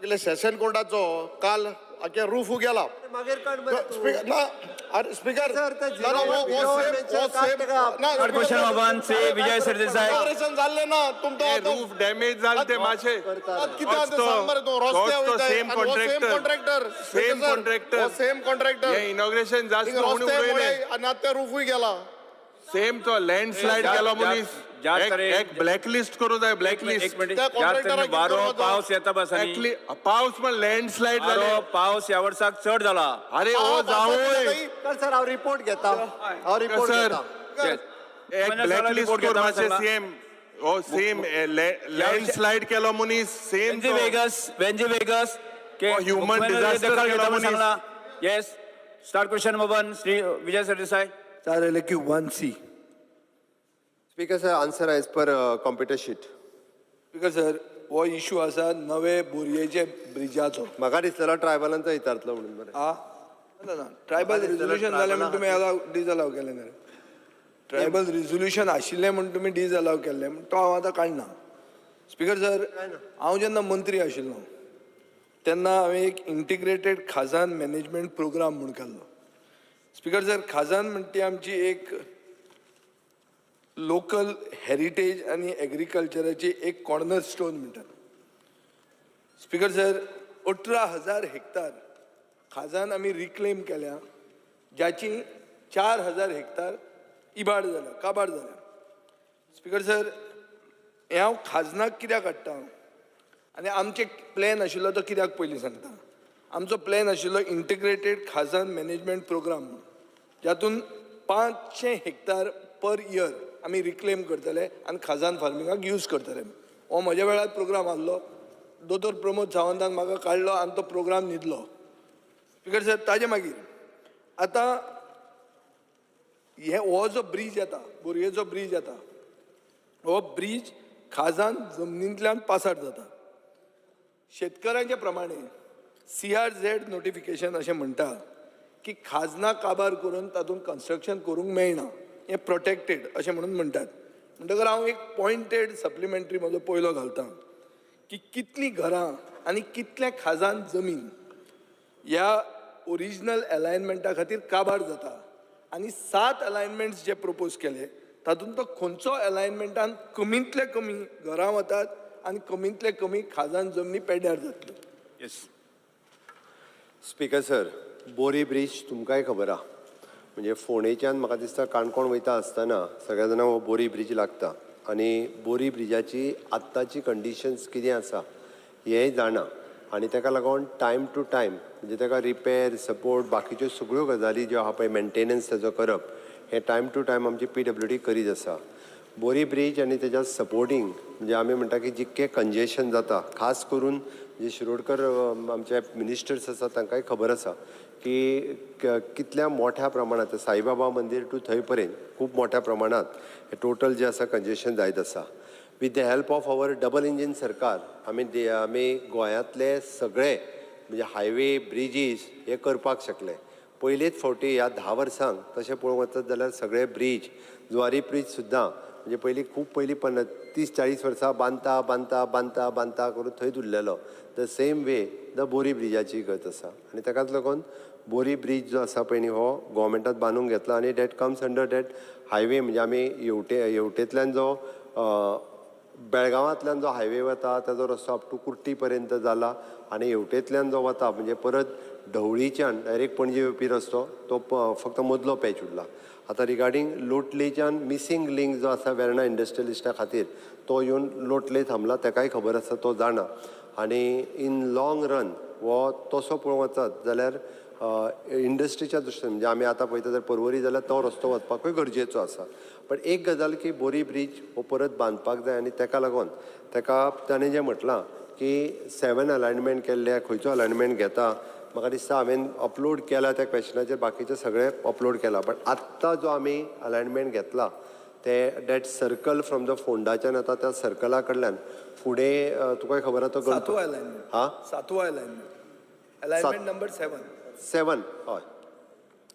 आमगेले सेशन कोर्टाचो काल आखे रूफ गेला मागीर काड मरे तूं. स्पीकर ना अरे स्पीकर सर, ते ना ना वो गव्हर्नमेंटच्या कास्ट ना थर्ड क्वेश्चन बाबा श्री विजय सरदेसाई. इनॉग्रेशन जाल्ले ना तुमचो रूफ डॅमेज झाले ते माशे किती आता सांग बरं तू रस्ते सेम कॉन्ट्रॅक्टर सेम कॉन्ट्रॅक्टर हे इनॉग्रेशन जास्त रस्ते म्हणून आणि आता रूफूय गेला सेम तो लँडस्लाइड केला मनीस एक ब्लॅकलिस्ट करू जाय ब्लॅकलिस्ट एक मिनिट त्या contractor वारो किती पावस येता बसानी पाऊस पण लँडस्लाइड झाले वारो पावस या वर्साक चढ झाला. अरे ओ जावोय कर सर हांव रिपोर्ट घेता हांव रिपोर्ट सर घेता. एक ब्लॅकलिस्ट करू माशे सेम ओ सेम लँडस्लाइड केलो मनीस सेम वेंजी वेगस के human disaster केला मनीस. यस स्टार्ट क्वेश्चन बाबा श्री विजय सरदेसाई. चालेल की 1C. Speaker sir answer as per computer sheet. Speaker sir हो इशू आसा नवे बोरयेचे ब्रिजाचो. म्हाका दिसलेलो ट्रायबलांचो विचारतलो म्हणून बरें. ना ट्रायबल रिझोल्युशन जालें म्हणून तुमी डिसअलाव केलें न्ही. ट्रायबल रिझोल्युशन आशिल्लें म्हणून तुमी डिसअलाव केल्लें म्हण तो हांव आतां काडना. स्पीकर सर हांव जेन्ना मंत्री आशिल्लो तेन्ना हांवें एक इंटिग्रेटेड खाजान मॅनेजमेंट प्रोग्राम म्हूण केल्लो. स्पीकर सर खाजान म्हणटा ती आमची एक लोकल हेरिटेज आणि एग्रीकल्चराची एक कॉर्नर स्टोन म्हणटात. स्पीकर सर 18,000 हेक्टर खाजान आमी रिक्लेम केल्या ज्याची 4,000 हेक्टर इबाड जाल्या काबाड जाल्या. स्पीकर सर हे हांव खाजनाक कित्याक हाडटा आनी आमचे प्लॅन आशिल्लो तो कित्याक पयलीं सांगता. आमचो प्लॅन आशिल्लो इंटिग्रेटेड खाजान मॅनेजमेंट प्रोग्राम म्हणून ज्यातून 500 हेक्टर पर इयर आमी रिक्लेम करतले आनी खाजान फार्मिंगाक यूज करतले. हो म्हज्या वेळार प्रोग्राम आहलो. दोतोर प्रमोद सावंतान म्हाका काडलो आनी तो प्रोग्राम न्हिदलो. स्पीकर सर ताजे मागीर आतां हो जो ब्रीज येता बोरयेचो ब्रीज येता हो ब्रीज खाजान जमनींतल्यान पासार जाता. शेतकऱ्यांचे प्रमाणे CRZ नोटिफिकेशन अशें म्हणटा की खाजना काबार करून तातूंत कन्स्ट्रक्शन करूंक मेळना. हें प्रोटेक्टेड अशें म्हणून म्हणटात. म्हणटकर हांव एक पॉयंटेड सप्लिमेंटरी म्हजो पयलो घालतां की कितलीं घरां आनी कितलें खाजान जमीन ह्या ओरिजिनल अलायनमेंटा खातीर काबार जाता आनी 7 अलायनमेंट्स जे प्रपोज केले तातूंत तो खंयचो अलायनमेंटान कमींतले कमी घरां वतात आनी कमींतले कमी खाजान जमनी पेड्ड्यार जातल्यो. यस स्पीकर सर बोरी ब्रीज तुमकांय खबर आहा. म्हणजे फोंडेच्यान म्हाका दिसता काणकोण वयता आसतना सगळ्या जाणांक हो बोरी ब्रीज लागता आनी बोरी ब्रिजाची आत्ताची कंडिशन्स कितें आसा हेंय जाणा आनी ताका लागून टायम टू टायम म्हणजे ताका रिपेर सपोर्ट बाकीच्यो सगळ्यो गजाली ज्यो आहा पळय मेंटेनन्स ताजो करप हें टायम टू टायम आमची PWD करीत आसा. बोरी ब्रीज आनी तेच्या सपोर्टींग म्हणजे आमी म्हणटा की जितकें कंजेशन जाता खास करून जे शिरोडकर आमचे मिनिस्टर्स आसा तांकांय खबर आसा की कितल्या मोठ्या प्रमाणात साईबाबा मंदिर टू थंय पर्यंत खूब मोठ्या प्रमाणात हे टोटल जे आसा कंजेशन जायत आसा. With the help of our double engine सरकार आमी गोंयांतले सगळे म्हणजे हायवे ब्रिजीस हे करपाक शकले. पयलेच फावटी ह्या 10 वर्सांक तशें पळोवंक वचत जाल्यार सगळे ब्रीज जुवारी ब्रीज सुद्दां म्हणजे पयलीं खूब पयलीं 30-40 वर्सां बांदता बांदता बांदता बांदता करून थंयच उरलेलो. द सेम वे द बोरी ब्रिजाची गत आसा आनी ताकाच लागून बोरी ब्रीज जो आसा पळय न्ही हो गोवमेंटान बांदून घेतला आनी that comes under that highway म्हणजे आमी येवटेंतल्यान जो बेळगांवांतल्यान जो हायवे वता ताजो रस्तो अप टू कुर्टी पर्यंत जाला आनी येवटेंतल्यान जो वता म्हणजे परत ढवळीच्यान डायरेक्ट पणजे येवपी रस्तो तो फक्त मदलो पॅच उरला. आतां रिगार्डींग लोटलेच्यान मिसींग लिंक जो आसा वेर्णा इंडस्ट्रियलिस्टा खातीर तो येवन लोटले थांबला ताकाय खबर आसा तो जाणा आनी इन लाँग रन हो तसो पळोवंक वचत जाल्यार इंडस्ट्रीच्या दृश्टीन म्हणजे आमी आतां पळयता जर पर्वरी जाल्यार तो रस्तो वचपाकूय गरजेचो आसा. पण एक गजाल की बोरी ब्रीज हो परत बांदपाक जाय आनी ताका लागून ताका ताणें जें म्हटलां की 7 अलायनमेंट केल्ले खंयचो अलायनमेंट घेता म्हाका दिसता हांवें अपलोड केला त्या क्वेश्चनाचेर बाकीचे सगळे अपलोड केला. बट आत्तां जो आमी अलायनमेंट घेतला ते डॅट सर्कल फ्रॉम द फोंडाच्यान येता त्या सर्कला कडल्यान फुडें तुकाय खबर आसा तो 7वो अलायनमेंट. हां 7वो अलायनमेंट नंबर 7 हय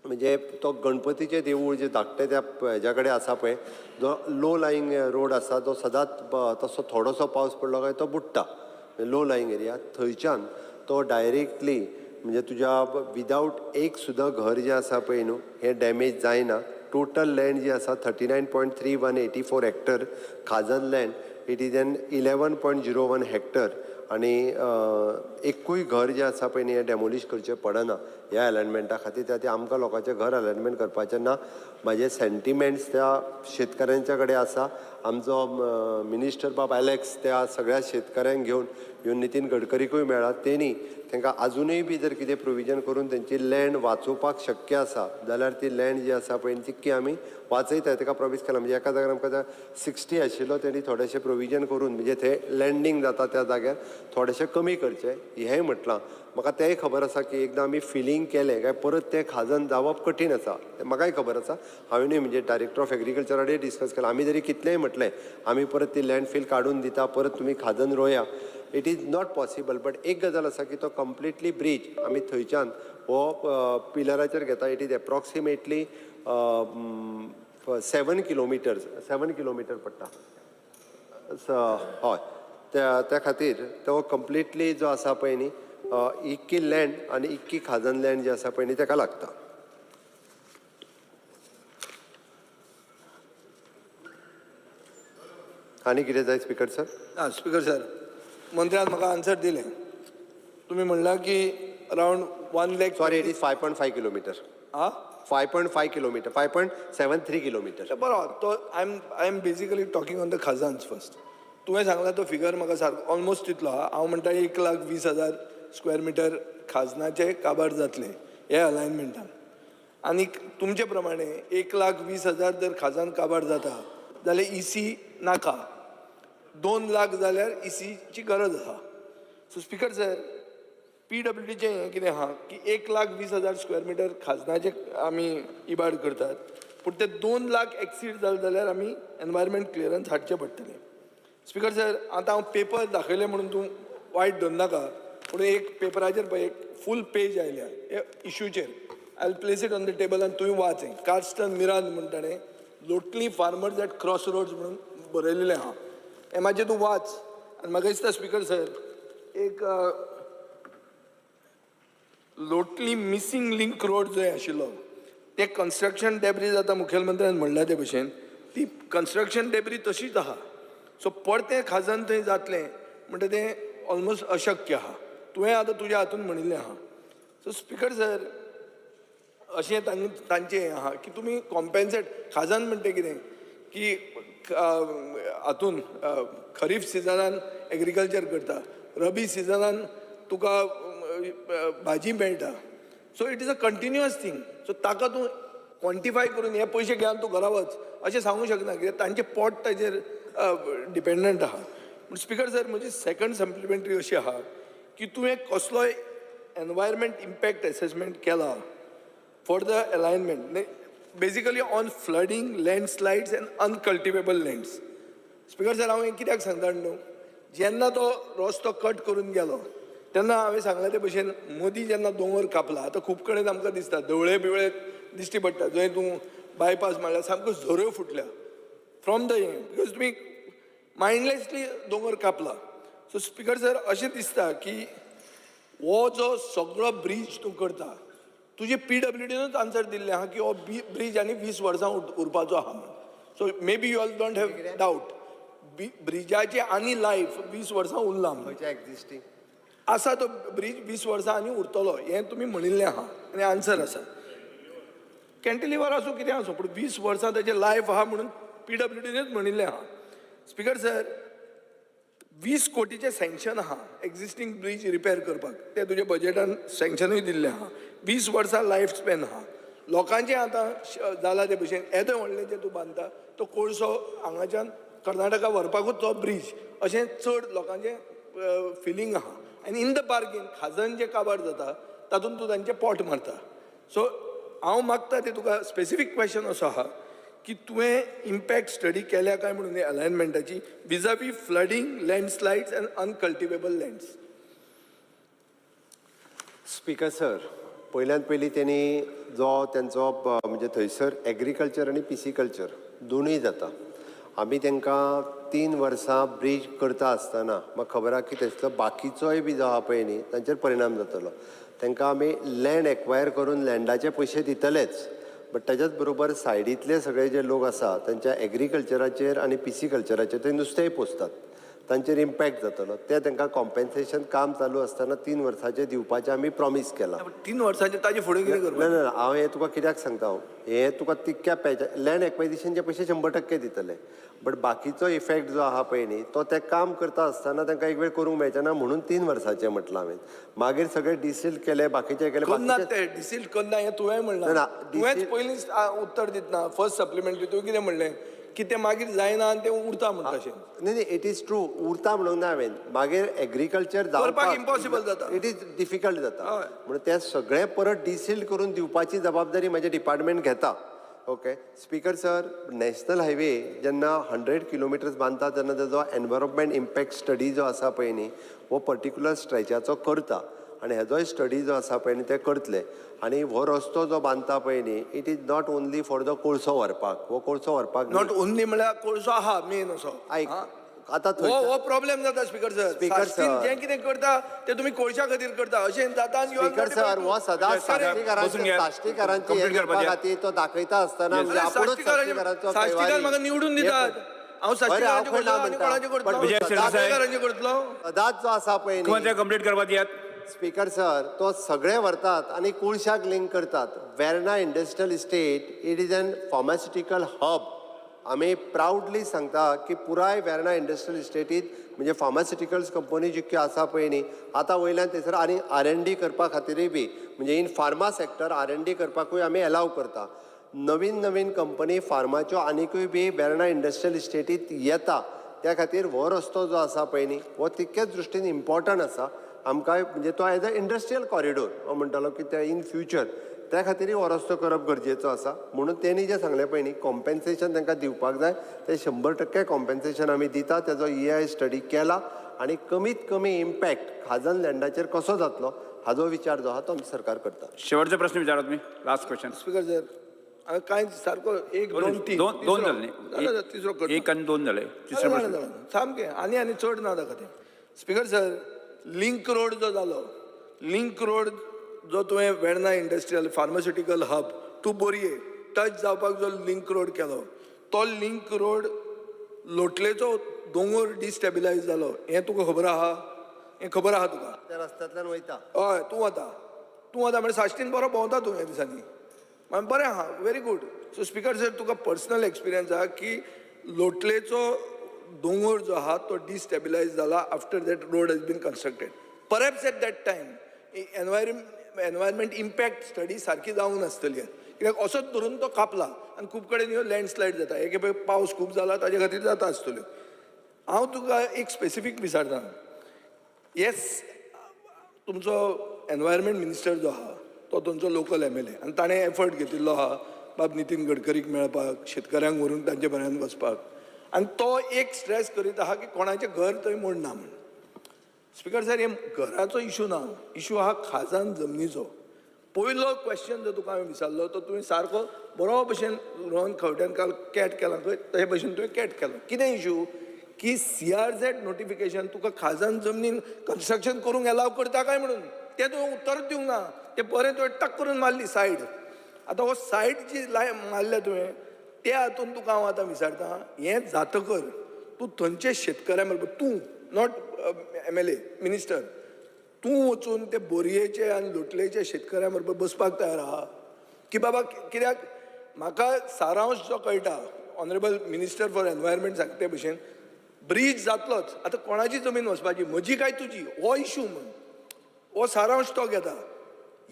म्हणजे तो गणपतीचें देवूळ जे धाकटें त्या हेज्या कडेन आसा पळय जो लो लायंग रोड आसा तो सदांच तसो थोडोसो पावस पडलो काय तो बुडटा लो लाईंग एरिया थंयच्यान तो डायरेक्टली म्हणजे तुज्या विदाउट एक सुद्दां घर जें आसा पळय न्हू हें डॅमेज जायना. टोटल लँड जी आसा 39.3184 hectare khazan land it is an 11.01 hectare आनी एकूय घर जें आसा पळय न्ही हें डॅमोलिश करचें पडना ह्या अलायनमेंटा खातीर. ते आमकां लोकांचें घर अलायनमेंट करपाचें ना. म्हाजे सेंटिमेंट्स त्या शेतकाऱ्यांच्या कडेन आसा. आमचो मिनिस्टर बाब एलेक्स त्या सगळ्या शेतकाऱ्यांक घेवन ह्यो नितीन गडकरीकूय मेळ्ळा. तेणी तांकां आजुनूय बी जर कितें प्रोविजन करून तेंची लँड वाचोवपाक शक्य आसा जाल्यार ती लँड जी आसा पळय तितकी आमी वाचयताय. ताका प्रॉमिस केला म्हणजे एका जाग्यार आमकां 60 आशिल्लो तेणी थोडेशें प्रोविजन करून म्हणजे थंय लँडींग जाता त्या जाग्यार थोडेशें कमी करचें हेंय म्हटलां. म्हाका तेंय खबर आसा की एकदां आमी फिलींग केलें काय परत तें खाजन जावप कठीण आसा तें म्हाकाय खबर आसा. हांवेंनूय म्हणजे डायरेक्टर ऑफ एग्रीकल्चरा कडेन डिस्कस केलां. आमी जरी कितलेंय म्हटलें आमी परत ती लँड फील काडून दिता परत तुमी खाजन रोया it is not possible. But एक गजाल आसा की तो कंप्लिटली ब्रीज आमी थंयच्यान हो पिलराचेर घेता. इट इज एप्रॉक्सिमेटली 7 किलोमिटर पडटा. हय त्या खातीर तो कंप्लिटली जो आसा पळय न्ही इक्की लँड आनी इक्की खाजन लँड जी आसा पळय न्ही ताका लागता. आनी कितें जाय स्पिकर सर? स्पीकर सर मंत्र्यान म्हाका आन्सर दिलें. तुम्ही म्हणला की around 1 lakh. Sorry it is 5.5 kilometre. 5.5 kilometre 5.73 kilometre. बरोबर. तो I am basically talking on the khazans first. तुवें सांगला तो फिगर म्हाका सारको ऑलमोस्ट तितलो आहा. हांव म्हणटा 1,20,000 स्क्वेअर मिटर खाजनाचे काबार जातले हे अलायनमेंटान. आनी तुमचे प्रमाणे 1,20,000 जर खाजन काबार जाता जाल्यार EC नाका. 2 लाख जाल्यार ECची गरज आहा. सो स्पीकर सर PWDचें हें कितें आहा की 1,20,000 स्क्वेअर मिटर खाजनाचे आमी इबाड करतात पूण ते 2 लाख एक्सीड जाले जाल्यार आमी एनवायरमेंट क्लियरन्स हाडचें पडटलें. स्पीकर सर आतां हांव पेपर दाखयले म्हणून तूं वायट धर नाका पूण एक पेपराचेर पळय एक फूल पेज आयल्या हे इशूचेर. I will place it on the table आनी तुवें वाच. कार्स्टन मिरान म्हण ताणें लोटली फार्मर्स एट क्रॉस रोड्स म्हणून बरयलेलें आहा. हें मातशें तूं वाच. आनी म्हाका दिसता स्पीकर सर एक लोटली मिसींग लिंक रोड जो आशिल्लो ते कन्स्ट्रक्शन डेब्रीज आतां मुखेलमंत्र्यान म्हणला ते भशेन ती कन्स्ट्रक्शन डेब्री तशीच आहा. सो परतें खाजन थंय जातलें म्हणटा तें ऑलमोस्ट अशक्य आहा. तुवें आतां तुज्या हातून म्हणिल्लें आहा. सो स्पीकर सर अशें तांचें हें आहा की तुमी कॉम्पेन्सेट खाजन म्हणटा कितें की हातून खरीफ सिजनान एग्रीकल्चर करता रबी सिजनान तुका भाजी मेळटा. So it is a continuous thing. So ताका तूं क्वॉन्टिफाय करून हे पयशे घेवन तूं घरा वच अशें सांगूंक शकना कित्याक तांचें पोट ताचेर डिपेंडंट आहा. पूण स्पीकर सर म्हजी सेकंड सप्लिमेंटरी अशी आहा की तुवें कसलोय एनवायरमेंट इम्पॅक्ट एसेसमेंट केला for the alignment basically on flooding landslides and uncultivable lands. Speaker sir हांव हें कित्याक सांगता न्हू जेन्ना तो रस्तो कट करून गेलो तेन्ना हांवें सांगला ते भशेन मोदी जेन्ना दोंगर कापला आतां खूब कडेन आमकां दिसता धवळे बिवळे दिश्टी पडटा जंय तूं बायपास म्हणल्यार सामको झऱ्यो फुटल्या फ्रॉम द हें बिकॉज तुमी मायंडलेसली दोंगर कापला. सो स्पीकर सर अशें दिसता की हो जो सगळो ब्रीज तूं करता तुजे PWDनूच आन्सर दिल्लें आहा की हो ब्रीज आनी 20 वर्सां उरपाचो आहा म्हणून. So may be you all don't have doubt ब्रिजाची आनी लायफ 20 वर्सां उरला म्हणून एक्झिस्टिंग आसा तो ब्रीज 20 वर्सां आनी उरतलो हें तुमी म्हणिल्लें आहा आनी आन्सर आसा. कॅन्टिलिवर आसूं कितें आसूं पूण 20 वर्सां ताचें लायफ आहा म्हणून PWDनूच म्हणिल्लें आहा. स्पीकर सर 20 कोटीचें सँक्शन आहा एक्झिस्टींग ब्रीज रिपेर करपाक तें तुज्या बजेटान सँक्शनूय दिल्लें आहा. 20 वर्सां लायफ स्पॅन आहा. लोकांचें आतां जाला ते भशेन येदें व्हडलें जें तूं बांदता तो कोळसो हांगाच्यान कर्नाटका व्हरपाकूच तो ब्रीज अशें चड लोकांचें फिलींग आहा. आनी इन द बार्गेन खाजन जें काबार जाता तातूंत तूं तांचें पोट मारता. सो हांव मागता तें तुका स्पेसिफीक क्वेश्चन असो आहा की तुवें इम्पॅक्ट स्टडी केल्या काय म्हणून अलायनमेंटाची विजावी flooding landslides and uncultivable lands. Speaker sir पयल्यान पयलीं तेणी जो तेंचो म्हणजे थंयसर एग्रीकल्चर आनी पिसिकल्चर दोनूय जाता आमी तांकां 3 वर्सां ब्रीज करता आसतना म्हाका खबर आहा की थंयसलो बाकीचोय बी जो आहा पळय न्ही तांचेर परिणाम जातलो. तांकां आमी लँड एक्वायर करून लँडाचे पयशे दितलेच, बट ताच्याच बरोबर सायडींतले सगळे जे लोक आसा तांच्या एग्रीकल्चराचेर आनी पिसिकल्चराचेर ते नुस्तेंय पोसतात, तांचेर इम्पॅक्ट जातलो. ते तांकां कॉम्पेन्सेशन काम चालू आसतना 3 वर्सांचें दिवपाचें आमी प्रॉमीस केलां. 3 वर्सांचे ताजे फुडें कितें करपाक? ना हांव हें तुका कित्याक सांगता, हें तुका तितक्या पॅचा लँड एक्वायजिशनचे पयशे 100% दितले, बट बाकीचो इफेक्ट जो आहा पळय न्ही तो ते काम करता आसतना तांकां एक वेळ करूंक मेळचें ना म्हणून 3 वर्सांचें म्हटलां हांवें. मागीर सगळे डिसील्ड केले, बाकीचे केले. करनात ते डिसील्ड करना हें तुवें म्हणलां. तुवेंच पयलींच उत्तर दितना फर्स्ट सप्लिमेंटरी तुवें कितें म्हणलें की ते मागीर जायना आनी तें उरता म्हणटा अशें. नाही इट इज ट्रू, उरता म्हणूंक ना हांवें. मागीर एग्रीकल्चर करपाक impossible जाता. इट इज डिफिकल्ट जाता म्हणून ते सगळें परत डिसील्ड करून दिवपाची जबाबदारी म्हजें डिपार्टमेंट घेता. Okay speaker sir, national highway जेन्ना 100 किलोमिटर्स बांदता तेन्ना तेजो एनवायरमेंट इम्पॅक्ट स्टडी जो आसा पळय न्ही हो पर्टिक्युलर स्ट्रेचाचो करता आनी हेजोय स्टडी जो आसा पळय न्ही ते करतले. आनी हो रस्तो जो बांदता पळय न्ही it is not only for the कोळसो व्हरपाक. हो कोळसो व्हरपाक नॉट ओन्ली म्हळ्यार कोळसो आहा मेन असो. आयक आतां हो प्रॉब्लेम जाता स्पीकर सर. जें कितें करता ते तुमी कोळशा खातीर करता अशें जाता. स्पीकर सर हो सदांच साश्टीकारांची हे करपा खातीर तो दाखयता आसतना म्हणजे आपुणूच साश्टीकारांचो साश्टीकार म्हाका निवडून दितात. हांव साश्टीकारांचे करतलो आनी कोणाचे करतलो? सदांच जो आसा पळय न्ही कंप्लीट करपाक दियात. स्पीकर सर तो सगळे व्हरतात आनी कुळशाक लिंक करतात. Verna industrial estate it is N pharmaceutical hub. आमी प्राउडली सांगता की पुराय वेर्ना इंडस्ट्रियल इस्टेटीत म्हणजे फार्मास्युटिकल्स कंपनी जितक्यो आसा पळय न्ही आतां वयल्यान थंयसर आनी R&D करपा खातीरूय बी म्हणजे इन फार्मा सेक्टर R&D करपाकूय आमी अलाव करता. नवीन नवीन कंपनी फार्माच्यो आनिकूय बी वेर्ना इंडस्ट्रियल इस्टेटीत येता. त्या खातीर हो रस्तो जो आसा पळय न्ही हो तितकेच दृश्टीन इम्पॉर्टंट आसा आमकां. म्हणजे तो एज अ इंडस्ट्रियल कॉरिडोर हांव म्हणटालो की ते इन फ्युचर त्या खातीर हो रस्तो करप गरजेचो आसा. म्हणून तेणी जें सांगलें पळय न्ही कॉम्पेन्सेशन तांकां दिवपाक जाय ते 100% कॉम्पेन्सेशन आमी दिता. तेजो EIA स्टडी केला आनी कमीत कमी इम्पॅक्ट खाजन लँडाचेर कसो जातलो हाजो विचार जो आहा तो आमी सरकार करता. शेवटचा प्रश्न विचारा तुम्ही. Last question. स्पीकर सर कांय सारको 1 2 3 दोन झाले. तिसरो करता. 1 आणि 2 झाले. तिसरा प्रश्न. सामकें आनी चड ना ताका तें. स्पीकर सर लिंक रोड जो जालो, लिंक रोड जो तुवें Verna industrial pharmaceutical hub to Borim touch जावपाक जो लिंक रोड केलो तो लिंक रोड लोटलेचो दोंगर डिस्टेबिलायज जालो हें तुका खबर आहा? हें खबर आहा तुका? त्या रस्त्यांतल्यान वयता. हय तूं वता म्हणजे साश्टीन बरो भोंवता तूं ह्या दिसांनी. बरें आहा very good. So speaker sir तुका पर्सनल एक्सपिरियन्स आहा की लोटलेचो दोंगर जो आहा तो डिस्टेबिलायज जाला after that road has been constructed. Perhaps at that time environment impact study सारकी जावंक नासतली कित्याक असोच धरून तो कापला आनी खूब कडेन ह्यो लँडस्लायड जाता. एक पावस खूब जाला ताजे खातीर जाता आसतल्यो. हांव तुका एक स्पेसिफीक विचारता. येस तुमचो एनवायरमेंट मिनिस्टर जो आहा तो तुमचो लोकल MLA आनी ताणें एफर्ट घेतिल्लो आहा बाब नितीन गडकरीक मेळपाक शेतकऱ्यांक व्हरून तांचे पर्यंत वचपाक आनी तो एक स्ट्रेस करीत आहा की कोणाचें घर थंय मोडना म्हण. स्पीकर सर हे घराचो इशू ना, इशू आहा खाजन जमनीचो. पयलो क्वेश्चन जर तुका हांवें विचारलो तो तुवें सारको बरो भशेन रोहन खंवट्यान काल कॅट केला ते भशेन तुवें कॅट केलो. कितें इशू की CRZ नोटिफिकेशन तुका खाजन जमनीन कन्स्ट्रक्शन करूंक अलाव करता काय म्हणून तें तुवें उत्तरूच दिवंक ना. तें बरें तुवें टक करून मारली सायड. आतां हो सायड जी मारल्या तुवें त्या हातून तुका हांव आतां विचारता हें जातकर तूं थंयचे शेतकऱ्यां बरोबर तूं नॉट MLA मिनिस्टर तूं वचून ते बोरयेचे आनी लोटलेचे शेतकऱ्यां बरोबर बसपाक तयार आहा की बाबा कित्याक म्हाका सारांश जो कळटा ऑनरेबल मिनिस्टर फॉर एनवायरमेंट सांगता ते भशेन ब्रीज जातलोच. आतां कोणाची जमीन वचपाची म्हजी काय तुजी हो इशू म्हण हो सारांश तो घेता.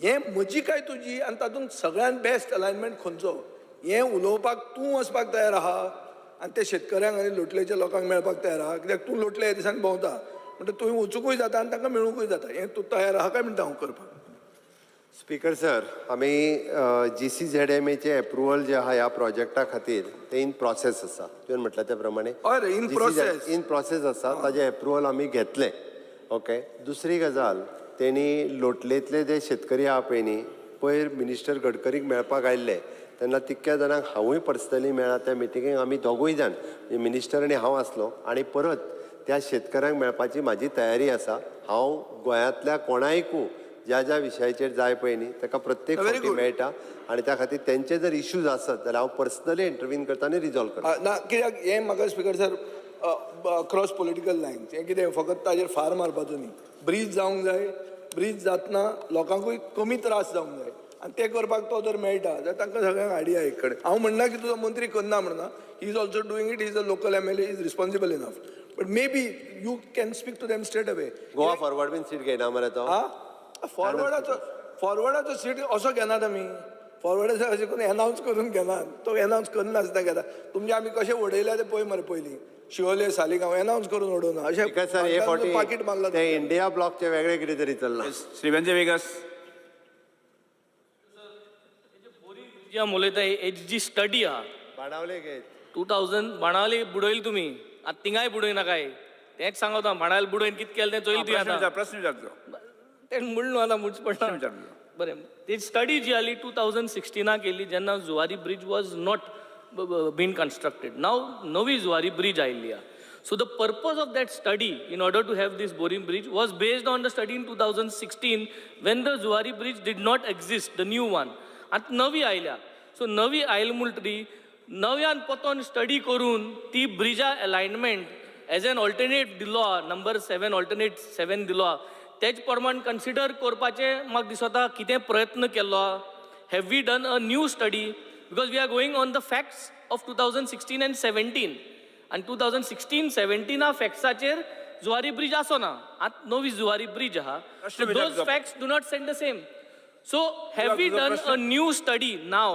हें म्हजी काय तुजी आनी तातूंत सगळ्यान बेस्ट अलायनमेंट खंयचो हें उलोवपाक तूं वचपाक तयार आहा आनी ते शेतकऱ्यांक आनी लोटलेच्या लोकांक मेळपाक तयार आहा कित्याक तूं लोटले ह्या दिसांनी भोंवता म्हणटा तुवें वचूंकूय जाता आनी तांकां मेळूंकूय जाता. हें तूं तयार आहा काय म्हणटा हांव करपाक. स्पीकर सर आमी GCZMAचे एप्रुवल जे आहा ह्या प्रोजेक्टा खातीर ते इन प्रोसेस आसा. तुवें म्हटल्या त्या प्रमाणे इन प्रोसेस आसा. ताजे एप्रुवल आमी घेतले. ओके. दुसरी गजाल तेणी लोटलेंतले जे शेतकरी आहा पळय न्ही पयर मिनिस्टर गडकरीक मेळपाक आयिल्ले तेन्ना तितक्या जाणांक हांवूय पर्सनली मेळ्ळा त्या मिटिंगेक आमी दोगूय जाण मिनिस्टर आनी हांव आसलो आनी परत त्या शेतकऱ्यांक मेळपाची म्हाजी तयारी आसा. हांव गोंयांतल्या कोणायकू ज्या ज्या विशयाचेर जाय पळय न्ही ताका प्रत्येक Very फावटी good. मेळटा आनी त्या खातीर तेंचे जर इश्यूज आसत जाल्यार हांव पर्सनली इंटरव्हीन करता आनी रिजॉल्व करता. ना कित्याक हें म्हाका speaker sir cross political lines हें कितें फकत ताजेर फार मारपाचो न्ही. ब्रीज जावंक जाय, ब्रीज जातना लोकांकूय कमी त्रास जावंक जाय आनी तें करपाक तो जर मेळटा जाल्यार तांकां सगळ्यांक आयडिया एक कडेन. हांव म्हणना की तुजो मंत्री करना म्हणना, he is also doing it, is a local MLA, is responsible enough. But may be you can speak to them straight away. Goa Forward बीन सीट घेयना मरे तो. फॉरवर्डाचो सीट असो घेनात आमी. फॉरवर्डाचो अशें करून एनावन्स करून घेनात. तो एनावन्स करनासतना घेता. तुमचे आमी कशे उडयल्या ते पळय मरे पयलीं. शिवोले सालिगांव एनावन्स करून उडोवना बिकॉज सर हे फावटी पाकीट मारला. ते इंडिया ब्लॉकचे वेगळे कितें तरी चल्ला. श्री वेन्झे वेगस. जी आम उलयताय हेजी जी स्टडी आहा बाणावले घे 2000 बाणावली बुडयली तुमी आतां थिंगाय बुडय नाकाय. तेंच सांगता बाणावली बुडयन कितें केलें तें चोयली तुवें आतां. प्रश्न विचारचो. तेणें म्हणलो आतां मुड्स पडटा. बरें, ती स्टडी जी आली 2016 केली जेन्ना Zuari bridge was not been constructed. नाव नवी जुवारी ब्रिज आयिल्ली आहा. So the purpose of that study in order to have this boring bridge was based on the study in 2016 when the Zuari bridge did not exist, the new one. आतां नवी आयल्या. So नवी oily म्हणटरी नव्यान पोतोन study करून ती Brezza alignment as an alternate दिलो number 7 alternate 7 दिलो. तेच प्रमाण कन्सिडर करपाचे म्हाका दिसता कितें प्रयत्न केल्लो. Have we done a new study because we are going on the facts of 2016 and 17. आनी 2016-17 फॅक्ट्साचेर जुवारी ब्रिज आसोना. आतां नवी जुवारी ब्रिज आहा. Those facts do not send the same. So have we done a new study now?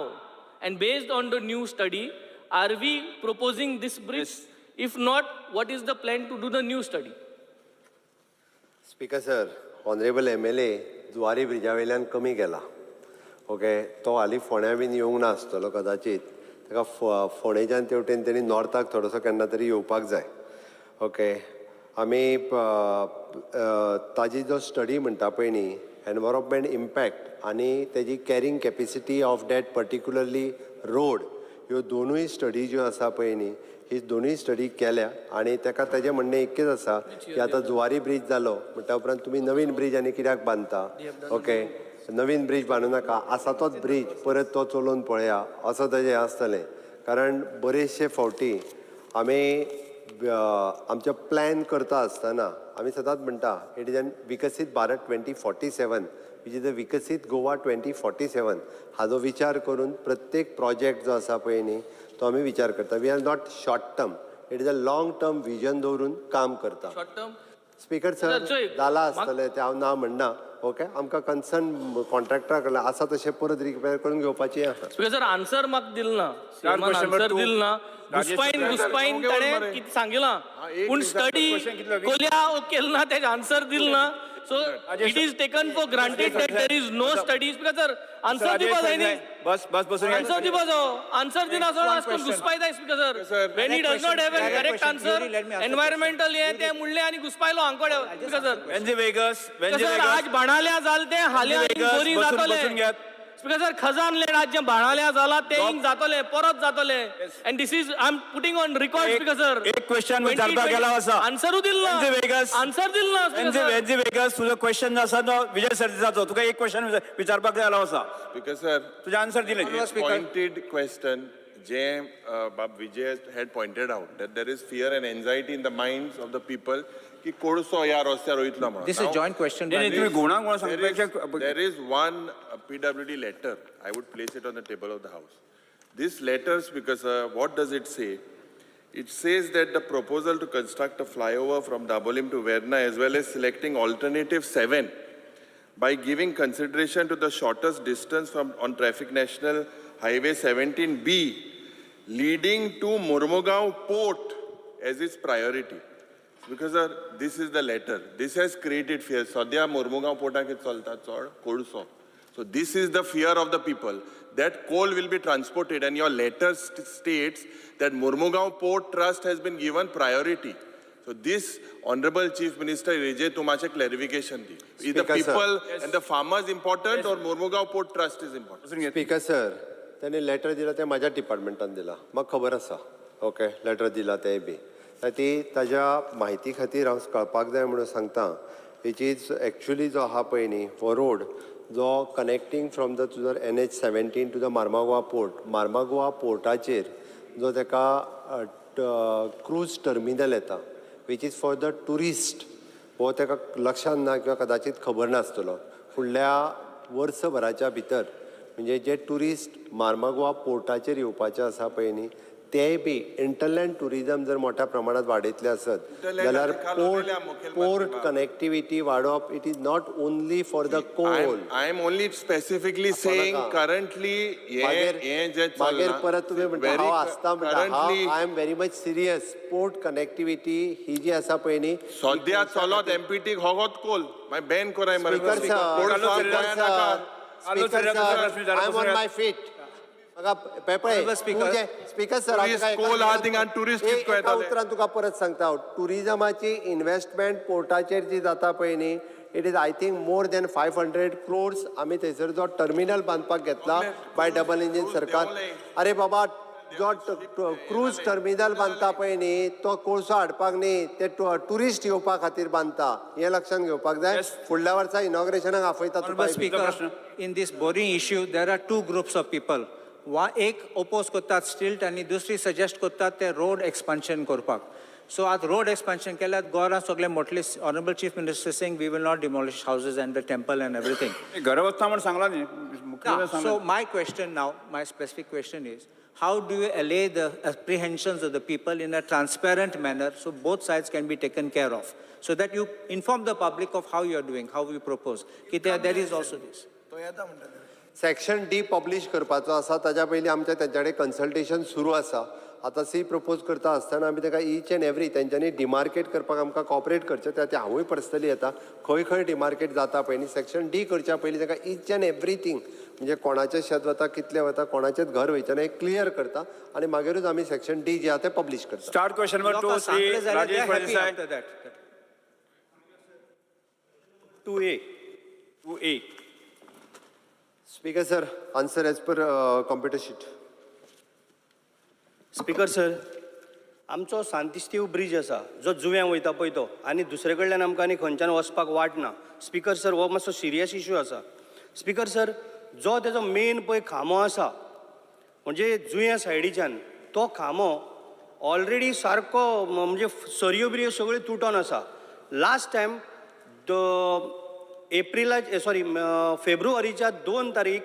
And based on the new study, are we proposing this bridge? If not, what is the plan to do the new study? Speaker sir, honourable MLA Zuari Brezza वयल्यान कमी गेला. Okay, तो हालीं फोंड्या bin येवंक ना आसतलो कदाचित. ताका फोंडेच्यान तेवटेन तेणी नॉर्थाक थोडोसो केन्ना तरी येवपाक जाय. ओके, आमी ताजी जो स्टडी म्हणटा पळय न्ही एनवायरमेंट इम्पॅक्ट आनी तेजी carrying capacity of that particularly road, ह्यो दोनूय स्टडी ज्यो आसा पळय न्ही ही दोनूय स्टडी केल्या आनी ताका तेजें म्हणणें इतकेंच आसा की आतां जुवारी ब्रिज जालो म्हणटा उपरांत तुमी नवीन ब्रिज आनी कित्याक बांदता. ओके, नवीन ब्रिज बांदूं नाका, आसा तोच ब्रिज परत तो चलोवन पळया असो तेजें आसतलें. कारण बरेचशे फावटी आमी आमचे प्लॅन करता आसतना आमी सदांच म्हणटा इट इज एन विकसीत भारत 2047 विच इज द विकसीत गोवा 2047. हाजो विचार करून प्रत्येक प्रोजेक्ट जो आसा पळय न्ही तो आमी विचार करता. We are not short term, it is a long term vision दवरून काम करता. Short term? स्पीकर सर जाला आसतलें तें हांव ना म्हणना. ओके, आमकां कन्सर्न कॉन्ट्रॅक्टरा कडल्यान आसा तशें परत रिपेर करून घेवपाचें आसा. Because sir, answer म्हाका दिल ना. आन्सर दिल ना. घुसपाईन ताणें कितें सांगिलां पूण स्टडी कोल्या केल ना तेजें आन्सर दिल ना. So it is taken for granted that there is no studies. Because sir, answer दिवपा जाय न्ही. बस बसून आन्सर दिवपा जायो. आन्सर दिना आसतना घुसपाय जाय speaker sir. When he does not have a correct answer, environmental हें तें म्हणलें आनी घुसपायलो हांगकडे. स्पीकर सर, वेन्झे वेगस. सर आज बाणाल्या जाल ते हाल्या बोरी जातले. स्पीकर सर, खजान ले राज्य बाणाल्या जाला ते इंग जातले परत जातले. End this is I am putting on record speaker sir. एक क्वेश्चन विचारपाक गेला आसा. आन्सरू दिल ना. आन्सर दिल ना. वेन्झे वेगस तुजो क्वेश्चन आसा तो विजय सरदेसाचो. तुका एक क्वेश्चन विचारपाक जाय आलो आसा. Because sir, तुजें आन्सर दिलें. pointed question, Bab Vijay had pointed out that there is fear and anxiety in the minds of the people कि कोळसो ह्या रस्त्यार वयतलो म्हणून. This is a joint question. तुम्ही गुणांक सांगपाक There is one PWD letter. I would place it on the table of the House. This letter, because what does it say? It says that the proposal to construct a flyover from Dabolim to Verna as well as selecting alternative 7 by giving consideration to the shortest distance on Traffic National Highway 17B leading to Mormugaon Port as its priority. Because this is the letter. This has created fear. Sadhya Mormugaon Portak chalta chod kolso. So this is the fear of the people that coal will be transported, and your letter states that Mormugaon Port Trust has been given priority. So this Honorable Chief Minister Rejay Tumache clarification di. Is the people and the farmers important or Mormugaon Port Trust is important? Speaker sir, त्यांनी letter दिला तें म्हाज्या डिपार्टमेंटान दिला म्हाका खबर आसा okay letter दिला तेंय बी ती ताज्या म्हायती खातीर हांव कळपाक जाय म्हणून सांगता विच इज एक्चुली जो आहा पळय न्ही हो रोड जो connecting from the to the NH17 to the Marmagoa पोर्टाचेर जो ताका क्रूज टर्मिनल येता which is for the tourist हो ताका लक्षांत ना किंवा कदाचित खबर नासतलो फुडल्या वर्सभराच्या भितर म्हणजे जे ट्युरिस्ट मार्मागोवा पोर्टाचेर येवपाचे आसा पळय न्ही तेय बी इंटरलँड टुरिजम जर मोठ्या प्रमाणात वाडयतले आसत जाल्यार पोर्ट कनेक्टिविटी वाडोवप it is not only for the coal I am only specifically saying currently मागीर परत तुम्ही म्हणटा हांव आसता म्हणटा I am very much serious port connectivity ही जी आसा पळय न्ही सद्या चलत MPT होगोत कोल माय बॅन कोराय मरे speaker sir I am on my feet speaker sir एका उतरान तुका परत सांगता हांव टुरिजमाची इन्व्हेस्टमेंट पोर्टाचेर जी जाता पळय न्ही it is I think more than 500 crores आमी थंयसर जो टर्मिनल बांदपाक घेतला बाय डबल इंजीन सरकार अरे बाबा जो क्रूज टर्मिनल बांदता पळय न्ही तो कोळसो हाडपाक न्ही ते टुरिस्ट येवपा खातीर बांदता हे लक्षांत घेवपाक जाय फुडल्या वर्सा इनॉग्रेशनाक आफयता speaker in these Borim issue there are 2 groups of people एक ओपोज करतात स्टिल्ट आनी दुसरी सजेस्ट करतात ते रोड एक्सपान्शन करपाक सो आज रोड एक्सपान्शन केल्यार गोरान सगळे मोठले honourable chief minister saying we will not demolish houses and the temple and everything घर वचता म्हणून सांगला न्ही सो माय क्वेश्चन नाव my specific question is how do you allay the apprehensions of the people in a transparent manner so both sides can be taken care of so that you inform the public of how you are doing how we propose there is also this section D publish करपाचो आसा ताज्या पयलीं आमच्या तेंच्याकडे consultation सुरू आसा आतां C propose करता आसतना आमी ताका ईच एंड एवरी तेंच्यांनी डिमार्केट करपाक आमकां कॉपरेट करचें ते हांवूय पर्सनली येता खंय खंय डिमार्केट जाता पळय न्ही सेक्शन डी करच्या पयलीं ताका ईच एंड एवरीथींग म्हणजे कोणाचें शेत वता कितलें वता कोणाचेंच घर वयचें हें क्लियर करता आनी मागीरूच आमी सेक्शन डी जे आहा तें पब्लीश करता start question number 2 Shri Rajesh Phaldesai 2A speaker sir answer as per computer sheet speaker sir आमचो सांतिस्तीव ब्रिज आसा जो जुव्यां वयता पळय तो आनी दुसरे कडल्यान आमकां आनी खंयच्यान वचपाक वाट ना स्पीकर सर हो मातसो सिरियस इश्यू आसा स्पीकर सर जो तेजो मेन पळय खांबो आसा म्हणजे जुव्या सायडीच्यान तो खांबो ऑलरेडी सारको म्हणजे सरयो बिरयो सगळ्यो तुटोन आसा लास्ट टायम फेब्रुवारीच्या 2 तारीख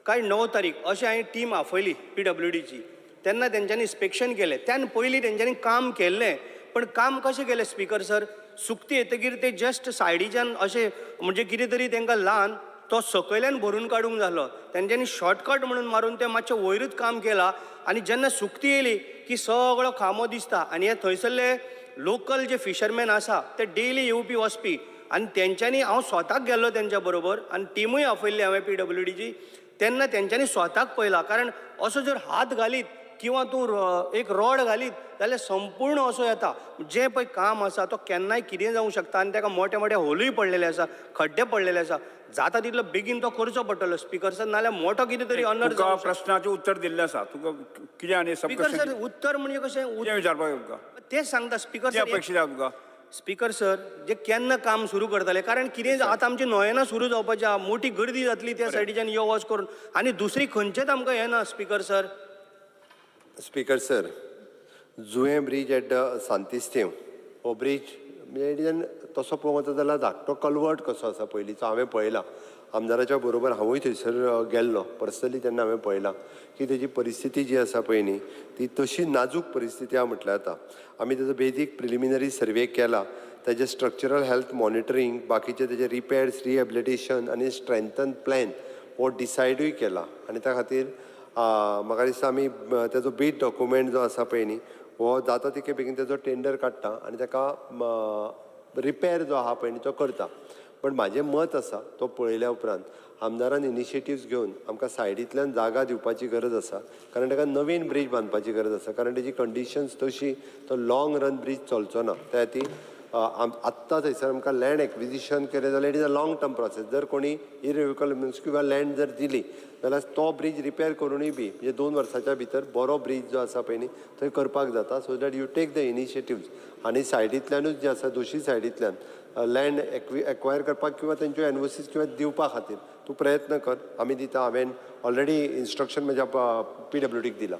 काय 9 तारीख अशें हांवें टीम आफयली PWDची तेन्ना तेंच्यांनी इन्स्पेक्शन केलें त्यान पयलीं तेंच्यांनी काम केल्लें पण काम कशें केलें स्पीकर सर सुकती येतकीर ते जस्ट सायडीच्यान अशें म्हणजे कितें तरी तांकां ल्हान तो सकयल्यान भरून काडूंक जालो तेंच्यांनी शॉर्टकट म्हणून मारून ते मातशें वयरूच काम केलां आनी जेन्ना सुकती येयली की सगळो खांबो दिसता आनी हे थंयसरले लोकल जे फिशरमॅन आसा ते डेली येवपी वचपी आनी तेंच्यांनी हांव स्वताक गेल्लो तेंच्या बरोबर आनी टिमूय आपयल्ली हांवें PWDची तेन्ना तेंच्यांनी स्वताक पळयलां कारण असो जर हात घालीत किंवा तूं एक रॉड घालीत जाल्यार संपूर्ण असो येता जें पळय काम आसा तो केन्नाय कितें जावंक शकता आनी ताका मोठे मोठे होलूय पडलेले आसा खड्डे पडलेले आसा जाता तितलो बेगीन तो करचो पडटलो स्पीकर सर नाल्यार मोठो कितें तरी अनर्थ तुका प्रश्नाचें उत्तर दिल्लें आसा तुका कितें आनी स्पीकर सर उत्तर म्हणजे कशें विचारपाक तुका तें सांगता स्पीकर कितें सर अपेक्षीत आहा तुका स्पीकर सर जे केन्ना काम सुरू करतले कारण कितें आतां आमची नोयेनां सुरू जावपाची आहा मोठी गर्दी जातली त्या सायडीच्यान यो वच करून आनी दुसरी खंयचेच आमकां हें ना speaker sir speaker sir Juvem bridge at Santestev हो ब्रीज म्हणजे तसो पळोवंक वचत जाल्यार धाकटो कल्वर्ट कसो आसा पयलींचो हांवें पळयला आमदाराच्या बरोबर हांवूय थंयसर गेल्लो पर्सनली तेन्ना हांवें पळयलां की तेजी परिस्थिती जी आसा पळय न्ही ती तशी नाजूक परिस्थिती आहा म्हटल्यार जाता आमी तेजो बेजीक प्रिलिमिनरी सर्वे केला तेजें स्ट्रक्चरल हेल्थ मॉनिटरींग बाकीचे तेजे रिपेर्स रिहेबिलिटेशन आनी स्ट्रेंथन प्लॅन हो डिसायडूय केला आनी त्या खातीर म्हाका दिसता आमी तेजो बीट डॉक्युमेंट जो आसा पळय न्ही हो जाता तितके बेगीन तेजो टेंडर काडटा आनी ताका रिपेर जो आहा पळय न्ही तो करता पण म्हाजें मत आसा तो पळयल्या उपरांत आमदारान इनिशिएटिव्स घेवन आमकां सायडींतल्यान जागा दिवपाची गरज आसा कारण ताका नवीन ब्रीज बांदपाची गरज आसा कारण तेजी कंडिशन्स तशी तो लाँग रन ब्रीज चलचो ना त्या खातीर आत्तां थंयसर आमकां लँड एक्विजिशन केलें जाल्यार it is a long term process. जर कोणी इरिव्होकेबल किंवा लँड जर दिली जाल्यार तो ब्रीज रिपेर करूनय बी म्हणजे 2 वर्साच्या भितर बरो ब्रीज जो आसा पळय न्ही थंय करपाक जाता. So that you take the initiative आनी सायडींतल्यानूच जे आसा दोशी सायडींतल्यान लँड एक्वायर करपाक किंवा तेंच्यो एनओसीज किंवा दिवपा खातीर तूं प्रयत्न कर. आमी दिता. हांवें ऑलरेडी इन्स्ट्रक्शन म्हज्या PWDक दिलां.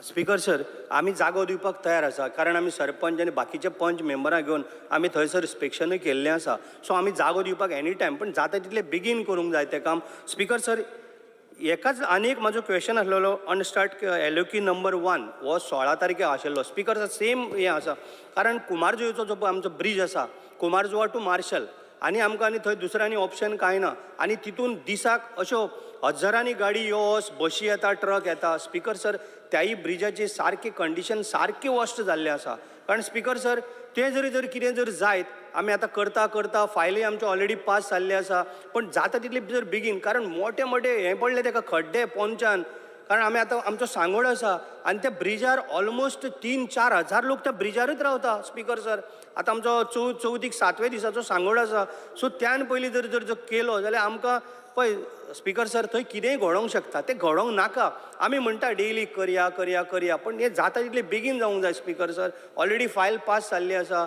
स्पीकर सर, आमी जागो दिवपाक तयार आसा, कारण आमी सरपंच आनी बाकीचे पंच मेंबरां घेवन आमी थंयसर इन्स्पेक्शनूय केल्लें आसा. सो आमी जागो दिवपाक एनी टायम, पण जाता तितले बेगीन करूंक जाय तें काम. स्पीकर सर, एकाच आनी एक म्हाजो क्वेश्चन आसलेलो. अनस्टार्ट एलओकी नंबर 1 हो 16 तारखेक आशिल्लो. स्पीकर सर, सेम हें आसा, कारण कुमारजुंवेचो जो आमचो ब्रीज आसा, कुमारजुवा टू मार्शल, आनी आमकां आनी थंय दुसरें आनी ऑप्शन कांय ना. आनी तितून दिसाक अश्यो हजारांनी गाडी यो बशी येता, ट्रक येता. स्पीकर सर, त्याही ब्रिजाची सारकी कंडिशन सारकी वर्स्ट जाल्ली आसा. कारण स्पीकर सर, तें जर कितें जर जायत, आमी आतां करता फायली आमच्यो ऑलरेडी पास जाल्ली आसा, पण जाता तितले जर बेगीन, कारण मोठे मोठे हें पडले तेका खड्डे पोंचान. कारण आमी आतां आमचो सांगोड आसा आनी त्या ब्रिजार ऑलमोस्ट 3-4 हजार लोक त्या ब्रिजारूच रावता. स्पीकर सर, आतां आमचो चवथीक 7व्या दिसाचो सांगोड आसा. सो त्यान पयलीं जर केलो जाल्यार आमकां पळय स्पीकर सर, थंय कितेंय घडोवंक शकता. तें घडोवंक नाका. आमी म्हणटा डेली करया, पण हें जाता तितले बेगीन जावंक जाय. Speaker sir, already file pass जाल्ली आसा.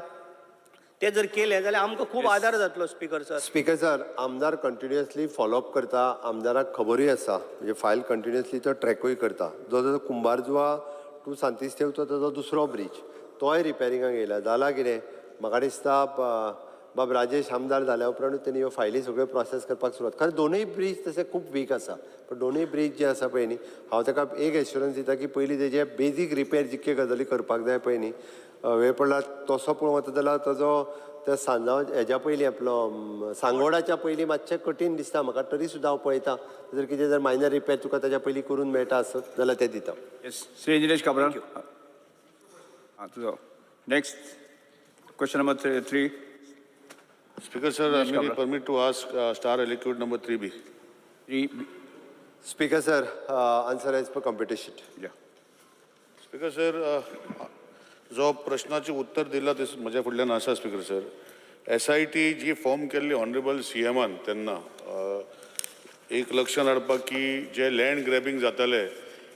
ते जर केलें जाल्यार आमकां खूब आदार जातलो. Speaker sir. स्पीकर सर, आमदार कंटिन्युअसली फॉलोअप करता. आमदाराक खबरूय आसा, म्हणजे फायल कंटिन्युअसली तो ट्रॅकूय करता. जो कुंभारजुवा टू सांतिस्तेवचो ताजो दुसरो ब्रीज तोय रिपेरिंगाक येयला. जाला कितें म्हाका दिसता बाब राजेश आमदार जाल्या उपरांतूच तेणी ह्यो फायली सगळ्यो प्रोसेस करपाक सुरवात. कारण दोनूय ब्रीज तशे खूब वीक आसा, पण दोनूय ब्रीज जे आसा पळय न्ही, हांव ताका एक एश्युरन्स दिता की पयलीं तेजे बेजीक रिपेर जितके गजाली करपाक जाय पळय न्ही, वेळ पडला तसो पळोवंक वता जाल्यार ताजो त्या सांजाव हेज्या पयलीं आपलो सांगोडाच्या पयलीं मातशें कठीण दिसता म्हाका. तरी सुद्दां हांव पळयतां जर कितें जर मायनर रिपेर तुका ताच्या पयलीं करून मेळटा आसत जाल्यार तें दिता. येस, श्री निलेश काब्राल. तुजो next question number 3. Speaker sir, I need permit to ask star elecute number 3B. Speaker sir, answer as per competition. Yeah. Speaker sir, जो प्रश्नाचे उत्तर दिला ते म्हज्या फुडल्यान आसा. स्पीकर सर, SIT जी फॉर्म केल्ली ऑनरेबल CMन तेन्ना एक लक्षांत हाडपाक की जे लँड ग्रॅबिंग जाताले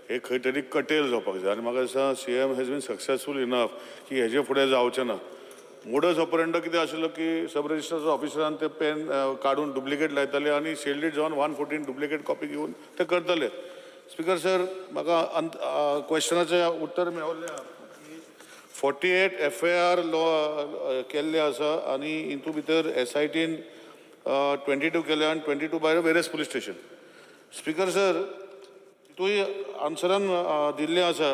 हे खंय तरी कटेल जावपाक जाय. आनी म्हाका दिसता CM has been successful enough की हेजे फुडें जावचें ना. मोडस ऑपरेंडो कितें आशिल्लो की सब रजिस्टर ऑफिसरान ते पेन काडून डुप्लिकेट लायताले आनी सेल्ड इट जावन 114 डुप्लिकेट कॉपी घेवन ते करताले. स्पीकर सर, म्हाका क्वेश्चनाचें उत्तर मेळिल्लें 48 FIR लॉ केल्ले आसा आनी हितून भितर SITन 22 केले आनी 22 भायर various police station. Speaker sir, हितूय आन्सरान दिल्लें आसा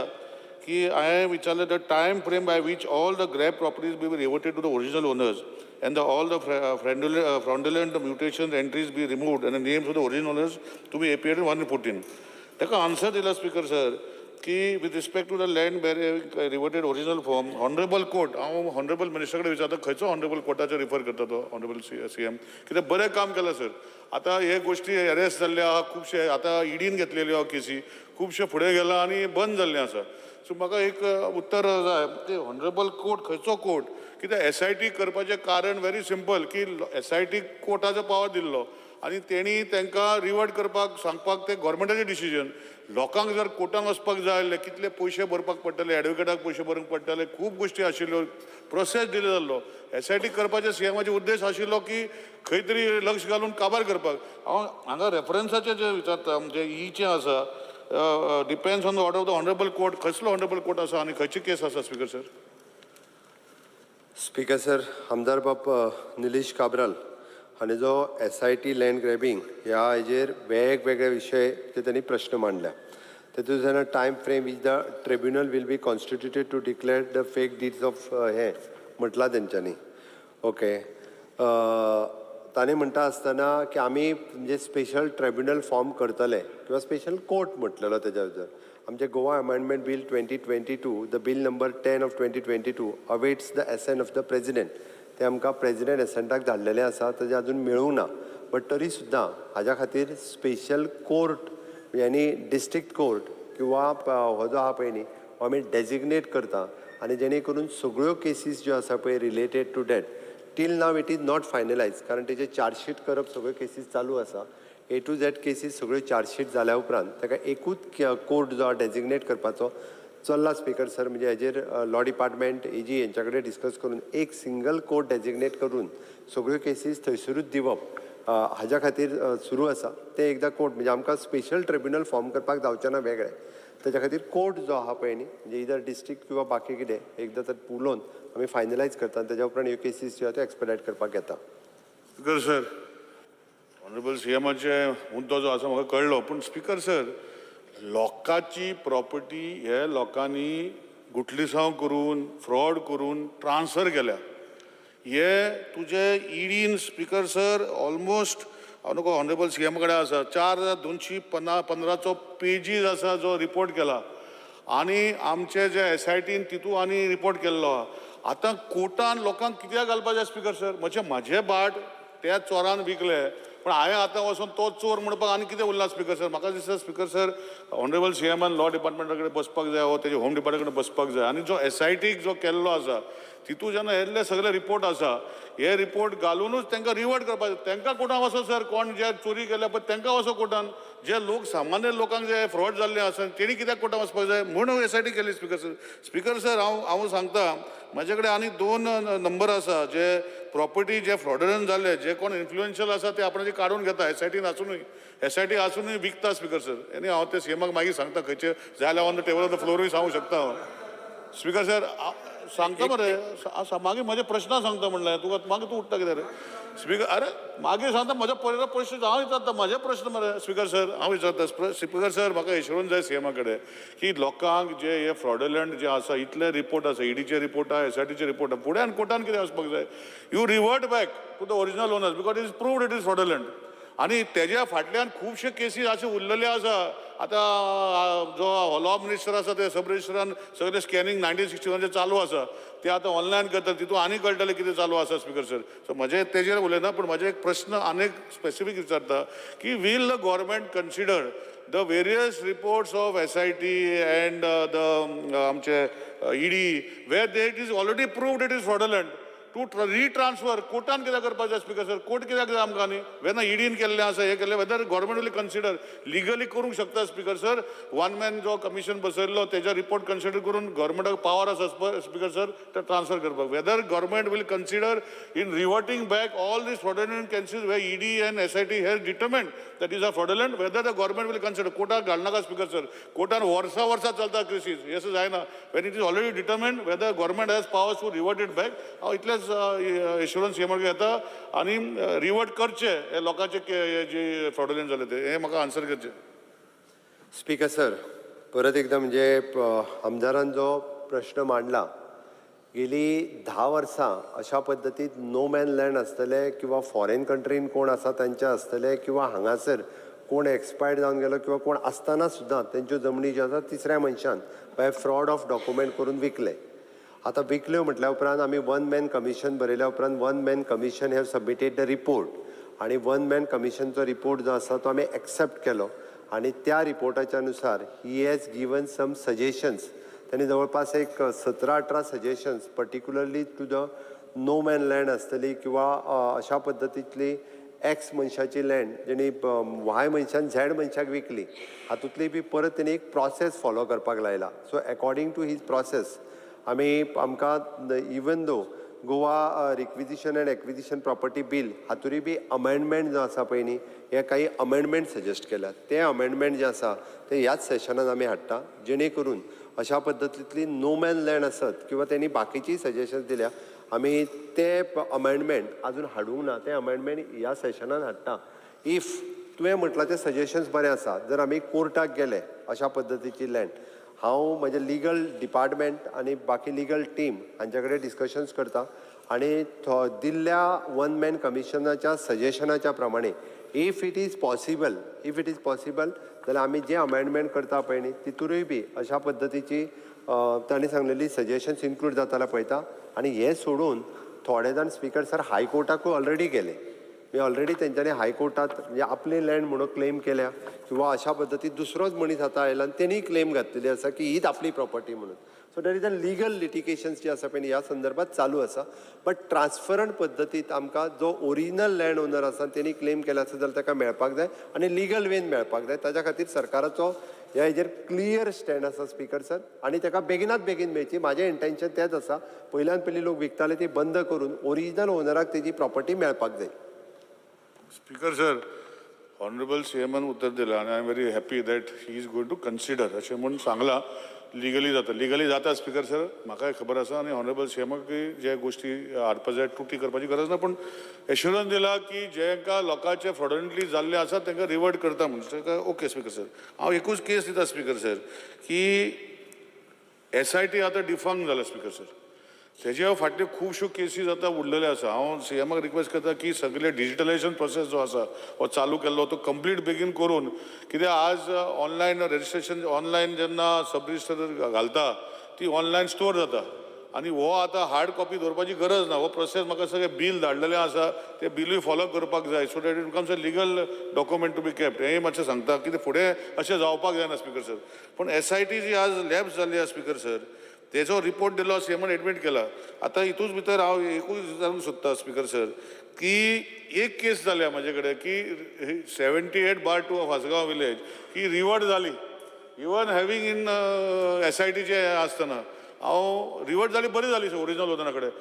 की I विचारले the time frame by which all the grab properties be reverted to the original owners and all the fraudulent mutation entries be removed and the names of the original owners to be appeared in 114. ताका answer दिला speaker sir की with respect to the land reverted original form, honorable court, हांव honorable minister कडेन विचारता खंयचो honorable कोर्टाचे refer करता तो honorable CM, कित्याक बरें काम केलां सर. आतां हे गोश्टी अरेस्ट जाल्ले आहा, खुबशे आतां ईडीन घेतलेल्यो आहा केसी, खुबशे फुडें गेला आनी बंद जाल्लें आसा. सो म्हाका एक उत्तर जाय ते ऑनरेबल कोर्ट खंयचो कोर्ट, कित्याक SIT करपाचें कारण व्हेरी सिंपल की SIT कोर्टाचो पावर दिल्लो आनी तेणी तांकां रिवर्ट करपाक सांगपाक ते गव्हर्मेंटाचें डिसिजन. लोकांक जर कोर्टांत वचपाक जाय जाल्यार कितले पयशे भरपाक पडटले, एडवोकेटाक पयशे भरूंक पडटले, खूब गोश्टी आशिल्ल्यो, प्रोसेस डिले जाल्लो. SIT करपाचे CMचे उद्देश आशिल्लो की खंय तरी लक्ष घालून काबार करपाक. हांव हांगा रेफरन्साचें जे विचारता म्हणजे ईचें आसा, depends on the order of the honourable court, खंयचलो ऑनरेबल कोर्ट आसा आनी खंयची केस आसा. Speaker sir. स्पीकर सर, आमदार बाब निलेश काब्राल हांणी जो SIT लँड ग्रॅबिंग ह्या हेजेर वेगवेगळे विशय ते त्यांनी प्रश्न मांडल्या. तेतूंत जेन्ना time frame which the tribunal will be constituted to declare the fake deeds of हे म्हटलां तेंच्यांनी. ओके, ताणें म्हणटा आसतना की आमी म्हणजे स्पेशल ट्रिब्युनल फॉर्म करतले किंवा स्पेशल कोर्ट म्हटलेलो तेच्या भितर. आमचे Goa amendment bill 2022, the bill number 10 of 2022 awaits the ascent of the president. ते आमकां प्रेसिडेंट एसेंटाक धाडलेलें आसा, तेजें अजून मेळूंक ना. बट तरी सुद्दां हाज्या खातीर स्पेशल कोर्ट यानी डिस्ट्रिक्ट कोर्ट किंवा हो जो आहा पळय न्ही हो आमी डेजिग्नेट करता आणि जेणे करून सगळ्यो केसीस ज्यो आसा पळय related to that till now it is not finalise कारण तेजे चार्जशीट करप सगळ्यो केसीस चालू आसा A to Z केसीस सगळ्यो चार्जशीट जाल्या उपरांत ताका एकूच कोर्ट जो डेजिग्नेट करपाचो चल्ला स्पीकर सर म्हणजे हेजेर लॉ डिपार्टमेंट एजी यांच्या कडेन डिस्कस करून एक सिंगल कोर्ट डेजिग्नेट करून सगळ्यो केसीस थंयसरूच दिवप हाज्या खातीर सुरू आसा ते एकदां कोर्ट म्हणजे आमकां स्पेशल ट्रिब्युनल फॉर्म करपाक जावचें ना वेगळें त्याच्या खातीर कोर्ट जो आहा पळय न्ही म्हणजे इधर डिस्ट्रिक्ट किंवा बाकी कितें एकदां तर उलोवन आमी फायनलायज करता आनी तेज्या उपरांत ह्यो केसीस ज्यो आहा त्यो एक्सपेडायट करपाक येता स्पीकर सर ऑनरेबल सीएमाचे मुद्दो जो आसा म्हाका कळ्ळो पूण स्पीकर सर लोकांची प्रॉपर्टी हे लोकांनी गुटलिसांव करून फ्रॉड करून ट्रान्सफर केल्या हे तुजे ईडीन स्पीकर सर ऑलमोस्ट हांव नको ऑनरेबल सीएमा कडेन आसा 4215 पेजीस आसा जो रिपोर्ट केला आनी आमचे जे SITन तितू आनी रिपोर्ट केल्लो आहा आतां कोर्टान लोकांक कित्याक घालपाचें स्पीकर सर म्हजे बाट त्या चोरान विकले पण हांवें आतां वचून तो चोर म्हणपाक आनी कितें उरला स्पीकर सर म्हाका दिसता स्पीकर सर ऑनरेबल सीएमान लॉ डिपार्टमेंटा कडेन बसपाक जाय वा तेजे होम डिपार्टमेंटा कडेन बसपाक जाय आनी जो SITक जो केल्लो आसा तितू जेन्ना येल्ले सगळे रिपोर्ट आसा हे रिपोर्ट घालूनच तांकां रिवर्ट करपाचें तांकां कोर्टान वचो सर कोण जे चोरी केल्या पळय तांकां वचो कोर्टान जे लोक सामान्य लोकांक जे फ्रॉड जाल्ले आसा तेणी कित्याक कोर्टान वचपाक जाय म्हणून SIT केली स्पीकर सर हांव सांगता म्हाजे कडेन आनी 2 नंबर आसा जे प्रॉपर्टी जे फ्रॉडुलंट जाल्ले जे कोण इन्फ्लुएन्शियल आसा ते आपणाची काडून घेता SIT आसूनय विकता स्पीकर सर आनी हांव ते सीएमाक मागीर सांगता खंयचे जाय जाल्यार on the table of the फ्लोरूय सांगूं शकता हांव स्पीकर सर सांगता मरे मागीर म्हजे प्रश्न सांगता म्हणलें तुका मागीर तूं उठता कितें रे स्पीकर अरे मागीर सांगता म्हज्या परिवारा प्रश्न हांव विचारता म्हजे प्रश्न मरे स्पीकर सर हांव विचारता स्पीकर सर म्हाका एश्योरन्स जाय सीएमा कडेन की लोकांक जे हे फ्रॉडुलंट जे आसा इतले रिपोर्ट आसा ईडीचे रिपोर्ट आहा SITचे रिपोर्ट आहा फुडें आनी कोर्टान कितें वचपाक जाय you revert back to the original owners because it is proved it is fraudulent आनी तेज्या फाटल्यान खुबशे केसीस अशे उरलेले आसा आतां जो लॉ मिनिस्टर आसा ते सब रजिस्टरान सगळे स्कॅनिंग 1961 चालू आसा ते आतां ऑनलायन करतात तितून आनी कळटलें कितें चालू आसा स्पीकर सर सो म्हजें तेजेर उलयना पूण म्हजे एक प्रश्न आनीक स्पेसिफीक विचारता की will the government consider the various reports of SIT and the आमचे ED where it is already proved it is fraudulent to retransfer कोर्टान कित्याक करपाचें स्पीकर सर कोर्ट कित्याक जाय आमकां न्ही वेन ईडीन केल्लें आसा हें केल्लें whether government will consider legally करूंक शकता स्पीकर सर वन मॅन जो कमिशन बसयल्लो तेजा रिपोर्ट कन्सिडर करून गव्हर्मेंटाक पावर आसा स्पीकर सर ते ट्रान्सफर करपाक whether government will consider in reverting back all these fraudulent cases where ED and SIT has determined that is a fraudulent whether the government will consider कोर्टाक घालनाका speaker sir कोर्टान वर्सां चलता cases हे असं जायना when it is already determined whether government has powers to revert it back हांव इतलेच एश्योरन्स सीएमाक येता आनी रिवर्ट करचे हे लोकांचे जे फ्रॉडुलंट जाले ते हे म्हाका आन्सर करचे स्पीकर सर परत एकदा म्हणजे आमदारान जो प्रश्न मांडला गेली 10 वर्सां अशा पद्दतीत नो मॅन लँड आसतले किंवा फॉरेन कंट्रीन कोण आसा तांचे आसतले किंवा हांगासर कोण एक्सपायर्ड जावन गेलो किंवा कोण आसतना सुद्दां तेंच्यो जमनी ज्यो आसा तिसऱ्या मनशान बाय फ्रॉड ऑफ डॉक्युमेंट करून विकले आतां विकल्यो म्हटल्या उपरांत आमी 1 मॅन कमिशन बरयल्या उपरांत 1 man commission have submitted the report आणि 1 मॅन कमिशनचो रिपोर्ट जो आसा तो आमी एक्सेप्ट केलो आणि त्या रिपोर्टाच्या अनुसार he has given some suggestions त्यांनी जवळपास एक 17-18 suggestions particularly to the no man land आसतली किंवा अशा पद्दतीतली एक्स मनशाची लँड जेणी वाय मनशान झॅड मनशाक विकली हातूंतली बी परत तेणी एक प्रोसेस फॉलो करपाक लायला so according to his process आमकां even though Goa requisition and acquisition property bill हातूंय बी अमेंडमेंट जो आसा पळय न्ही हे काही अमेंडमेंट सजेस्ट केल्यात ते अमेंडमेंट जे आसा ते ह्याच सेशनान आमी हाडटा जेणे करून अशा पद्दतीतली नो मॅन लँड आसत किंवा तेणी बाकीची सजेशन्स दिल्या आमी ते अमेंडमेंट अजून हाडूंक ना ते अमेंडमेंट ह्या सेशनान हाडटा इफ तुवें म्हटलां ते सजेशन्स बरें आसा जर आमी कोर्टाक गेले अशा पद्दतीची लँड हांव म्हजे लिगल डिपार्टमेंट आनी बाकी लिगल टीम हांचे कडेन डिस्कशन्स करता आनी दिल्ल्या 1 मॅन कमिशनाच्या सजेशनाच्या प्रमाणे इफ इट इज पॉसिबल जाल्यार आमी जे अमेंडमेंट करता पळय न्ही तितूनय बी अशा पद्दतीची तांणी सांगलेली सजेशन्स इन्क्लूड जाता जाल्यार पळयता आनी हे सोडून थोडे जाण स्पीकर सर हायकोर्टाकूय ऑलरेडी गेले मी ऑलरेडी तेंच्यांनी हायकोर्टात म्हणजे आपली लँड म्हणून क्लेम केल्या किंवा अशा पद्दतीत दुसरोच मनीस आतां आयला आनी तेणी क्लेम घातलेली आसा की हीच आपली प्रॉपर्टी म्हणून so that is a legal litigations जे आसा पळय न्ही ह्या संदर्भात चालू आसा बट ट्रान्सफरंट पद्दतीत आमकां जो ओरिजिनल लँड ओनर आसा तेणी क्लेम केला आसा जाल्यार ताका मेळपाक जाय आनी लिगल वेन मेळपाक जाय ताच्या खातीर सरकाराचो ह्या हेजेर क्लियर स्टँड आसा स्पीकर सर आनी ताका बेगिनात बेगीन मेळची म्हाजें इंटेंशन तेंच आसा पयल्यान पयलीं लोक विकताले ती बंद करून ओरिजिनल ओनराक तेजी प्रॉपर्टी मेळपाक जाय. स्पीकर सर ऑनरेबल सीएमान उत्तर दिलां आनी I am very happy that he is going to consider अशें म्हणून सांगलां लिगली जाता स्पीकर सर म्हाकाय खबर आसा आनी ऑनरेबल सीएमाक जे गोश्टी हाडपा जाय तुटी करपाची गरज ना पूण एश्युरन्स दिला की जेंका लोकांचे फ्रॉडंटली जाल्ले आसा तांकां रिवर्ट करता म्हणून ताका ओके स्पीकर सर हांव एकूच केस दिता स्पीकर सर की SIT आतां डिफांक जाला स्पीकर सर तेजे फाटल्यो खुबश्यो केसीस आतां उरलेले आसा हांव सीएमाक रिक्वेस्ट करता की सगळे डिजिटलायझेशन प्रोसेस जो आसा हो चालू केल्लो तो कंप्लीट बेगीन करून कित्याक आज ऑनलायन रजिस्ट्रेशन ऑनलायन जेन्ना सब रजिस्टर घालता ती ऑनलायन स्टोर जाता आनी हो आतां हार्ड कॉपी दवरपाची गरज ना हो प्रोसेस म्हाका सगळे बील धाडलेलें आसा ते बिलूय फॉलो करपाक जाय so that it becomes a legal document to be kept हेंय मातशें सांगता कितें फुडें अशें जावपाक जायना स्पीकर सर पूण SIT जी आज लॅब्स जाल्ली आसा स्पीकर सर तेजो रिपोर्ट दिलो सीएमान एडमीट केला आतां हितूच भितर हांव एकूच विचारूंक सोदता स्पीकर सर की एक केस जाल्या म्हाजे कडेन की 78/2 ऑफ आसगांव विलेज की रिवर्ट जाली इवन हॅविंग इन SIT जे आसतना हांव रिवर्ट जाली बरी जाली ओरिजिनल ओनरा कडेन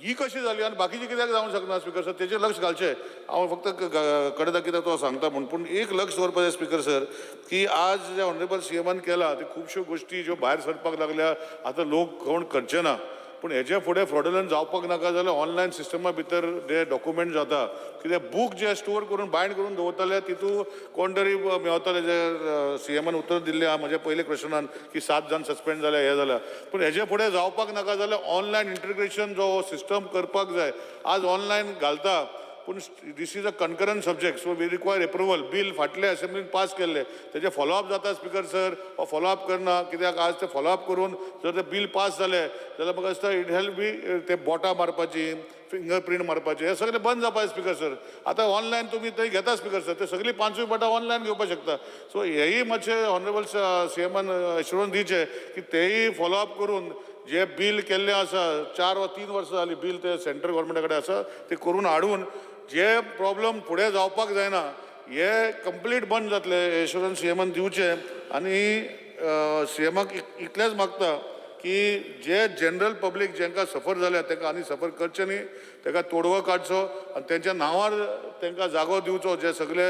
ही कशी जाली आनी बाकीची कित्याक जावंक शकना स्पीकर सर तेजेर लक्ष घालचें हांव फक्त कळटा कित्याक तो सांगता म्हणून पूण एक लक्ष दवरपाचें स्पीकर सर की आज जे ऑनरेबल सीएमान केला ते खुबश्यो गोश्टी ज्यो भायर सरपाक लागल्या आतां लोक कोण करचे ना पूण हेजे फुडें फ्रॉडुलंट जावपाक नाका जाल्यार ऑनलायन सिस्टमा भितर जे डॉक्युमेंट जाता कित्याक बूक जे स्टोर करून बायंड करून दवरताले तितू कोण तरी मेवताले जे सीएमान उतर दिल्लें आहा म्हज्या पयले क्वेश्चनान की 7 जाण सस्पेंड जाल्या हे जाल्या पूण हेजे फुडें जावपाक नाका जाल्यार ऑनलायन इंटिग्रेशन जो सिस्टम करपाक जाय आज ऑनलायन घालता पूण this is a concurrent subject so we require approval bill फाटले असेंब्लीन पास केल्ले तेजे फॉलोअप जाता स्पीकर सर हो फॉलोअप करना कित्याक आज ते फॉलोअप करून जर ते बील पास जालें जाल्यार म्हाका दिसता इट हेल्प बी ते बोटां मारपाची फिंगरप्रिंट मारपाचे हे सगळे बंद जावपाचे स्पीकर सर आतां ऑनलायन तुमी थंय घेता स्पीकर सर ते सगळीं 5 बोटां ऑनलायन घेवपाक शकता सो हेय मातशें ऑनरेबल सीएमान एश्युरन्स दिवचे की तेय फॉलोअप करून जे बील केल्लें आसा 4 वा 3 वर्सां जालीं बील ते सेंट्रल गव्हर्मेंटा कडेन आसा ते करून हाडून जे प्रॉब्लेम फुडें जावपाक जायना हे कंप्लीट बंद जातले एश्युरन्स सीएमान दिवचे आनी सीएमाक इतलेंच मागता की जे जनरल पब्लीक जेंकां सफर जाल्या तांकां आनी सफर करचें न्ही ताका तोडगो काडचो आनी तेंच्या नांवार तांकां जागो दिवचो जे सगळे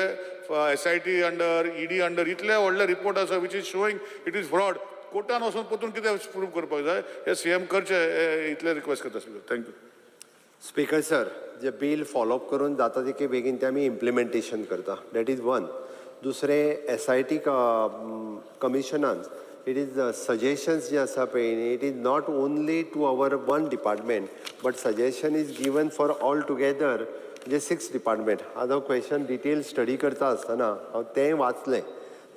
SIT अंडर ED अंडर इतले व्हडले रिपोर्ट आसा which is showing it is fraud कोर्टान वचून परतून कितें प्रूव करपाक जाय हे सीएम करचे इतले रिक्वेस्ट करता स्पीकर थँक्यू. स्पीकर सर जे बील फॉलोअप करून जाता तितके बेगीन ते आमी इम्प्लिमेंटेशन करता दॅट इज वन दुसरें SIT कमिशनान इट इज सजेशन्स जे आसा पळय it is not only to our one department but suggestion is given for all together म्हणजे 6 डिपार्टमेंट आज हांव क्वेश्चन डिटेल स्टडी करता आसतना हांव तें वाचलें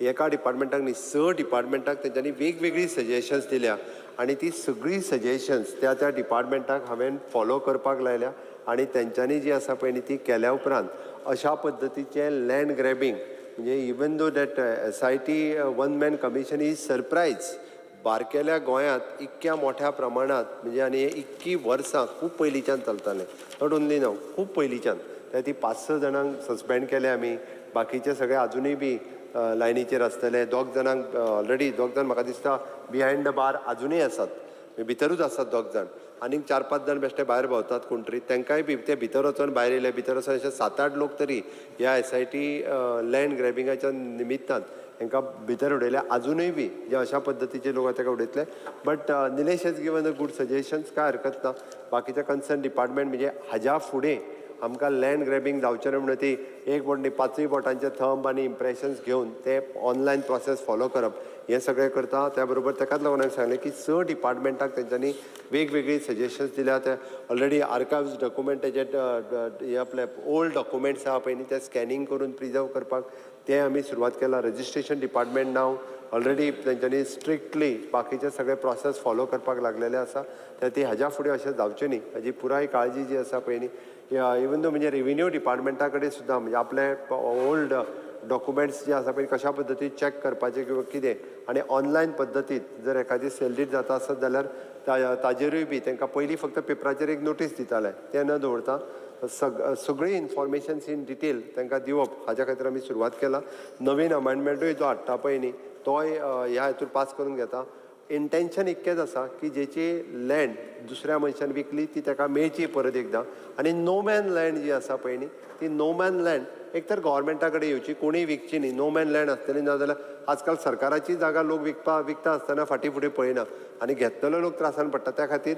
एका डिपार्टमेंटाक न्ही 6 डिपार्टमेंटाक तेंच्यांनी वेगवेगळी सजेशन्स दिल्या आनी ती सगळीं सजेशन्स त्या डिपार्टमेंटाक हांवें फॉलो करपाक लायल्या आनी तेंच्यांनी जी आसा पळय न्ही ती केल्या उपरांत अशा पद्दतीचें लँड ग्रॅबिंग म्हणजे even though that SIT one man commission is surprise बारकेल्या गोंयांत इतक्या मोठ्या प्रमाणात म्हणजे आनी इतकी वर्सां खूब पयलींच्यान चलतालें नॉट ओन्ली नाव खूब पयलींच्यान ती 5-6 जाणांक सस्पेंड केले आमी बाकीचे सगळे अजुनूय बी लायनीचेर आसतले 2 जाणांक ऑलरेडी 2 जाण म्हाका दिसता बिहायंड द बार अजुनूय आसात भितरूच आसात 2 जाण आनीक 4-5 जाण बेश्टे भायर भोंवतात कोण तरी तांकांय बी ते भितर वचून भायर येयले भितर वचून अशे 7-8 लोक तरी ह्या SIT लँड ग्रॅबिंगाच्या निमित्तान तांकां भितर उडयले अजुनूय बी जे अशा पद्दतीचे लोक ताका उडयतले but Nilesh has given a good suggestions काय हरकत ना बाकीचे कन्सर्न डिपार्टमेंट म्हणजे हाज्या फुडें आमकां लँड ग्रॅबिंग जावचें ना म्हणून ती 1 बोट न्ही 5 बोटांचे थंब आनी इम्प्रेशन्स घेवन ते ऑनलायन प्रोसेस फॉलो करप हें सगळें करता त्या बरोबर ताकाच लागून हांवें सांगलें की 6 डिपार्टमेंटाक तेंच्यांनी वेगवेगळी सजेशन्स दिल्या ते ऑलरेडी आर्कायव्स डॉक्युमेंट तेजे हे आपले ओल्ड डॉक्युमेंट्स आहा पळय न्ही ते स्कॅनिंग करून प्रिजर्व करपाक ते आमी सुरवात केला रजिस्ट्रेशन डिपार्टमेंट नाव ऑलरेडी तेंच्यांनी स्ट्रिक्टली बाकीचे सगळे प्रोसेस फॉलो करपाक लागलेले आसा तर ती हाज्या फुडें अशें जावचें न्ही हाजी पुराय काळजी जी आसा पळय न्ही इवन दो म्हणजे रेव्हेन्यू डिपार्टमेंटा कडेन सुद्दां म्हणजे आपले ओल्ड डॉक्युमेंट्स जे आसा पळय कशा पद्दतीन चॅक करपाचे किंवा कितें आनी ऑनलायन पद्दतीन जर एखादी सेलरीट जाता आसत जाल्यार ताजेरूय बी तांकां पयलीं फक्त पेपराचेर एक नोटीस दिताले तें न दवरता सगळी इन्फॉर्मेशन्स इन डिटेल तांकां दिवप हाच्या खातीर आमी सुरवात केला. नवीन अमेंडमेंटूय जो हाडटा पळय न्ही तोय ह्या हातूर पास करून घेता. इंटेंशन इतकेंच आसा की जेची लँड दुसऱ्या मनशान विकली ती ताका मेळची परत एकदां आनी नो मॅन लँड जी आसा पळय न्ही ती नो मॅन लँड एक तर गव्हर्मेंटा कडेन येवची कोणीय विकची न्ही. नो मॅन लँड आसतली नाजाल्यार आजकाल सरकाराची जागा लोक विकता आसतना फाटीं फुडें पळयना आनी घेतलेलो लोक त्रासान पडटा. त्या खातीर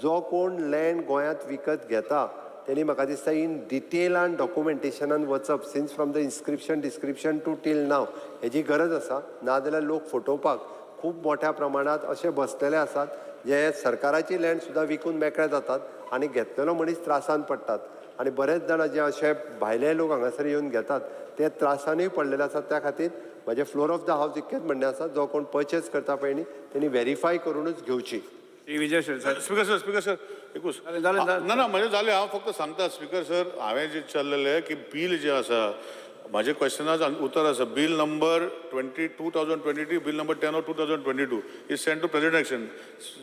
जो कोण लँड गोंयांत विकत घेता त्यांनी म्हाका दिसता इन डिटेलान डॉक्युमेंटेशनान वचप since from the inscription description to till now हेजी गरज आसा. नाजाल्यार लोक फटोवपाक खूब मोठ्या प्रमाणात असे बसलेले आसात जे सरकाराची लँड सुद्दां विकून मेकळे जातात आनी घेतलेलो मनीस त्रासान पडटात. आनी बरेच जाण जे अशे भायले लोक हांगासर येवन घेतात ते त्रासानूय पडलेले आसात. त्या खातीर म्हजें फ्लोर ऑफ द हावस इतकेंच म्हणणें आसा जो कोण परचेस करता पळय न्ही तेणी व्हेरीफाय करूनच घेवची. विजय सर स्पीकर सर एकूच ना म्हणजे जालें हांव फक्त सांगता स्पीकर सर हांवें जे चल्लेलें की बील जें आसा माझे क्वेश्चनाचं उत्तर आसा bill number 2022 bill number 10 of 2022 is sent to president action.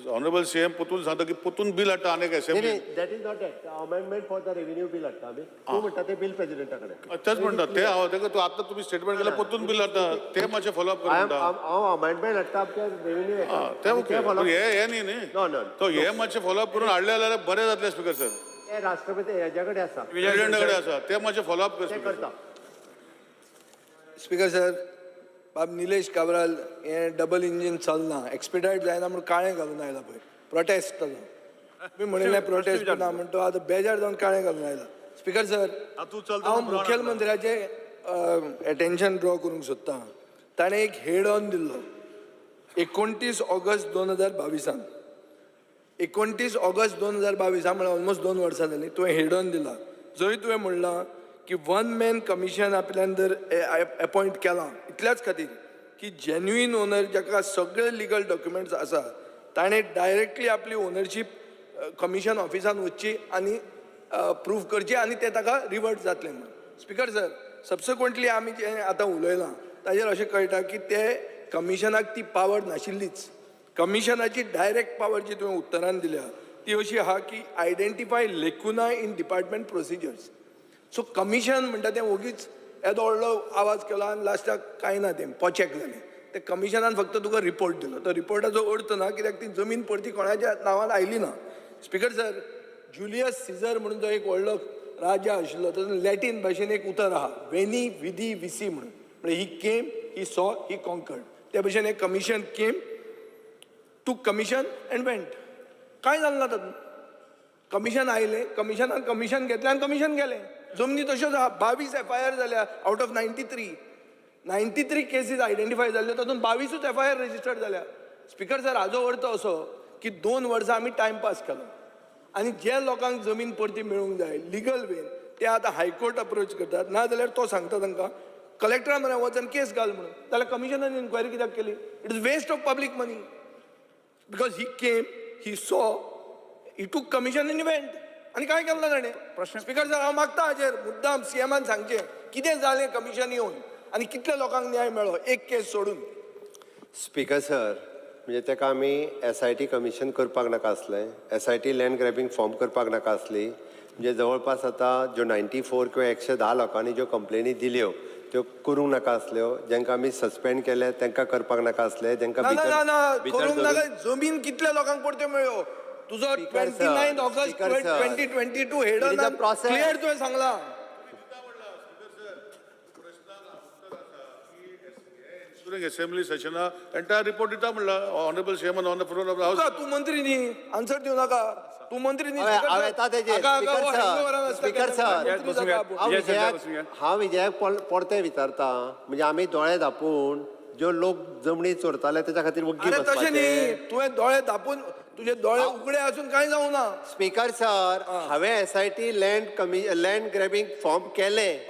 Honourable CM पुतून सांगता की पुतून बिल हाडटा अनेक assembly that is not that amendment for the revenue bill हाडटा आमी तूं म्हणटा ते बिल प्रेसिडेंटा कडेन तेच म्हणटा ते हांव ताका तूं आतां तुमी स्टेटमेंट केला पुतून बिल हाडटा ते मातशें फॉलोअप कर म्हणटा हांव अमेंडमेंट हाडटा आमच्या रेव्हेन्यू ते ओके हे न्ही तो हे मातशें फॉलोअप करून हाडले जाल्यार बरें जातलें स्पीकर सर. ते राष्ट्रपती हेज्या कडेन आसा प्रेसिडेंटा कडेन आसा ते मातशें फॉलोअप कर करता. स्पीकर सर बाब निलेश काब्राल हे डबल इंजीन चलना एक्सपिडायट जायना म्हणून काळें घालून आयला पळय प्रोटेस्ट ताजो तुमी म्हणिल्लें प्रोटेस्ट ना म्हणटा आतां बेजार जावन काळें घालून आयला. स्पीकर सर हांव मुखेलमंत्र्याचे एटेन्शन ड्रॉ करूंक सोदतां. ताणें एक हेड ऑन दिल्लो 29 ऑगस्ट 2022 29 ऑगस्ट 2022 म्हळ्यार ऑलमोस्ट 2 वर्सां जालीं तुवें हेड ऑन दिला. जंय तुवें म्हणलां की 1 मॅन कमिशन आपल्यान जर अपॉइंट केलां इतल्याच खातीर की जेन्युइन ओनर जाका सगळे लिगल डॉक्युमेंट्स आसा ताणें डायरेक्टली आपली ओनरशीप कमिशन ऑफिसान वचची आनी प्रूफ करची आनी तें ताका रिवर्ट जातलें म्हणून. स्पीकर सर सबसिक्वंटली आमी जें आतां उलयलां ताजेर अशें कळटा की ते कमिशनाक ती पावर नाशिल्लीच. कमिशनाची डायरेक्ट पावर जी तुवें उत्तरान दिल्या ती अशी आहा की identify lacuna in department procedures. So commission म्हणटा तें ओगीच येदो व्हडलो आवाज केलो आनी लास्टाक कांय ना तें पोचेक जालें. ते कमिशनान फक्त तुका रिपोर्ट दिलो तो रिपोर्टाचो अर्थ ना कित्याक ती जमीन परती कोणाच्या नांवान आयली ना. स्पीकर सर जुलियस सिझर म्हणून जो एक व्हडलो राजा आशिल्लो तातूंत लॅटीन भाशेन एक उतर आहा वेनी विधी विसी म्हणून म्हणजे ही came he saw he conquered. त्या भशेन एक commission came to commission and went. कांय जालें ना तातूंत. कमिशन आयलें कमिशनान कमिशन घेतलें आनी कमिशन गेलें. जमनी तश्योच आहा 22 FIR जाल्या आउट ऑफ 93 केसीस आयडेंटिफाय जाल्ल्यो तातूंत 22 FIR रजिस्टर्ड जाल्या. स्पीकर सर हाजो अर्थ असो की 2 वर्सां आमी टायमपास केलो आनी जे लोकांक जमीन परती मेळूंक जाय लिगल वेन ते आतां हायकोर्ट अप्रोच करतात नाजाल्यार तो सांगता तांकां कलेक्टरा म्हऱ्या वचून केस घाल म्हणून. जाल्यार कमिशनान इन्क्वायरी कित्याक केली. It is waste of public money because he came he saw he टूक कमिशन इन इव्हेंट आनी काय केलं ना ताणें. स्पीकर सर हांव मागता हाजेर मुद्दाम सीएमान सांगचें कितें जालें कमिशन येवन आनी कितल्या लोकांक न्याय मेळ्ळो एक केस सोडून. स्पीकर सर म्हणजे ताका आमी SIT कमिशन करपाक नाका आसलें SIT लँड ग्रॅबिंग फॉर्म करपाक नाका आसली. म्हणजे जवळपास आतां ज्यो 94 किंवा 110 लोकांनी ज्यो कंप्लेनी दिल्यो त्यो करूंक नाका आसल्यो. जांकां आमी सस्पेंड केले तांकां करपाक नाका आसलें. जांकां करूंक नाका. जमीन कितल्या लोकांक परत्यो मेळ्ळ्यो. तुजो 29 ऑगस्ट 2022 हेड ऑन क्लियर तुवें सांगलां. असेंब्ली सेशना एंटायर रिपोर्ट दिता म्हणला honourable CM on the floor of the house. तूं मंत्री न्ही आन्सर दिवं नाका. तूं मंत्री न्ही. स्पीकर सर हांव विजयाक परते विचारता म्हणजे आमी दोळे धापून ज्यो लोक जमनी चोरताले त्याच्या खातीर वग्गी तशें न्ही. तुवें दोळे धापून तुजे दोळे उगडे आसून कांय जावं ना. स्पीकर सर हांवें SIT लँड ग्रॅबिंग फॉर्म केलें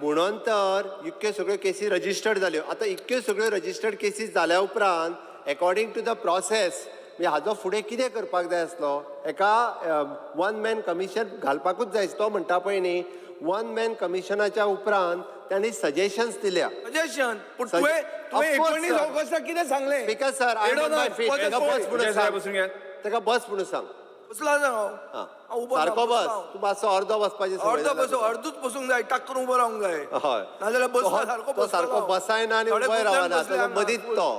म्हणून तर इतक्यो सगळ्यो केसी रजिस्टर्ड जाल्यो. आतां इतक्यो सगळ्यो रजिस्टर्ड केसीस जाल्या उपरांत अकॉर्डिंग टू द प्रोसेस म्हणजे हाजो फुडें कितें करपाक जाय आसलो. एका 1 मॅन कमिशन घालपाकूच जाय. तो म्हणटा पळय न्ही वन मॅन कमिशनाच्या उपरांत त्यांनी सजेशन्स दिल्या. सजेशन पूण Sugge- तुवें Of course, 19 sir. ऑगस्टाक कितें सांगलें? Speaker sir, I Head on on my earth, feet. was it ताका point? बस म्हणून विजय साहेब सांग. बसून घ्या. ताका बस म्हणून सांग. बसला जाय हांव. हां. हांव उबो सारको राव, बस. बसला तूं मातसो अर्दो बसपाची संवय अर्दो जाला बसो तुका. अर्दूच बसूंक जाय टाक्कन उबो रावंक जाय हय. नाजाल्यार बसला सारको तो बसतलो सारको हांव. बसायना आनी थोडे उबय खूब जाण रावना बसले ताका हांगा. मदींच तो.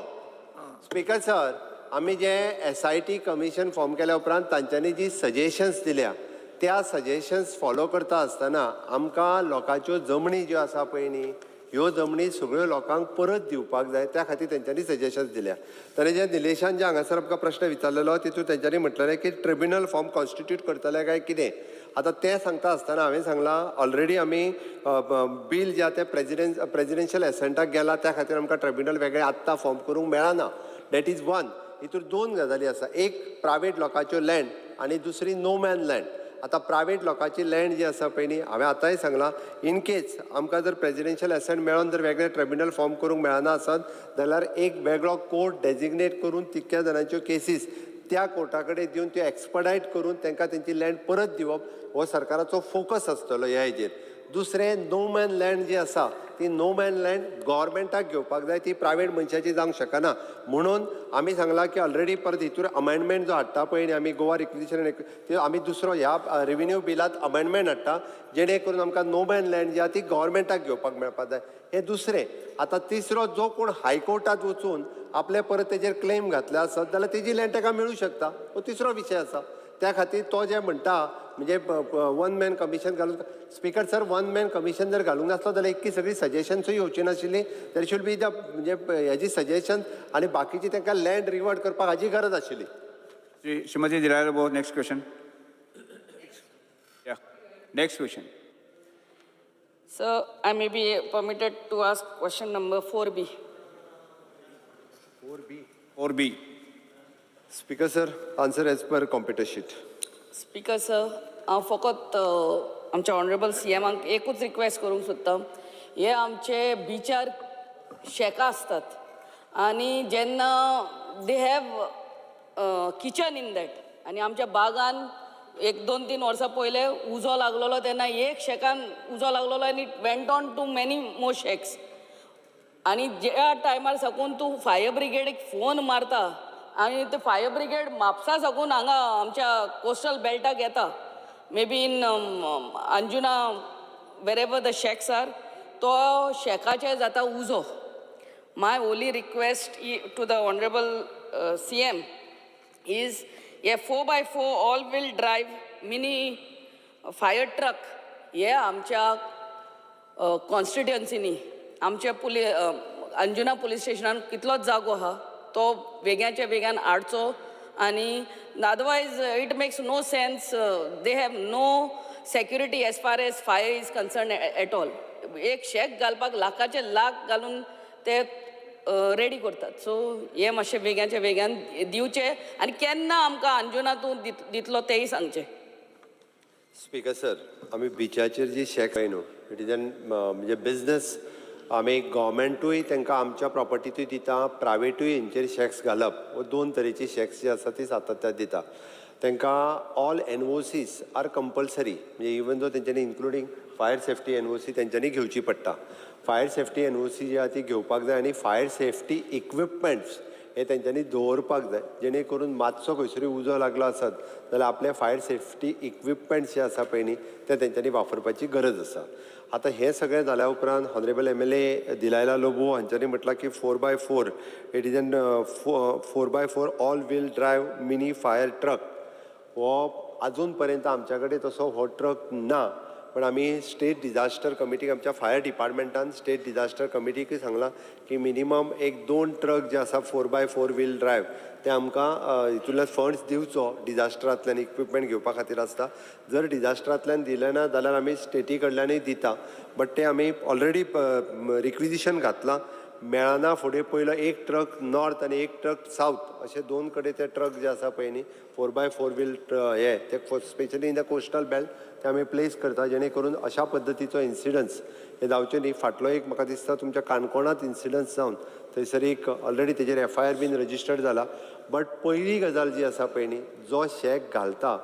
स्पीकर सर, आमी जे SIT कमिशन फॉर्म केल्या उपरांत तांच्यांनी जी सजेशन्स दिल्या त्या सजेशन्स फॉलो करता आसतना आमकां लोकांच्यो जमनी ज्यो आसा पळय न्ही ह्यो जमनी सगळ्यो लोकांक परत दिवपाक जाय त्या खातीर तेंच्यांनी सजेशन्स दिल्या. ताणें जे निलेशान जे हांगासर आमकां प्रश्न विचारलेलो तितूंत तेंच्यांनी म्हटलेलें की ट्रिब्युनल फॉर्म कॉन्स्टिट्यूट करतले काय कितें. आतां तें सांगता आसतना हांवें सांगलां ऑलरेडी आमी बील जें आहा तें प्रेजिडेन्शियल एसेंटाक गेलां त्या खातीर आमकां ट्रिब्युनल वेगळें आत्तां फॉर्म करूंक मेळना. That is one. हितून दोन गजाली आसा. एक प्रायवेट लोकांच्यो लँड आनी दुसरी नो मॅन लँड. आतां प्रायवेट लोकांची लँड जी आसा पळय न्ही हांवें आतांय सांगलां इन केस आमकां जर प्रेजिडेन्शियल एसेंट मेळोन जर वेगळें ट्रिब्युनल फॉर्म करूंक मेळना आसत जाल्यार एक वेगळो कोर्ट डेजिग्नेट करून तितक्या जाणांच्यो केसीस त्या कोर्टा कडेन दिवन त्यो एक्सपडायट करून तांकां तेंची लँड परत दिवप हो सरकाराचो फोकस आसतलो ह्या हेजेर. दुसरें नो मॅन लँड जी आसा ती नो मॅन लँड गव्हर्मेंटाक घेवपाक जाय, ती प्रायवेट मनशाची जावंक शकना. म्हणून आमी सांगलां की ऑलरेडी परत हितूर अमेंडमेंट जो हाडटा पळय न्ही आमी गोवा रिक्विजिशन त्यो आमी दुसरो ह्या रेव्हेन्यू बिलांत अमेंडमेंट हाडटा जेणे करून आमकां नो मॅन लँड जी आहा ती गव्हर्मेंटाक घेवपाक मेळपाक जाय. हें दुसरें. आतां तिसरो जो कोण हायकोर्टात वचून आपले परत तेजेर क्लेम घातले आसत जाल्यार तेजी लँड ताका मेळूं शकता. हो तिसरो विशय आसा. त्या खातीर तो जे म्हणटा म्हणजे वन मॅन कमिशन घालून speaker sir one man commission जर घालूंक नासलो जाल्यार इतकी सगळी सजेशन्सूय येवची नाशिल्ली. देर शूड बी द म्हणजे हेजी सजेशन आनी बाकीची तांकां लँड रिवर्ट करपाक हाची गरज आशिल्ली. Shrimati Delilah Bose, next question. Next question. Sir, I may be permitted to ask question number 4B. 4B. Speaker sir, answer as per computer sheet. Speaker sir, हांव फकत आमच्या ऑनरेबल CMाक एकूच रिक्वेस्ट करूंक सोदतां. हे आमचे बिचार शेकां आसतात आनी जेन्ना they have kitchen in that आनी आमच्या बागान 1-2-3 वर्सां पयले उजो लागलेलो तेन्ना एक शेकान उजो लागलेलो आनी it went on to many more शेक्स. आनी ज्या टायमार साकून तूं फायर ब्रिगेडीक फोन मारता आनी ते फायर ब्रिगेड म्हापसा साकून हांगा आमच्या कोस्टल बेल्टाक येता may be in Anjuna where ever the shacks are तो शेकाचे जाता उजो. My only request to the honourable CM is हे 4x4 all wheel drive mini fire truck हे आमच्या कॉन्स्टिट्युएन्सीनी आमच्या अंजुना पुलीस स्टेशनान कितलोच जागो आहा तो वेग्याच्या वेग्यान हाडचो. आनी otherwise it makes no sense. They have no security as far as fire is concern at all. एक शेक घालपाक लाखाचे लाख घालून ते रेडी करतात. सो हे मातशें वेग्याच्या वेग्यान दिवचे आनी केन्ना आमकां अंजुनातूं दितलो तेय सांगचें. स्पीकर सर, आमी बिचाचेर जी शेक न्हू इट इज एन म्हणजे बिझनस आमी गव्हर्मेंटूय तांकां आमच्या प्रॉपर्टीतूय दिता प्रायवेटूय हेंचेर शॅक्स घालप वो दोन तरेची शॅक्स जी आसा ती सातत्यान दिता. तांकां ऑल NOCs आर कंपल्सरी म्हणजे इवन दो तेंच्यांनी इन्क्लुडींग फायर सेफ्टी NOC तेंच्यांनी घेवची पडटा. फायर सेफ्टी NOC जी आहा ती घेवपाक जाय आनी फायर सेफ्टी इक्विपमेंट्स हे तेंच्यांनी दवरपाक जाय जेणे करून मातसो खंयसरी उजो लागलो आसत जाल्यार आपले फायर सेफ्टी इक्विपमेंट्स जे आसा पळय न्ही ते तेंच्यांनी वापरपाची गरज आसा. आतां हें सगळें जाल्या उपरांत हॉनरेबल MLA दिलायला लोबो हांच्यांनी म्हटलां की 4x4 it is N 4x4 all wheel drive mini fire truck हो अजून पर्यंत आमच्या कडेन तसो हो ट्रक ना. पण आमी स्टेट डिजास्टर कमिटीक आमच्या फायर डिपार्टमेंटान स्टेट डिजास्टर कमिटीकूय सांगलां की मिनिमम 1-2 ट्रक जे आसा 4x4 व्हील ड्रायव्ह ते आमकां हितूंतल्यान फंड्स दिवचो डिजास्टरांतल्यान इक्विपमेंट घेवपा खातीर आसता. जर डिजास्टरांतल्यान दिले ना जाल्यार आमी स्टेटी कडल्यानूय दिता. बट ते आमी ऑलरेडी रिक्विजिशन घातलां. मेळना फुडें पयलो एक ट्रक नॉर्थ आनी एक ट्रक सावथ अशे दोन कडेन ते ट्रक जे आसा पळय न्ही 4x4 व्हील हे ते specially in the coastal belt ते आमी प्लेस करता जेणे करून अशा पद्दतीचो इन्सिडन्स हे जावचे न्ही. फाटलो एक म्हाका दिसता तुमच्या काणकोणांत इन्सिडन्स जावन थंयसर एक ऑलरेडी तेजेर FIR बीन रजिस्टर्ड जाला. बट पयली गजाल जी आसा पळय न्ही जो शेक घालता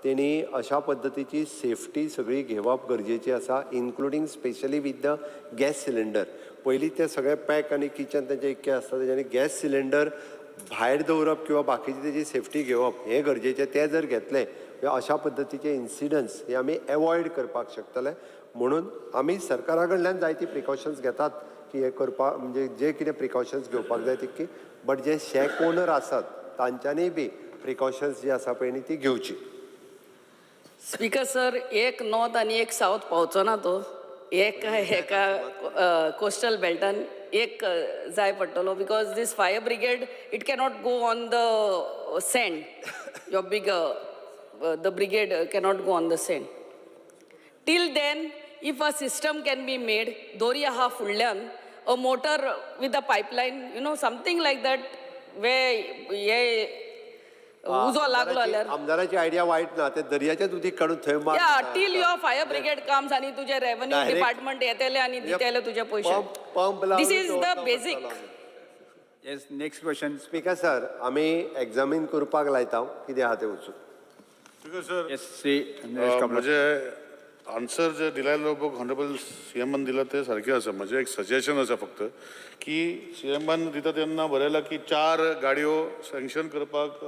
तेणी अशा पद्दतीची सेफ्टी सगळी घेवप गरजेची आसा, including specially with the gas cylinder. पयलीं ते सगळे पॅक आनी किचन तेंचें इतकें आसता, तेच्यानी गॅस सिलिंडर भायर दवरप किंवा बाकीची तेजी सेफ्टी घेवप हें गरजेचें. तें जर घेतलें अशा पद्दतीचे इन्सिडंट्स हे आमी एवॉयड करपाक शकतले. म्हणून आमी सरकारा कडल्यान जायती प्रिकॉशन्स घेतात की हे करपाक, म्हणजे जे कितें प्रिकॉशन्स घेवपाक जाय तितकी, बट जे शेक ओनर आसात तांच्यांनी बी प्रिकॉशन्स जी आसा पळय न्ही ती घेवची. स्पीकर सर, एक नॉर्थ आणि एक साऊथ पावचो ना तो, एका कोस्टल बेल्टान एक जाय पडटलो, because this fire brigade it cannot go on the sand. Your big the brigade cannot go on the sand. Till then if a system can be made, दोरया हा फुडल्यान a motor with a pipeline, you know something like that, वे हे उजो लागलो जाल्यार. आमदाराची idea वायट ना, ते दर्याचेच उदीक काडून थंय मार. Till your fire brigade comes आणि तुझे रेव्हेन्यू डिपार्टमेंट येतले आणि दितले तुझे पैसे. This is the basic. Yes, next question. Speaker sir, आमी एग्जामीन करपाक लायता कितें आहा तें वचून. Speaker sir, yes, Shri Naresh Cabral. म्हणजे आन्सर जे दिलेलो बघ ऑनरेबल सीएमान दिला ते सारखे आसा. म्हणजे एक सजेशन आसा फक्त की सीएमान दिता तेन्ना बरयला की 4 गाडयो सँक्शन करपाक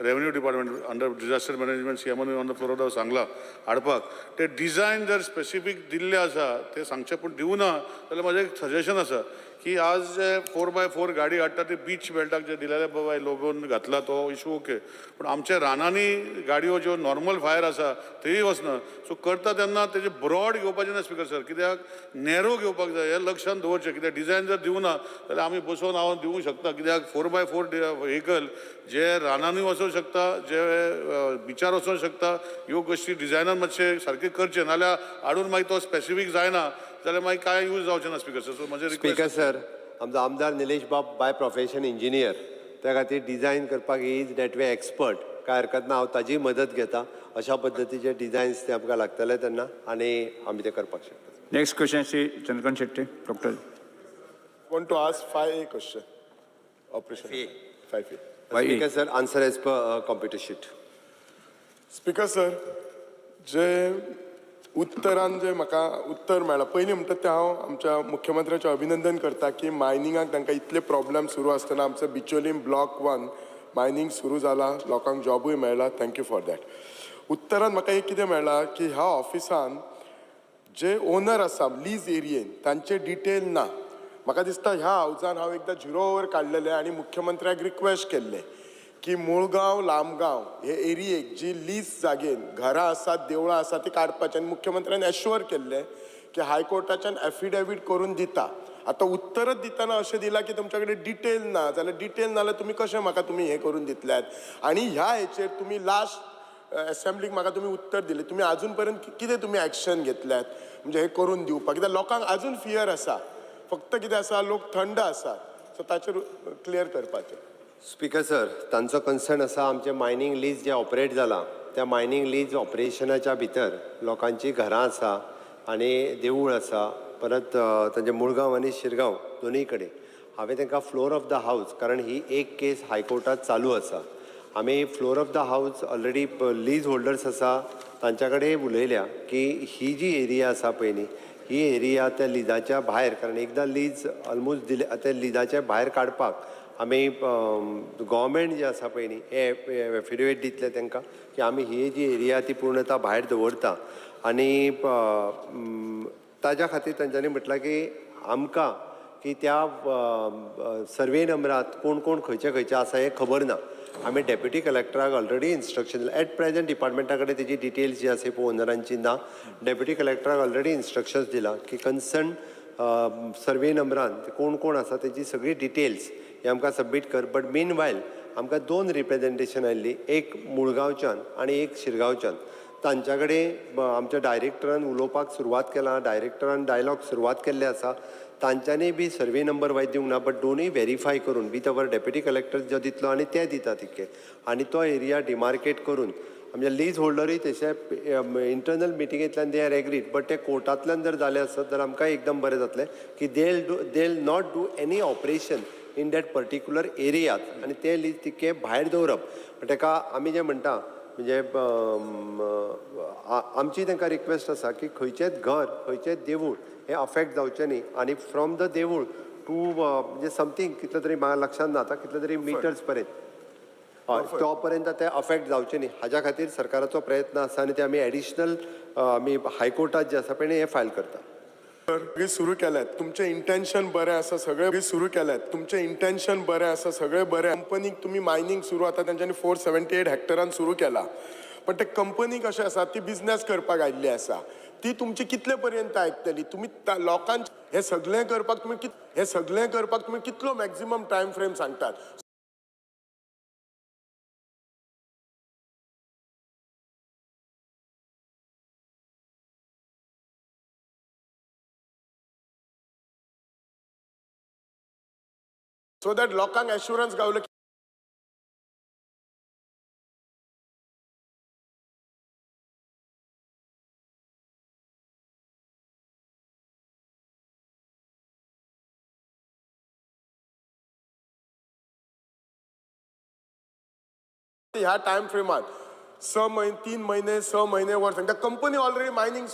revenue department under disaster management सीएमान ऑन द फ्लोर ऑफ सांगला हाडपाक. ते डिझायन जर स्पेसिफीक दिल्ले आसा ते सांगचे पूण दिवना जाल्यार म्हजें एक सजेशन आसा की आज जे 4x4 गाडी हाडटा ते बीच बेल्टाक जे दिलेले बाबा लोगोन घातला तो इशू ओके, पूण आमच्या रानांनी गाडयो ज्यो नॉर्मल फायर आसा तेय वचना. सो करता तेन्ना तेजे ब्रॉड घेवपाचें ना स्पीकर सर, कित्याक नॅरो घेवपाक जाय हें लक्षांत दवरचें. कित्याक डिझायन जर दिवना जाल्यार आमी बसोवन हांव दिवंक शकता, कित्याक 4x4 व्हेकल जे रानांनी वचूंक शकता, जे बिचार वचूंक शकता, ह्यो गोश्टी डिझायनान मातशें सारकें करचें, नाल्यार हाडून मागीर तो स्पेसिफीक जायना जाल्यार मागीर काय यूज जावचें ना स्पीकर सर. सो म्हजें स्पीकर सर, आमचो आमदार निलेश बाब बाय प्रोफेशन इंजिनियर, त्या खातीर डिझायन करपाक इज दॅट वे एक्सपर्ट. काय हरकत ना, हांव ताजी मदत घेता. अशा पद्दतीचे डिझायन्स ते आमकां लागतले तेन्ना आनी आमी ते करपाक शकता. Next question Shri Chandrakant Shetty, doctor. Want to ask 5A question. Operation 5A. Speaker sir, answer as per computer sheet. Speaker sir, जे उत्तरान जे म्हाका उत्तर मेळ्ळां पयलीं म्हणटा तें हांव आमच्या मुख्यमंत्र्याचें अभिनंदन करता की मायनिंगाक तांकां इतले प्रॉब्लेम सुरू आसतना आमचो बिचोलीम ब्लॉक 1 मायनिंग सुरू जाला, लोकांक जॉबूय मेळ्ळा. Thank you for that. उत्तरान म्हाका एक कितें मेळ्ळां की ह्या ऑफिसान जे ओनर आसा लीज एरियेन तांचे डिटेल ना. म्हाका दिसता ह्या हावजान हांव एकदां 0 ओवर काडलेलें आनी मुख्यमंत्र्याक रिक्वेस्ट केल्लें की मुळगांव लांबगांव हे एरियेक जी लीज जागेन घरां आसात, देवळां आसात ती काडपाचें. आनी मुख्यमंत्र्यान एश्युअर केल्लें की हायकोर्टाच्यान एफिडेवीट करून दिता. आतां उत्तरच दितना अशें दिलां की तुमचे कडेन डिटेल ना, जाल्यार डिटेल नाल्यार तुमी कशें म्हाका तुमी हें करून दितल्यात. आनी ह्या हेचेर तुमी लास्ट असेंब्लीक म्हाका तुमी उत्तर दिलें, तुमी आजून पर्यंत कितें तुमी एक्शन घेतल्यात म्हणजे हे करून दिवपाक. कित्याक लोकांक आजून फियर आसा, फक्त कितें आसा लोक थंड आसात. सो ताचेर क्लियर करपाचें. स्पीकर सर, तांचो कन्सर्न आसा आमचें मायनींग लीज जें ऑपरेट जालां त्या मायनींग लीज ऑपरेशनाच्या भितर लोकांची घरां आसा आनी देवूळ आसा, परत तांचे मुळगांव आनी शिरगांव दोनूय कडेन. हांवें तांकां फ्लोर ऑफ द हावस, कारण ही एक केस हायकोर्टात चालू आसा, आमी फ्लोर ऑफ द हावस ऑलरेडी लीज होल्डर्स आसा तांच्या कडेन उलयल्या की ही जी एरिया आसा पळय न्ही, ही एरिया त्या लिजाच्या भायर, कारण एकदां लीज ऑलमोस्ट दिले त्या लिजाच्या भायर काडपाक आमी गव्हर्मेंट जे आसा पळय न्ही हे एफिडेवीट दितले तांकां की आमी ही जी एरिया ती पूर्णता भायर दवरता. आनी ताज्या खातीर तांच्यांनी म्हटलां की आमकां की त्या सर्वे नंबरांत कोण कोण खंयचे खंयचे आसा हें खबर ना. आमी डेप्युटी कलेक्टराक ऑलरेडी इन्स्ट्रक्शन दिलें. एट प्रेझेंट डिपार्टमेंटा कडेन तेजी डिटेल्स जी आसा पळय ओनरांची ना. डेप्युटी कलेक्टराक ऑलरेडी इन्स्ट्रक्शन्स दिला की कन्सर्न सर्वे नंबरान कोण कोण आसा तेजी सगळी डिटेल्स हे आमकां सबमीट कर. बट मीन वायल आमकां 2 रिप्रेझेंटेशन आयिल्ली, एक मुळगांवच्यान आनी एक शिरगांवच्यान. तांच्या कडेन आमच्या डायरेक्टरान उलोवपाक सुरवात केला, डायरेक्टरान डायलॉग सुरवात केल्ले आसा. तांच्यांनी बी सर्वे नंबर वायज दिवंक ना, बट दोनूय व्हेरीफाय करून विथ अवर डेप्युटी कलेक्टर जो दितलो आनी ते दिता तितके, आनी तो एरिया डिमार्केट करून आमचे लीज होल्डरूय तशे इंटरनल मिटिंगेंतल्यान दे आर एग्रीड. बट ते कोर्टांतल्यान जर जालें आसत जाल्यार आमकां एकदम बरें जातलें की they not do any operation in that particular एरियात आनी ते लीज तितके भायर दवरप. ताका आमी जें म्हणटा म्हणजे आमची तांकां रिक्वेस्ट आसा की खंयचेंच घर खंयचेंच देवूळ हें अफेक्ट जावचें न्ही आनी फ्रॉम द देवूळ टू म्हणजे समथींग कितले तरी म्हाका लक्षांत ना आतां कितले तरी मिटर्स पर्यंत हय तो पर्यंत ते अफेक्ट जावचे न्ही हाज्या खातीर सरकाराचो प्रयत्न आसा आनी ते आमी एडिशनल आमी हायकोर्टात जे आसा पळय हे फायल करता. सगळी सुरू केल्यात तुमचे इंटेन्शन बरें आसा सगळे सुरू केल्यात तुमचे इंटेन्शन बरें आसा सगळे बरें कंपनीक तुम्ही मायनिंग सुरू आता त्यांच्यानी 478 हेक्टरान सुरू केला पण ते कंपनी कशें आसा ती बिझनेस करपाक आयिल्ली आसा ती तुमची कितले पर्यंत आयकतली तुम्ही लोकांचे हे सगळें करपाक तुम्ही कितलो मॅक्झिमम टायम फ्रेम सांगतात. सो दॅट लोकांक एश्युरन्स गावलो की ह्या टाइम फ्रेमात 3 महिने 6 महिने वर्स त्या कंपनी ऑलरेडी मायनिंग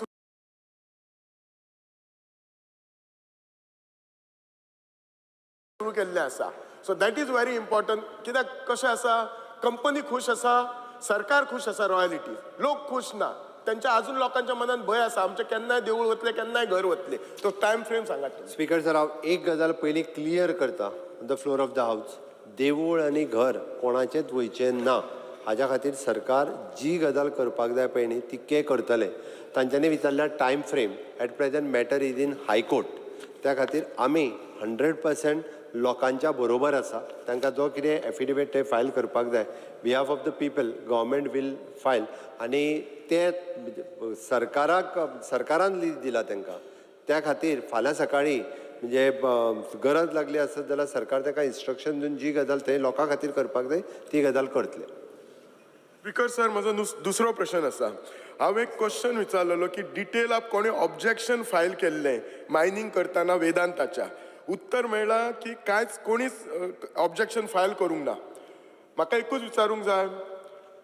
सुरू केल्ले आसा. So that is very important कित्याक कशें आसा कंपनी खुश आसा सरकार खुश आसा रॉयल्टी लोक खुश ना त्यांच्या अजून लोकांच्या मनात भंय आसा आमचे केन्नाय देवूळ वतले केन्नाय घर वतले तो टाइम फ्रेम सांगात. स्पीकर सर हांव एक गजाल पयलीं क्लियर करता on the floor of the house देवूळ आनी घर कोणाचेंच वयचें ना हाज्या खातीर सरकार जी गजाल करपाक जाय पळय न्ही ती के करतले. तांच्यांनी विचारल्या time frame eight present matter is in high court त्या खातीर आमी 100% लोकांच्या बरोबर आसा तांकां जो कितें एफिडेविट ते फायल करपाक जाय behalf of the people government will file आनी ते सरकारान लीज दिला तांकां त्या खातीर फाल्यां सकाळी म्हणजे गरज लागली आसत जाल्यार सरकार ताका इन्स्ट्रक्शन दिवन जी गजाल थंय लोकां खातीर करपाक जाय ती गजाल करतले. स्पीकर सर म्हजो दुसरो प्रश्न आसा हांव एक क्वेश्चन विचारलेलो की डिटेल आप कोणी ऑब्जेक्शन फायल केल्लें मायनिंग करतना वेदांताच्या उत्तर मेळ्ळां की कांयच कोणीच ऑब्जेक्शन फायल करूंक ना. म्हाका एकूच विचारूंक जाय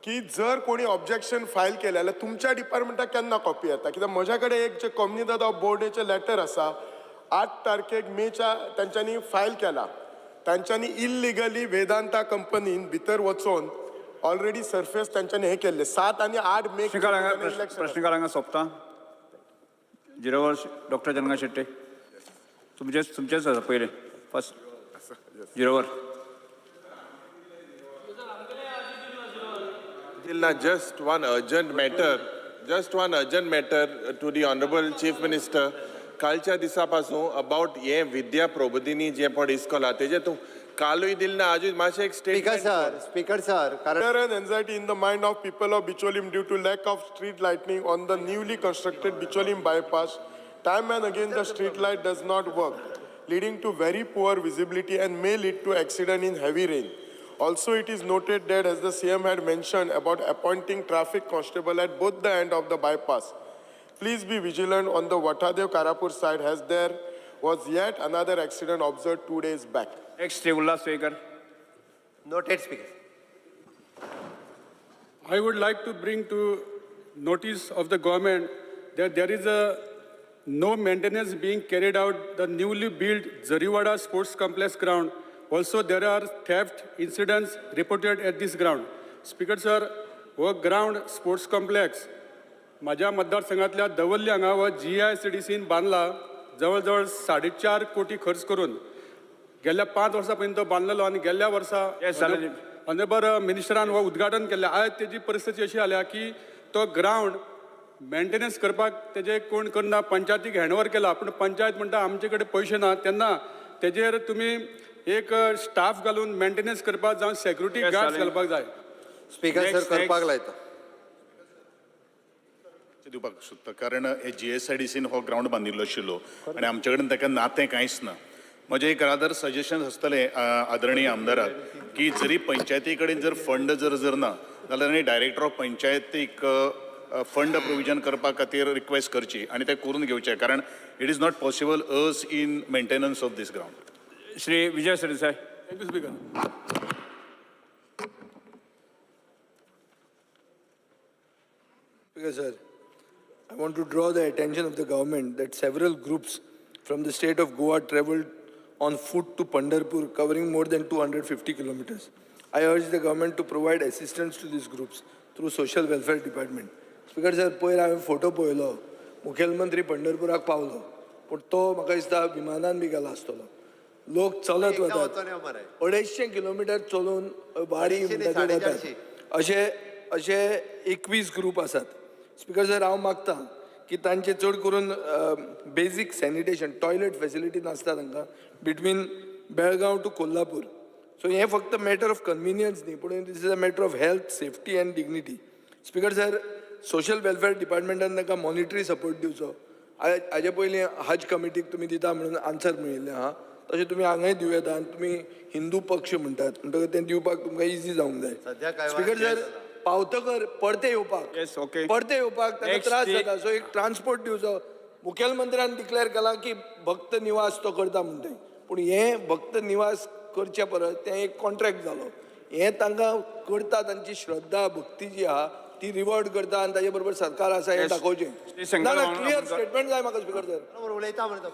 की जर कोणी ऑब्जेक्शन फायल केलें जाल्यार तुमच्या डिपार्टमेंटाक केन्ना कॉपी येता कित्याक म्हज्या कडेन एक जे कॉम्युनिटी ऑफ बोर्डेचें लेटर आसा 8 तारखेक मेच्या तांच्यांनी फायल केला तांच्यांनी इल्लिगली वेदांता कंपनीन भितर वचून ऑलरेडी सरफेस तांच्यांनी हे केल्ले 7 आनी 8 मे प्रश्नकारांक सोंपता 0 वर्स डॉक्टर जनगा शेट्टे तुमचेच आसा पयले फर्स्ट 0 वर. Just one urgent matter to the Honorable Chief Minister. कालच्या दिसा पासून अबाउट हे विद्या प्रबोधिनी जे पण इस्कॉला तेजे तूं कालूय दिल ना आजूय मातशें एक स्पीकर सर कारण Fear and anxiety in the mind of people of Bicholim due to lack of street lighting on the newly constructed Bicholim bypass. Time and again the street light does not work, leading to very poor visibility and may lead to accident in heavy rain. Also, it is noted that as the CM had mentioned about appointing traffic constable at both the end of the bypass, please be vigilant on the Watadev Karapur side as there was yet another accident observed 2 days back. Next, Ullas Swegar. noted speaker. I would like to bring to notice of the government that there is no maintenance being carried out the newly built Zariwada Sports Complex ground. Also, there are theft incidents reported at this ground. Speaker sir, हो ground sports complex माझ्या मतदारसंघातल्या दवल्ली हांगा हो GICDCन बांदला जवळजवळ 4.5 कोटी खर्च करून गेल्या 5 वर्सां पर्यंत तो बांदलेलो आनी गेल्ल्या वर्सा ऑनरेबल मिनिस्टरान हो उद्घाटन केल्लें. आयज तेजी परिस्थिती अशी जाल्या की तो ग्राउंड मेंटेनन्स करपाक तेजे कोण करना पंचायतीक हँडओवर केला पूण पंचायत म्हणटा आमचे कडेन पयशे ना तेन्ना तेजेर तुमी एक स्टाफ घालून मेंटेनन्स करपाक जावं सेक्युरिटी गार्ड्स घालपाक जाय. स्पीकर सर करपाक लायता दिवपाक सोदता कारण हे GICDCन हो ग्राउंड बांदिल्लो आशिल्लो आनी आमचे कडेन ताका नातें कांयच ना. म्हजें एक रादर सजेशन आसतलें आदरणीय आमदाराक की जरी पंचायती कडेन जर फंड जर ना जाल्यार डायरेक्टर ऑफ पंचायतीक फंड प्रोविजन करपा खातीर रिक्वेस्ट करची आनी ते करून घेवचें कारण it is not possible as in maintenance of this ground. Shri Vijay Sardesai. Thank you speaker. Speaker sir, I want to draw the attention of the government that several groups from the state of Goa traveled on foot to Pandharpur, covering more than 250 kilometers. I urge the government to provide assistance to these groups through social welfare department. Speaker sir, पयर हांवें photo पळयलो, मुखेलमंत्री पंढरपुराक पावलो, पूण तो म्हाका दिसता विमानान बी गेला आसतलो. लोक चलत वतात, 250 किलोमीटर चलून वाडी वतात. अशे 21 ग्रुप आसात. स्पीकर सर, हांव मागतां की तांचे चड करून बेजीक सॅनिटेशन टॉयलेट फेसिलिटी नासता तांकां between Belgaum to Kolhapur. So हें फक्त मॅटर ऑफ कन्विनियन्स न्ही, पूण this is a matter of health, safety and dignity. Speaker sir, social welfare डिपार्टमेंटान तांकां मॉनिटरी सपोर्ट दिवचो. हाजे पयलीं हज कमिटीक तुमी दिता म्हणून आन्सर मेळिल्लें आहा, तशें तुमी हांगाय दिवं येता. आनी तुमी हिंदू पक्ष म्हणटात म्हणटकच तें दिवपाक तुमकां इजी जावंक जाय. स्पीकर सर, पावतकर परते येवपाक ताका त्रास जाता. सो एक ट्रान्सपोर्ट दिवचो. मुखेलमंत्र्यान डिक्लेअर केलां की भक्त निवास तो करता म्हणटा, पूण हें भक्त निवास करचे परस तें एक कॉन्ट्रॅक्ट जालो. हें तांकां करता, तांची श्रद्धा भक्ती जी आहा ती रिवॉर्ड करता आनी ताजे बरोबर सरकार आसा हें दाखोवचें. क्लियर स्टेटमेंट जाय म्हाका स्पीकर सर. उलयता म्हणटा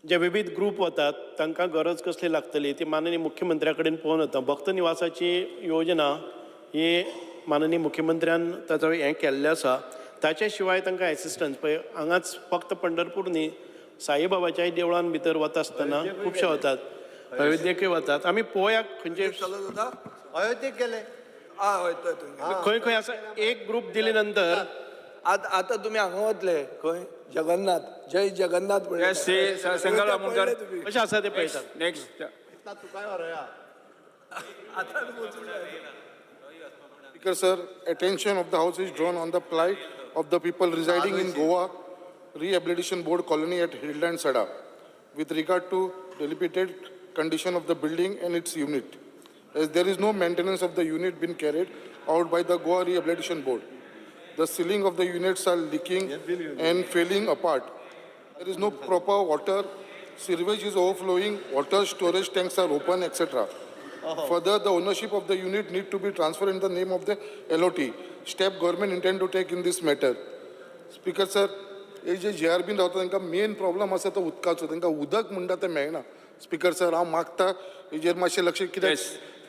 जे विविध ग्रुप वतात तांकां गरज कसली लागतली ती माननीय मुख्यमंत्र्या कडेन पळोवन वता. भक्त निवासाची योजना ही माननीय मुख्यमंत्र्यान ताचो हें केल्लें आसा. ताचे शिवाय तांकां एसिस्टन्स पळय हांगाच फक्त पंढरपूर न्ही, साईबाबाच्याय देवळान भितर वता आसतना खुबशे वतात, अयोध्येकय वतात. आमी पळोवया खंयचे अयोध्येक गेले. खंय खंय आसा. एक ग्रुप दिले नंतर आतां तुमी हांगा वतले खंय जगन्नाथ, जय जगन्नाथ संगल आमोणकर कशें आसा ते पळयतात. Next Speaker sir, attention of the house is drawn on the plight of the people residing in Goa Rehabilitation Board colony at Hillland Sada with regard to dilapidated condition of the building and its unit. As there is no maintenance of the unit being carried out by the Goa Rehabilitation Board. The ceiling of the units are leaking and falling apart. There is no proper water, sewage is overflowing, water storage tanks are open, etc. Further, the ownership of the unit need to be transferred in the name of the LOT. Step government intend to take in this matter. Speaker sir, हे जे JRB रावता तांकां main problem आसा तो उदकाचो. तांकां उदक म्हणटा तें मेळना. स्पीकर सर, हांव मागता हेजेर मातशें लक्ष, कित्याक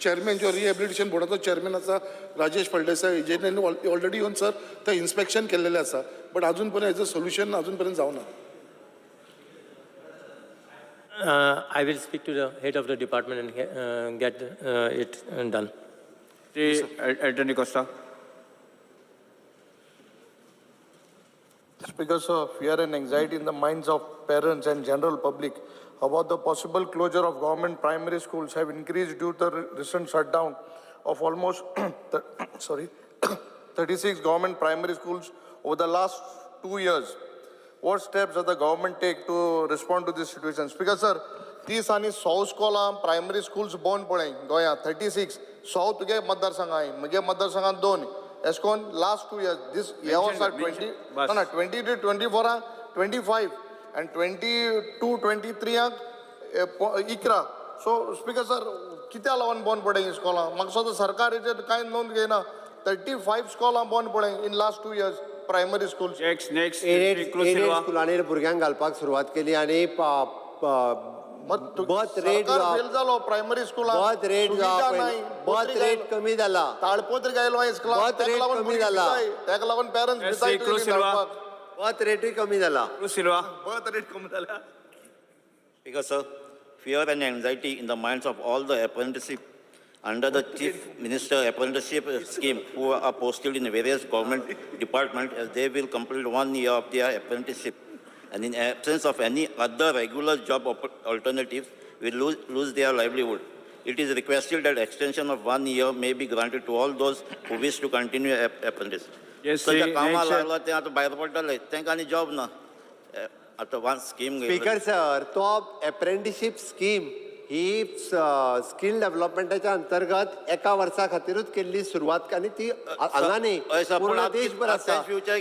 चेअरमॅन जो रिहॅबिलिटेशन बोर्डाचो चेअरमॅन आसा राजेश फळदेसाय, हेजेर ऑलरेडी येवन सर थंय इन्स्पेक्शन केल्लेलें आसा, बट अजून पर्यंत हेजो सोल्युशन अजून पर्यंत जावना. I will speak to the head of the department and get it done. Attorney Costa. Speaker, sir, fear and anxiety in the minds of parents and general public about the possible closure of government primary schools have increased due to the recent shutdown of almost 36 government primary schools over the last 2 years. What steps does the government take to respond to this situation? Speaker, sir, 30 आणि 100 स्कॉलां primary schools बंद पळय गोंयांत. 36 100 तुगे मतदारसंघाय, म्हगे मतदारसंघात 2. एश कोन last 2 years this ह्या वर्सा 20 to 24 25 and 22 23 11. So speaker sir, कित्या लागून बंद पडले ही स्कॉलां? म्हाका सुद्दां सरकार हेचेर कांय नोंद घेयना. 35 स्कॉलां बंद पडले in last 2 years primary schools. Next स्कुलांनी भुरग्यांक घालपाक सुरवात केली आणि बर्थ रेट फेल जालो प्रायमरी स्कूलां. बर्थ रेट कमी जाला. ताळपोत्र गायलो बर्थ रेट कमी जाला. ताका लागून पेरेंट्स बर्थ रेटूय कमी जाला. बर्थ रेट कमी जाला. Because sir, fear and anxiety in the minds of all the apprenticeship under the Chief Minister Apprenticeship Scheme who are posted in various government departments, as they will complete 1 year of their apprenticeship, and in absence of any other regular job alternatives will lose their livelihood. It is requested that extension of 1 year may be granted to all those who wish to continue apprentice. Yes, so कामां लागला ते आतां भायर पडटले, तांकां आनी job ना. आतां वन स्कीम स्पीकर सर, तो अप्रेंटिसशीप स्कीम ही स्किल डेव्हलपमेंटाच्या अंतर्गत एका वर्सा खातीरूच केल्ली सुरवात आनी ती हांगा न्ही पूर्ण देशभर आसा.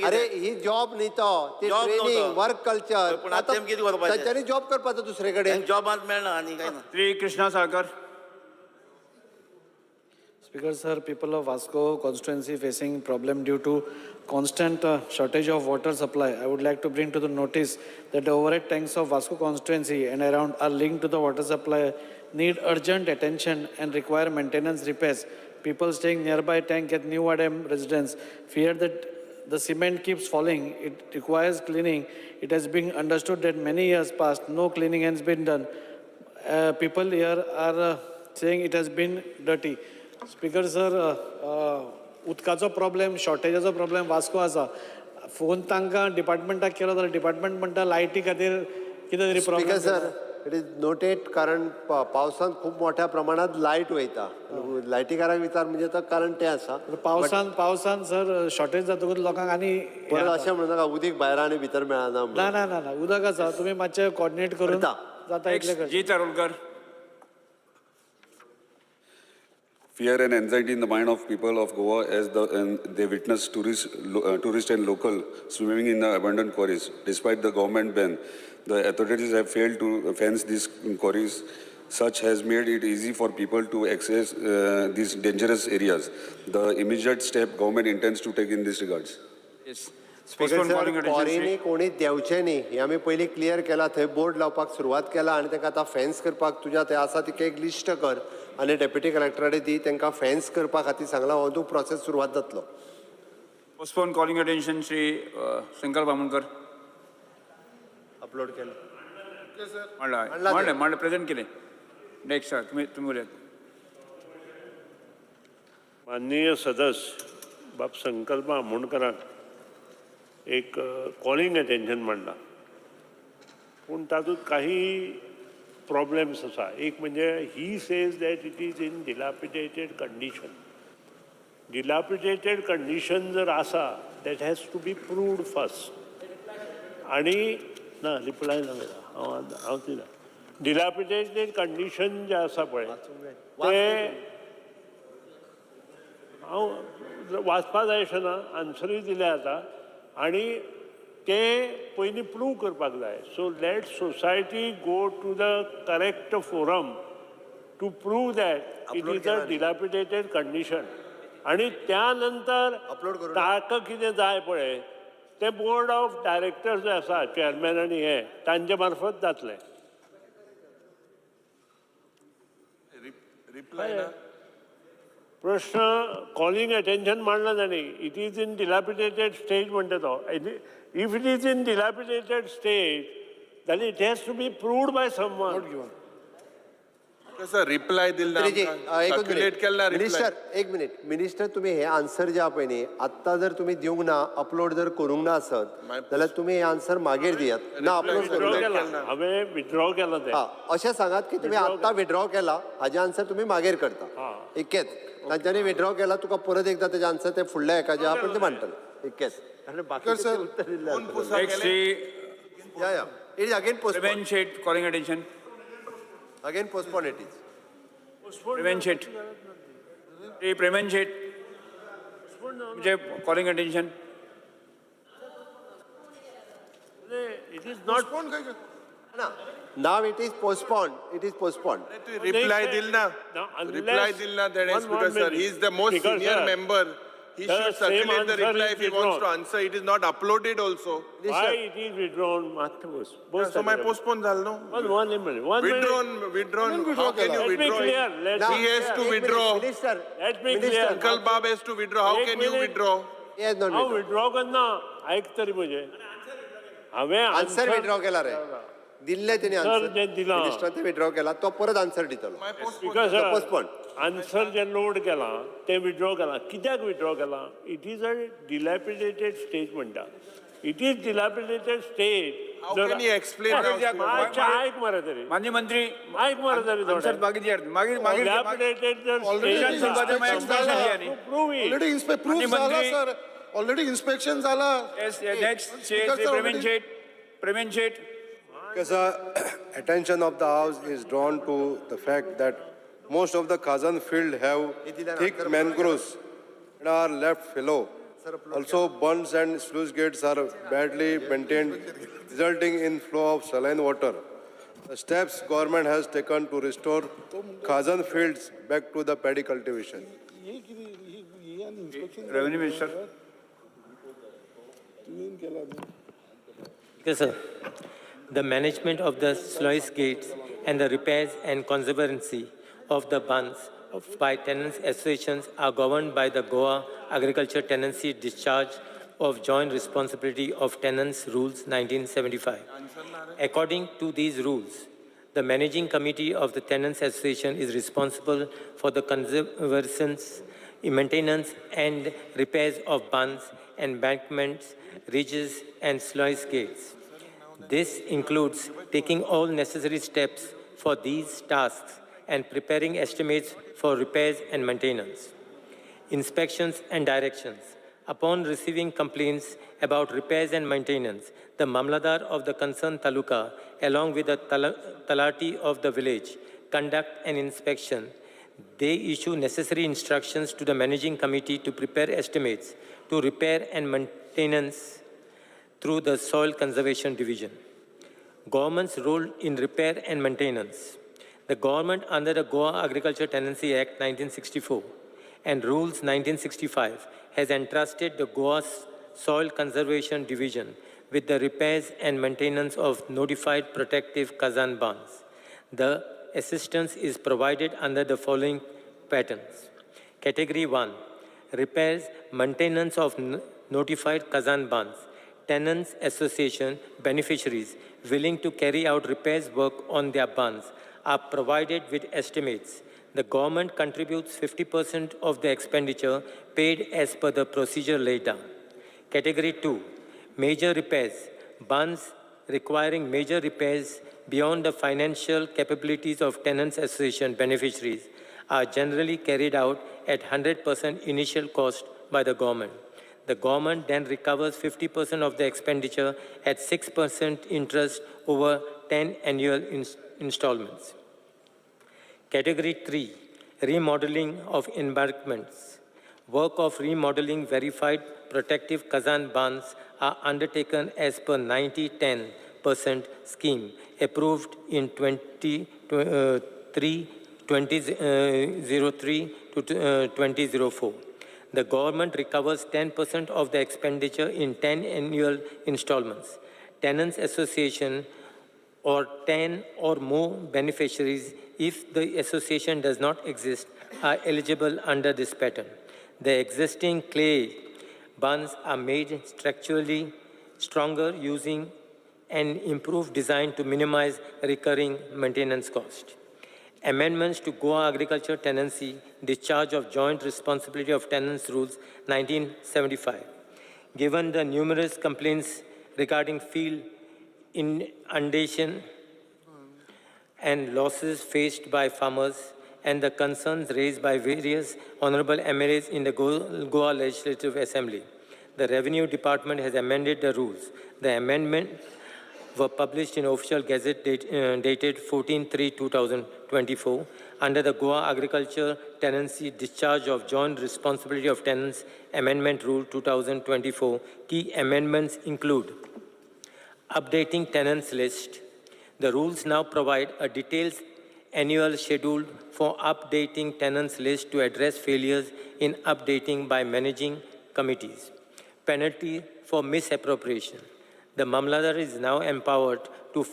अरे ही जॉब न्ही तो, ते ट्रेनिंग वर्क कल्चर. तांच्यांनी जॉब करपाचो दुसरे कडेन. जॉबांत मेळना आनी काय ना. Shri Krishna Salkar. Speaker sir, people of Vasco constituency facing problem due to constant shortage of water supply. I would like to bring to the notice that the overhead tanks of Vasco constituency and around are linked to the water supply, need urgent attention and require maintenance repairs. People staying nearby tank at New Adam residents fear that the cement keeps falling. It requires cleaning. It has been understood that many years past, no cleaning has been done. People here are saying it has been dirty. Speaker sir, उदकाचो problem शॉर्टेजाचो problem Vasco आसा. Phone तांकां डिपार्टमेंटाक केलो जाल्यार department म्हणटा लायटी खातीर कितें तरी speaker problem. Sir, it is noted कारण पावसान खूप मोठ्या प्रमाणात लायट वयता. लायटीकाराक विचार म्हणजे तर कारण तें आसा. पावसान सर शॉर्टेज जातकूच लोकांक आनी परत अशें म्हणू नाका उदीक भायर आनी भितर मेळना. ना ना ना ना उदक आसा. तुमी मातशें कोऑर्डिनेट करून जाता इतलें कर. जी चारोलकर. Fear and anxiety in the mind of people of Goa as they witness tourists and local swimming in the abandoned quarries. Despite the government ban, the authorities have failed to fence these quarries. Such has made it easy for people to access these dangerous areas. The immediate step government intends to take in this regards. Yes. क्वॉरीनी कोणी देवचे न्ही हे आमी पयलीं clear केला. थंय board लावपाक सुरवात केला आनी तांकां आतां फेन्स करपाक तुज्या थंय आसा ती एक लिस्ट कर आनी डेप्युटी कलेक्टराडे दी तांकां फेन्स करपा खातीर सांगला. हो तूं प्रोसेस सुरवात जातलो. Postpone calling attention Shri Shankar Bamankar. Upload केलं. म्हणलं प्रेझेंट केले. नेक्स्ट सर तुम्ही उलयात. माननीय सदस्य बाब संकल्प बामणकराक एक कॉलिंग अटेन्शन मांडला, पूण तातूंत काही प्रॉब्लेम्स आसा. एक म्हणजे he says that it is in dilapidated condition. Dilapidated condition जर आसा that has to be proved first. आणि ना रिप्लाय ना हांव दिला. डिलॅपिडेटेड कंडिशन जे आसा पळय ते हांव वाचपा जाय अशें ना. आन्सरूय दिले आतां आणि ते पयलीं प्रूव करपाक जाय. So let society go to the correct forum to prove that it is a dilapidated condition. आणि त्या नंतर ताका कितें जाय पळय ते बोर्ड ऑफ डायरेक्टर्स जे आसा चेअरमॅन आनी हे तांचे मार्फत जातलें. रिप्लाय प्रश्न कॉलिंग अटेन्शन मांडला ताणी. It is in dilapidated stage म्हणटा तो. If it is in dilapidated stage जाल्यार it has to be proved by someone. कसं रिप्लाय दिला सर्क्युलेट केला. मिनिस्टर एक मिनिट. मिनिस्टर तुम्ही हे आन्सर जे पळय न्ही आत्तां जर तुम्ही दिवंक ना अपलोड जर करूंक ना आसत जाल्यार तुम्ही हे आन्सर मागीर दियात. ना अपलोड करूंक हांवें विथड्रॉ केला ते. अशें सांगात की तुम्ही आत्तां विथड्रॉ केला हाजे आन्सर तुम्ही मागीर करता. इतकेच. तांच्यांनी विथड्रॉ केला तुका परत एकदा तेजे आन्सर ते फुडल्या हेका जे आपण ते मांडटले. इतकेच. बाकीचे उत्तर दिल्ले. या it is again postpone. Premendra Shet calling attention. Again postpone it is. Premendra Shet. Premendra Shet म्हणजे calling attention. It is not. Now it is postponed. It is postponed. Reply dil na. Reply dil na. That is because sir, he is the most senior member. He should circulate the reply if he wants to answer. It is not uploaded also. Why it is withdrawn? So my postpone zal no. One minute. Withdrawn. How can you withdraw? He has to withdraw. Minister. Let me clear. Uncle Bob has to withdraw. How can you withdraw? He has not हांव withdrawn. Withdraw करना. आयक तरी म्हजें. हांवें answer withdraw केला रे. दिल्ले तेणी answer minister ते विथड्रॉ केला तो परत आन्सर दितलो. पोस्टपोन. आन्सर जे लोड केला ते विथड्रॉ केला. कित्याक विथड्रॉ केला? It is a dilapidated stage म्हणटा. It is dilapidated stage. How can you explain now? आयक मरे तरी. माननीय मंत्री आयक मरे तरी आन्सर मागीर डिलॅपिडेटेड जर ऑलरेडी इन्स्पेक्शन झाला. नेक्स्ट प्रेमेंट शेट. Because attention of the House is drawn to the fact that most of the Khazan field have thick mangroves and are left fallow. Also, bunds and sluice gates are badly maintained, resulting in flow of saline water. The steps government has taken to restore Khazan fields back to the paddy cultivation. Revenue Minister. Yes, sir. The management of the sluice gates and the repairs and conservancy of the bunds by tenants associations are governed by the Goa Agriculture Tenancy Discharge of Joint Responsibility of Tenants Rules 1975. According to these rules, the managing committee of the Tenants Association is responsible for the conservation, maintenance and repairs of bunds, embankments, ridges and sluice gates. This includes taking all necessary steps for these tasks and preparing estimates for repairs and maintenance. Inspections and directions. Upon receiving complaints about repairs and maintenance, the Mamladar of the concerned taluka, along with the Talati of the village, conduct an inspection. They issue necessary instructions to the managing committee to prepare estimates to repair and maintenance through the Soil Conservation Division. Government's role in repair and maintenance. The government under the Goa Agriculture Tenancy Act 1964 and Rules 1965 has entrusted the Goa Soil Conservation Division with the repairs and maintenance of notified protective Kazan bunds. The assistance is provided under the following patterns. Category 1, repairs, maintenance of notified Kazan bunds. Tenants Association beneficiaries willing to carry out repairs work on their bunds are provided with estimates. The government contributes 50% of the expenditure paid as per the procedure laid down. Category 2, major repairs. Bunds requiring major repairs beyond the financial capabilities of Tenants Association beneficiaries are generally carried out at 100% initial cost by the government. The government then recovers 50% of the expenditure at 6% interest over 10 annual installments. Category 3, remodeling of embankments. Work of remodeling verified protective Kazan bunds are undertaken as per 90-10% scheme approved in 2003 to 2004. The government recovers 10% of the expenditure in 10 annual installments. Tenants Association or 10 or more beneficiaries, if the association does not exist, are eligible under this pattern. The existing clay bunds are made structurally stronger using an improved design to minimize recurring maintenance cost. Amendments to Goa Agriculture Tenancy Discharge of Joint Responsibility of Tenants Rules 1975. Given the numerous complaints regarding field inundation and losses faced by farmers and the concerns raised by various honorable MLAs in the Goa Legislative Assembly, the Revenue Department has amended the rules. The amendment were published in Official Gazette dated 14/3/2024 under the Goa Agriculture Tenancy Discharge of Joint Responsibility of Tenants Amendment Rule 2024. Key amendments include updating tenants list. The rules now provide a detailed annual schedule for updating tenants list to address failures in updating by managing committees. Penalty for misappropriation. The Mamladar is now empowered to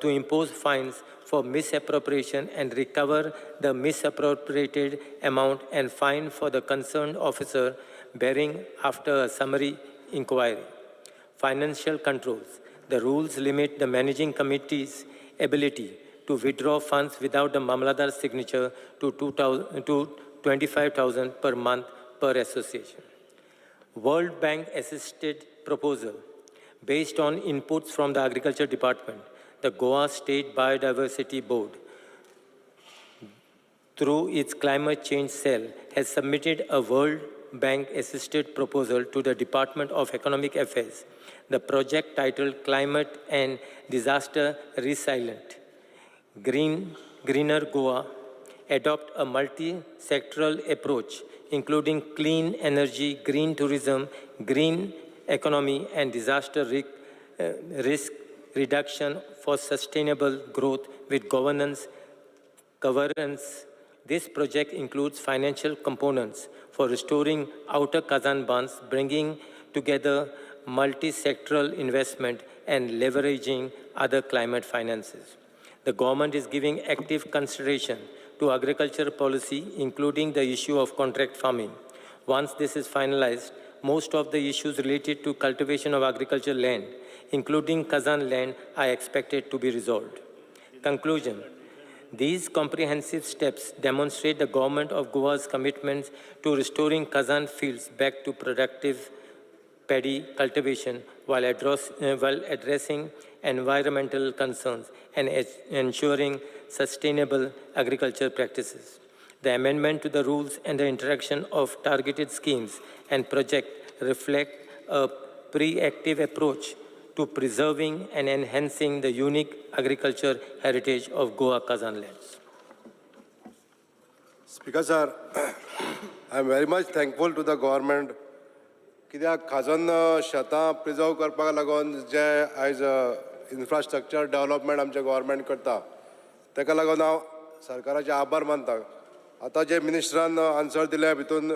impose fines for misappropriation and recover the misappropriated amount and fine for the concerned officer bearing after a summary inquiry. Financial controls. The rules limit the managing committee's ability to withdraw funds without the Mamladar's signature to 25,000 per month per association. World Bank assisted proposal. Based on inputs from the Agriculture Department, the Goa State Biodiversity Board, through its climate change cell, has submitted a World Bank-assisted proposal to the Department of Economic Affairs. The project titled Climate and Disaster Resilient, Greener Goa, adopt a multi-sectoral approach, including clean energy, green tourism, green economy, and disaster risk reduction for sustainable growth with governance This project includes financial components for restoring outer Kazan bands, bringing together multi-sectoral investment and leveraging other climate finances. The government is giving active consideration to agriculture policy, including the issue of contract farming. Once this is finalized, most of the issues related to cultivation of agricultural land, including Kazan land, are expected to be resolved. Conclusion. These comprehensive steps demonstrate the government of Goa's commitments to restoring Kazan fields back to productive paddy cultivation while addressing environmental concerns and ensuring sustainable agriculture practices. The amendment to the rules and the introduction of targeted schemes and projects reflect a proactive approach to preserving and enhancing the unique agriculture heritage of Goa Kazan lands. Speaker sir, I am very much thankful to the government कित्याक खाजन शेतां preserve करपाक लागून जे आयज infrastructure development आमचे government करता ताका लागून हांव सरकाराचे आभार मानता. आतां जे मिनिस्टरान आन्सर दिल्या भितून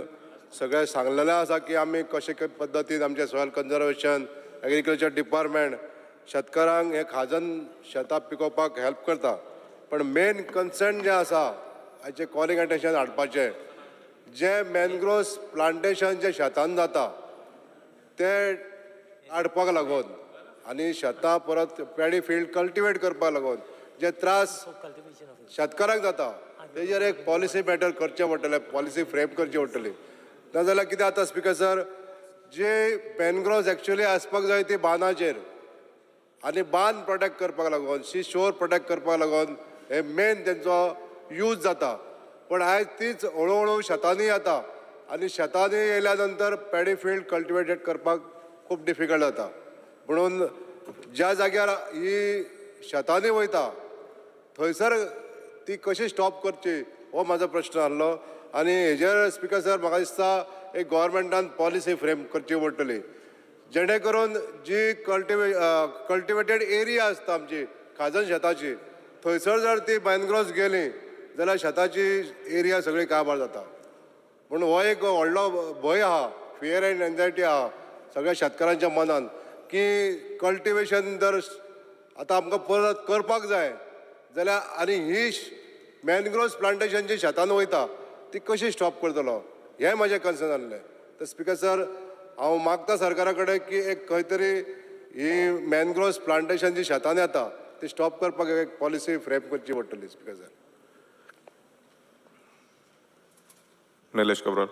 सगळें सांगलेलें आसा की आमी कशे पद्दतीन आमचे सॉयल कन्जर्वेशन एग्रीकल्चर डिपार्टमेंट शेतकारांक हे खाजन शेतां पिकोवपाक हेल्प करता. पण मेन कन्सर्न जे आसा हाचे कॉलिंग अटेन्शन हाडपाचें जे मॅनग्रोव्स प्लांटेशन जे शेतान जाता ते हाडपाक लागून आनी शेतां परत पॅडी फील्ड कल्टिवेट करपाक लागून जे त्रास शेतकारांक जाता तेजेर एक पॉलिसी मॅटर करचें पडटलें, पॉलिसी फ्रेम करची पडटली. नाजाल्यार कितें जाता स्पिकर सर, जे मॅनग्रोव्स एक्चुअली आसपाक जाय ती बांदाचेर आनी बांद प्रोटेक्ट करपाक लागून सी शोर प्रोटेक्ट करपाक लागून हे मेन तेंचो यूज जाता. पण आयज तीच हळू शेतांनी येता आनी शेतांनी येयल्या नंतर पॅडी फील्ड कल्टिवेटेड करपाक खूब डिफिकल्ट जाता. म्हणून ज्या जाग्यार ही शेतांनी वयता थंयसर ती कशी स्टॉप करची हो म्हाजो प्रश्न आहलो. आनी हेजेर स्पिकर सर म्हाका दिसता एक गव्हर्मेंटान पॉलिसी फ्रेम करची पडटली जेणे करून जी कल्टिवेटेड एरिया आसता आमची खाजन शेताची थंयसर जर ती मॅनग्रोव्स गेली जाल्यार शेताची एरिया सगळी काबार जाता. म्हणून हो एक व्हडलो भंय आहा, फियर एंड एन्जायटी आहा सगळ्या शेतकारांच्या मनान की कल्टिवेशन जर आतां आमकां परत करपाक जाय जाल्यार आनी ही मॅनग्रोव्स प्लांटेशन जी शेतान वयता ती कशी स्टॉप करतलो हें म्हाजें कन्सर्न आसलें. तर स्पिकर सर हांव मागता सरकारा कडेन की एक खंय तरी ही मॅनग्रोव्स प्लांटेशन जी शेतान येता ती स्टॉप करपाक एक पॉलिसी फ्रेम करची पडटली. Speaker sir. Nilesh Kabral.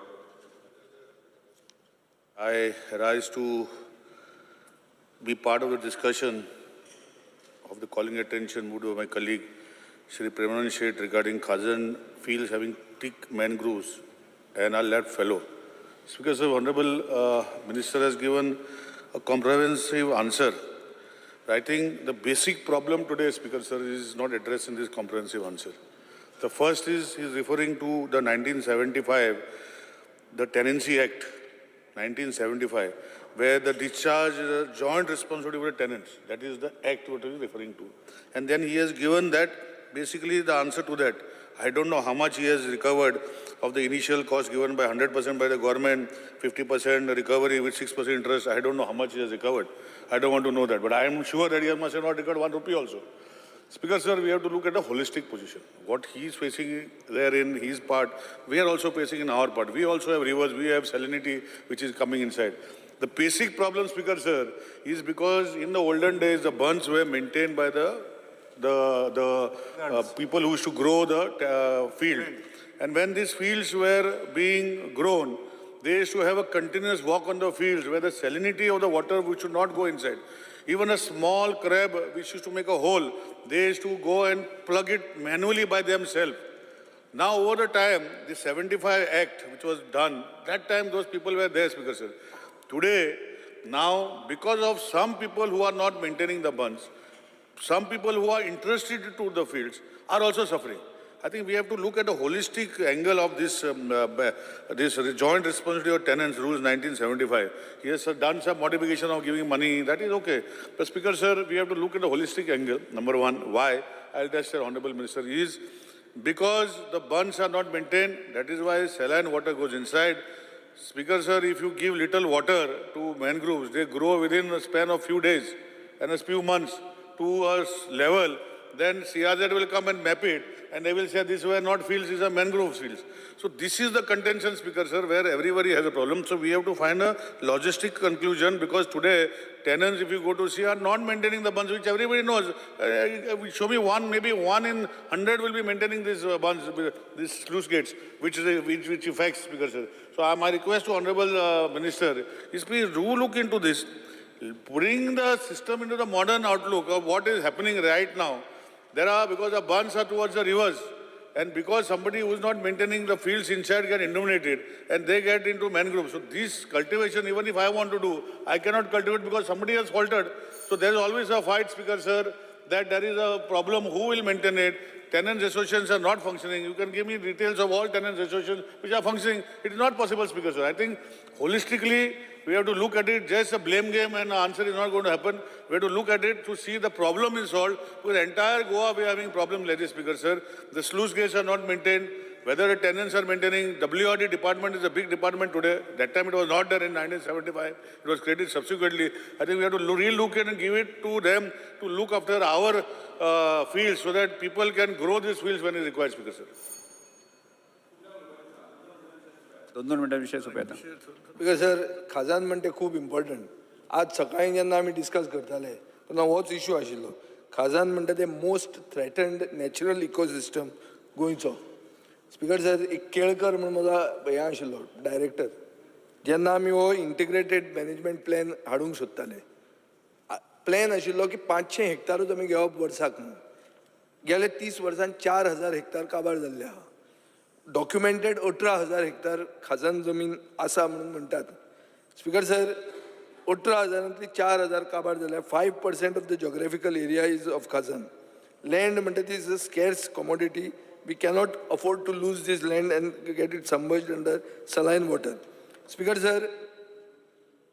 I rise to be part of the discussion of the calling attention moved by my colleague Shri Premanand Sheth regarding Khazan fields having thick mangroves and our left fellow. Speaker, sir, Honorable Minister has given a comprehensive answer. I think the basic problem today, Speaker, sir, is not addressed in this comprehensive answer. The first is he is referring to the 1975, the Tenancy Act, 1975, where the discharge is a joint responsibility of the tenants. That is the act what he is referring to. And then he has given that, basically the answer to that. I don't know how much he has recovered of the initial cost given by 100% by the government, 50% recovery with 6% interest. I don't know how much he has recovered. I don't want to know that. But I am sure that he must have not recovered 1 rupee also. Speaker, sir, we have to look at a holistic position. What he is facing there in his part, we are also facing in our part. We also have rivers, we have salinity which is coming inside. The basic problem, Speaker, sir, is because in the olden days, the bunds were maintained by the people who used to grow the field. And when these fields were being grown, they used to have a continuous walk on the fields where the salinity of the water which should not go inside. Even a small crab which used to make a hole, they used to go and plug it manually by themselves. Now over the time, the 75 Act which was done, that time those people were there, Speaker, sir. Today, now because of some people who are not maintaining the bunds, some people who are interested to the fields are also suffering. I think we have to look at a holistic angle of this joint responsibility of tenants rules 1975. He has done some modification of giving money, that is okay. But Speaker, sir, we have to look at a holistic angle. Number one, why? I'll just say, Honorable Minister, is because the bunds are not maintained, that is why saline water goes inside. Speaker sir, if you give little water to mangroves, they grow within a span of few days and a few months to a level, then CRZ will come and map it and they will say this were not fields, these are mangrove fields. So this is the contention, Speaker sir, where everybody has a problem. So we have to find a logistic conclusion, because today tenants, if you go to see, are not maintaining the bunds, which everybody knows. Show me one, maybe 1 in 100 will be maintaining these bunds, these sluice gates, which affects, Speaker sir. So my request to Honorable Minister is please do look into this. Bring the system into the modern outlook of what is happening right now. Because the bunds are towards the rivers, and because somebody who is not maintaining the fields inside get inundated, and they get into mangroves. So this cultivation, even if I want to do, I cannot cultivate because somebody has faulted. So there is always a fight, Speaker sir, that there is a problem, who will maintain it. Tenants associations are not functioning. You can give me details of all tenants associations which are functioning. It is not possible, Speaker sir. I think holistically, we have to look at it, just a blame game and the answer is not going to happen. We have to look at it to see the problem is solved. Because entire Goa, we are having problem like this, Speaker sir. The sluice gates are not maintained. Whether the tenants are maintaining, WRD department is a big department today. That time it was not there in 1975. It was created subsequently. I think we have to re-look at and give it to them to look after our fields so that people can grow these fields when it is required, Speaker sir. 2 मिनिटां विषय सोंपया आता. Because sir खाजान म्हणटे खूब important. आज सकाळी जेन्ना आमी discuss करताले तेन्ना होच इश्यू आशिल्लो. खाजान म्हणटा ते मोस्ट थ्रेटन्ड नॅचरल इकोसिस्टम गोंयचो. स्पीकर सर, एक केळकर म्हणून म्हजो हें आशिल्लो डायरेक्टर. जेन्ना आमी हो इंटिग्रेटेड मॅनेजमेंट प्लॅन हाडूंक सोदताले, प्लॅन आशिल्लो की 500 हेक्टारूच आमी घेवप वर्साक म्हणून. गेले 30 वर्सांत 4000 हेक्टार काबार जाल्ले आहा. डॉक्युमेंटेड 18,000 हेक्टर खाजन जमीन आसा म्हणून म्हणटात. स्पीकर सर, 18,000तली 4,000 काबार जाल्यार 5% of the geographical area is of khazan. Land म्हणटा ती is a scarce commodity. We cannot afford to lose this land and get it submerged under saline water. Speaker sir,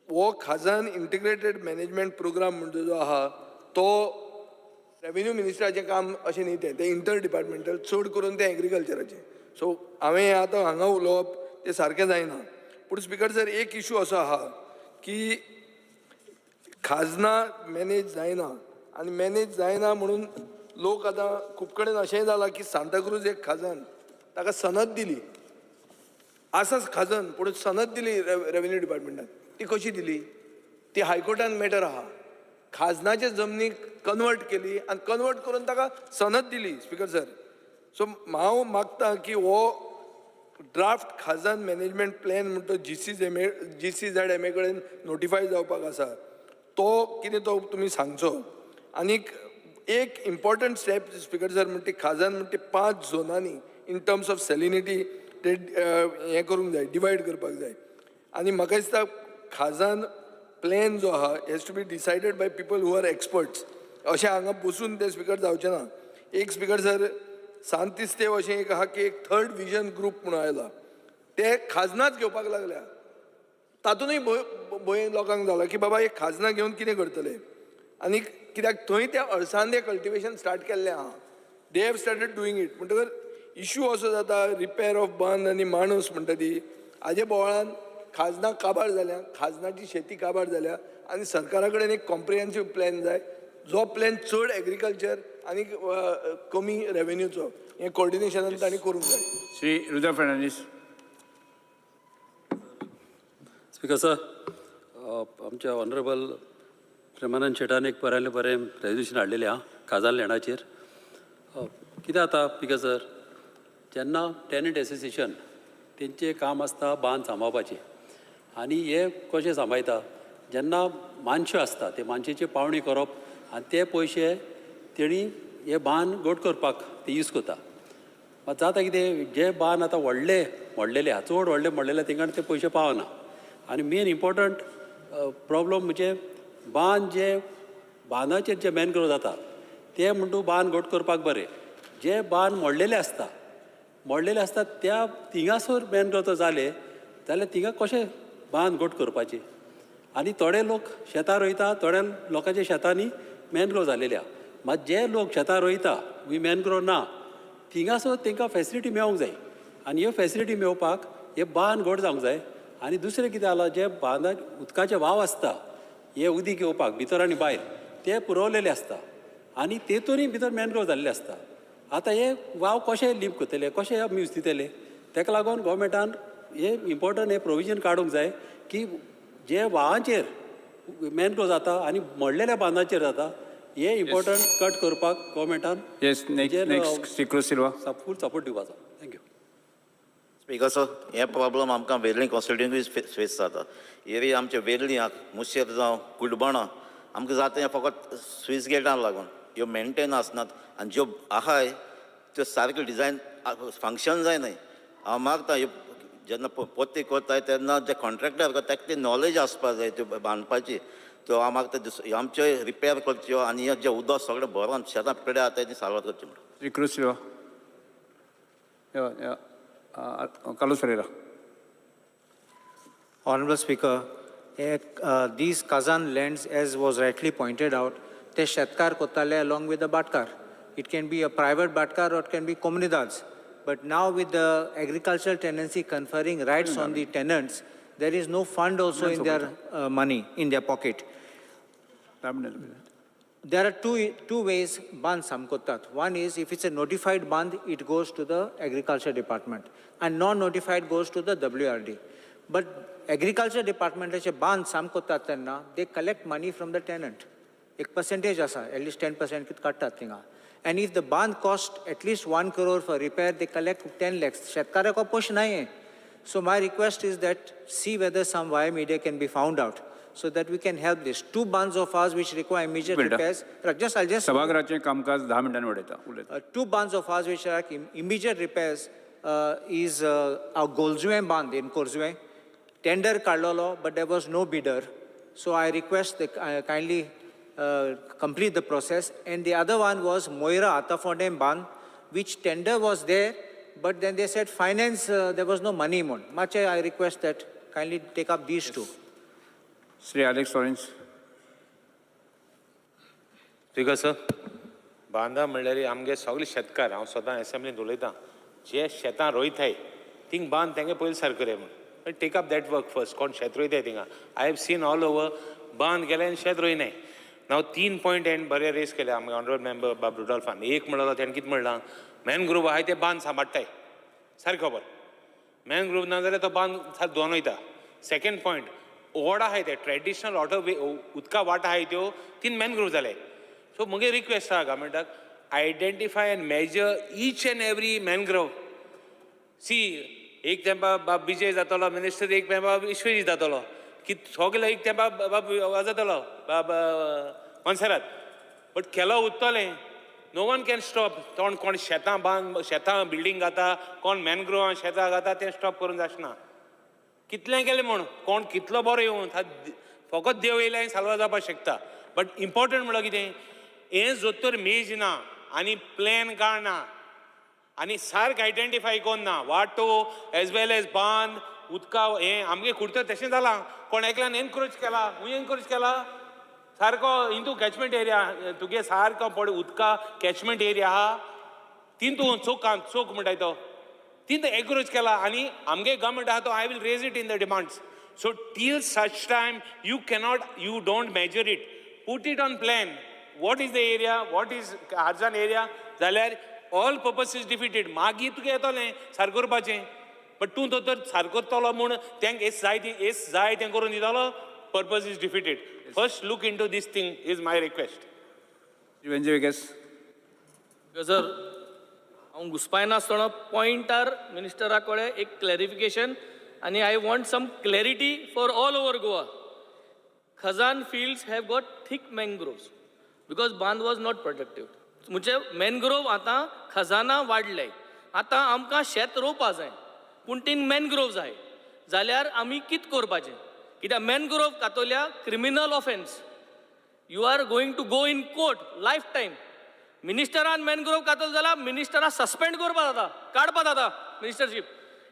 हो खाजन इंटिग्रेटेड मॅनेजमेंट प्रोग्राम म्हणटा जो आहा तो revenue मिनिस्टराचें काम अशें न्ही. ते इंटर डिपार्टमेंटल चड करून ते एग्रीकल्चराचें. सो हांवें आतां हांगा उलोवप तें सारकें जायना. पूण स्पीकर सर, एक इशू असो आहा की खाजना मॅनेज जायना, आनी मॅनेज जायना म्हणून लोक आतां खूब कडेन अशेंय जालां की सांताक्रूज एक खाजन, ताका सनद दिली, आसाच खाजन पूण सनद दिली रेव्हेन्यू डिपार्टमेंटान. ती कशी दिली? ती हायकोर्टान मॅटर आहा. खाजनाचे जमनीक कन्वर्ट केली आनी कन्वर्ट करून ताका सनद दिली. स्पीकर सर, सो हांव मागतां की हो ड्राफ्ट खाजन मॅनेजमेंट प्लॅन म्हणटा GCZMA कडेन नोटिफाय जावपाक आसा, तो कितें तो तुमी सांगचो. आनीक एक इम्पॉर्टंट स्टेप स्पीकर सर म्हणटा खाजन म्हणटा 5 झोनांनी इन टर्म्स ऑफ सॅलिनिटी ते हें करूंक जाय, डिवायड करपाक जाय. आनी म्हाका दिसता खाजन प्लॅन जो आहा has to be decided by people who are experts. अशें हांगा बसून ते स्पीकर जावचें ना. एक स्पीकर सर सांतिस्तेव अशें एक आहा की एक 3rd विजन ग्रूप म्हणून आयला, ते खाजनाच घेवपाक लागल्या. तातूंतय भंय लोकांक जाला की बाबा एक खाजना घेवन कितें करतले. आनी कित्याक थंय ते अळसांदे कल्टिवेशन स्टार्ट केल्लें आहा. They have started doing it. म्हणटकर इश्यू असो जाता रिपेर ऑफ बंद आनी माणूस म्हणटा ती हाजे बोवाळान खाजना काबार जाल्या, खाजनाची शेती काबार जाल्या. आनी सरकारा कडेन एक कॉम्प्रिहेन्सीव प्लॅन जाय, जो प्लॅन चड एग्रीकल्चर आनी कमी रेव्हेन्यूचो हें कोऑर्डिनेशनान तांणी करूंक जाय. श्री रुद्र फर्नांडीस. स्पीकर सर, आमच्या ऑनरेबल प्रेमानंद शेटान एक बरें रेजोल्युशन हाडलेलें आहा खाजन लँडाचेर. कितें जाता स्पीकर सर, जेन्ना टेनंट एसोसिएशन तेंचें काम आसता बांद सांबाळपाचें, आनी हे कशें सांबाळटा, जेन्ना मानश्यो आसता ते मानशेची पावणी करप आनी ते पयशे तेणी हे बांद घट करपाक ते यूज करता. मात जाता कितें, जे बांद आतां मोडलेले आहा, चड व्हडले मोडलेले तेंकां ते पयशे पावना. आनी मेन इम्पॉर्टंट प्रॉब्लम म्हणजे बांद जे बांदाचेर जे मॅनग्रोव जाता ते म्हणटू बांद घट करपाक बरें. जे बांद मोडलेले आसता त्या थिंगासोर मॅनग्रोव जर जाले जाल्यार थिंगा कशें बांद घट करपाचें. आनी थोडे लोक शेतां रोयता, थोड्या लोकांच्या शेतांनी मॅनग्रोव जालेले आहा. मात जे लोक शेतां रोयता मॅनग्रोव ना, थिंगासो तांकां फेसिलिटी मेळोंक जाय आनी ह्यो फेसिलिटी मेळोवपाक हे बांद घट जावंक जाय आनी दुसरें कितें जालां जे बांदाक उदकाचे वाव आसता हे उदीक येवपाक भितर आनी भायर ते पुरवलेले आसता आनी तेतूनय भितर मॅनग्रोव जाल्ले आसता. आतां हे वाव कशे लिंप करतले कशे यूज दितले ताका लागून गोवमेंटान हे इम्पॉर्टंट हे प्रोविजन काडूंक जाय की जे वावांचेर मॅनग्रोव जाता आनी मोडलेल्या बांदाचेर जाता हे इम्पॉर्टंट कट करपाक गोवमेंटान फूल सपोर्ट दिवपाचो. थँक्यू. स्पीकर सर, हे प्रॉब्लम आमकां वेर्ली कॉन्स्टिट्युएन्सी फेस जाता. एरिया आमचे वेर्ली मुसेर जावं कुडबणा आमकां जाता हें फकत स्विस गेटाक लागून ह्यो मेंटेन आसनात आनी ज्यो आहाय त्यो सारक्यो डिजायन फंक्शन जायनाय. हांव मागता ह्यो जेन्ना पोते करताय तेन्ना जे कॉन्ट्रॅक्टर करता ताका ती नॉलेज आसपाक जाय त्यो बांदपाची. तो हांव मागता आमच्यो रिपेर करच्यो आनी जे उदक सगळें भरोन शेतां पिड्या जाताय ती सारवात करची म्हणून. Carlos Ferreira. Honorable Speaker, these Kazan lands, as was rightly pointed out, they shetkar kotale along with the batkar. It can be a private batkar or it can be comunidades. But now with the agricultural tenancy conferring rights on the tenants, there is no fund also in their money, in their pocket. There are two ways band samkotat. One is if it's a notified band, it goes to the agriculture department, and non-notified goes to the WRD. But agriculture department band samkotat tenna, they collect money from the tenant. A percentage asa, at least 10% kit kattat tinga. And if the band cost at least 1 crore for repair, they collect 10 lakhs. Shetkare ko push nahi hai. So my request is that see whether some wire media can be found out, so that we can help this. 2 bands of ours which require immediate repairs. I'll just सभागृहाचे कामकाज 10 मिनिटांनी उलयता. 2 bands of ours which are immediate repairs is our Golzue band in Korzue. Tender kadlolo, but there was no bidder. So I request that kindly complete the process. And the other one was Moira Atafondem band, which tender was there, but then they said finance, there was no money more. Much I request that kindly take up these two. Sri Alex Orange. Speaker sir, Banda म्हणल्यार आमगे सगळे शेतकार हांव सदां असेंब्लींत उलयतां जे शेतां रोयताय thing बांद तेंगे पयलीं सारको करे म्हण take up that work first कोण शेत रोयताय थिंगा I have seen all over बांद गेले आनी शेत रोयनाय. हांव 3 पॉयंट एंड बरे रेस केले आमगे ऑनरेबल मेंबर बाब रुडॉल्फान. एक म्हणलो तेणें कितें म्हणलां मॅनग्रोव आहाय ते बांद सांबाडटाय सारको खबर. मॅनग्रोव ना जाल्यार तो बांद सारको दोन वयता. सेकंड पॉयंट ओडा आहाय ते ट्रेडिशनल वॉटर उदका वाट आहाय त्यो तीन मॅनग्रोव जाले. सो मुगे रिक्वेस्ट आहा गव्हर्मेंटाक identify and measure each and every mangrove. सी एक तेंपा बाब विजय जातलो मिनिस्टर, एक तेंपा विश्वजीत जातलो, की सगळे एक तेंपा बाब जातलो बाब मनसरात, बट केलो उरतलें. No one can stop. कोण शेतां बांद शेतां बिल्डींग घाता, कोण मॅनग्रोवां शेतां घाता तें स्टॉप करूंक जाचना. कितलें केलें म्हूण कोण कितलो बरो येवन फकत देव येयल्यार साल्वा जावपाक शकता. बट इम्पॉर्टंट म्हणल्यार कितें हें जोतर मेज ना आनी प्लॅन काडना आनी सारक आयडेंटिफाय कोन्ना वाटो एज वेल एज बांद उदका हें आमगे कुडतो तशें जालां. कोण एकल्यान एनकरेज केला, खूंय एनकरेज केला सारको हिंतू कॅचमेंट एरिया तुगे सारको पड उदका कॅचमेंट एरिया आहा तितू चोक म्हणटाय तो तितू एनकरेज केला आनी आमगे गव्हर्मेंट आहा तो I will raise it in the demands. So till such time you don't measure it, put it on plan. What is the area, what is Harzan area, जाल्यार all purpose is defeated. मागीर तुका येतलें सारको करपाचें. But तूं तर सारको करतलो म्हूण तेंक एस जाय तें करून दितलो, purpose is defeated. First look into this thing is my request. Sir हांव घुसपायनासतना पॉयंटार मिनिस्टरा कडेन एक क्लॅरिफिकेशन आनी I want some clarity for all over Goa. Khazan fields have got thick mangroves because band was not protected. म्हणजे मॅनग्रोव आतां खजाना वाडले. आतां आमकां शेत रोवपा जाय पूण तीन मॅनग्रोव जाय जाल्यार आमी कितें करपाचें? कित्याक मॅनग्रोव कातोल्या criminal offence. You are going to go in court life time. मिनिस्टरान मॅनग्रोव कातलो जाल्यार मिनिस्टरा सस्पेंड करपा जाता, काडपा जाता ministership.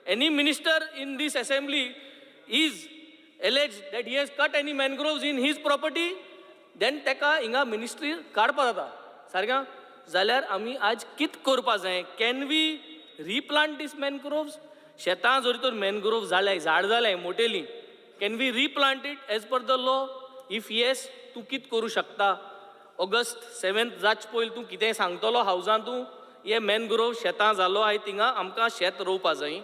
Any minister in this assembly is alleged that he has cut any mangroves in his property, then teka inga ministry काडपा जाता सारकें. जाल्यार आमी आज कित करपा जाय? Can we replant this mangroves? शेतां जरी तर मॅनग्रोव्स जाल्याय, झाड जाल्याय मोटेली, can we replant it as per the law? If yes, तूं कित करूं शकता? ऑगस्ट 7 जाच पयलीं तूं कितेंय सांगतलो हावजान तूं हे मॅनग्रोव शेतां जालो आय थिंगा आमकां शेत रोवपा जाय,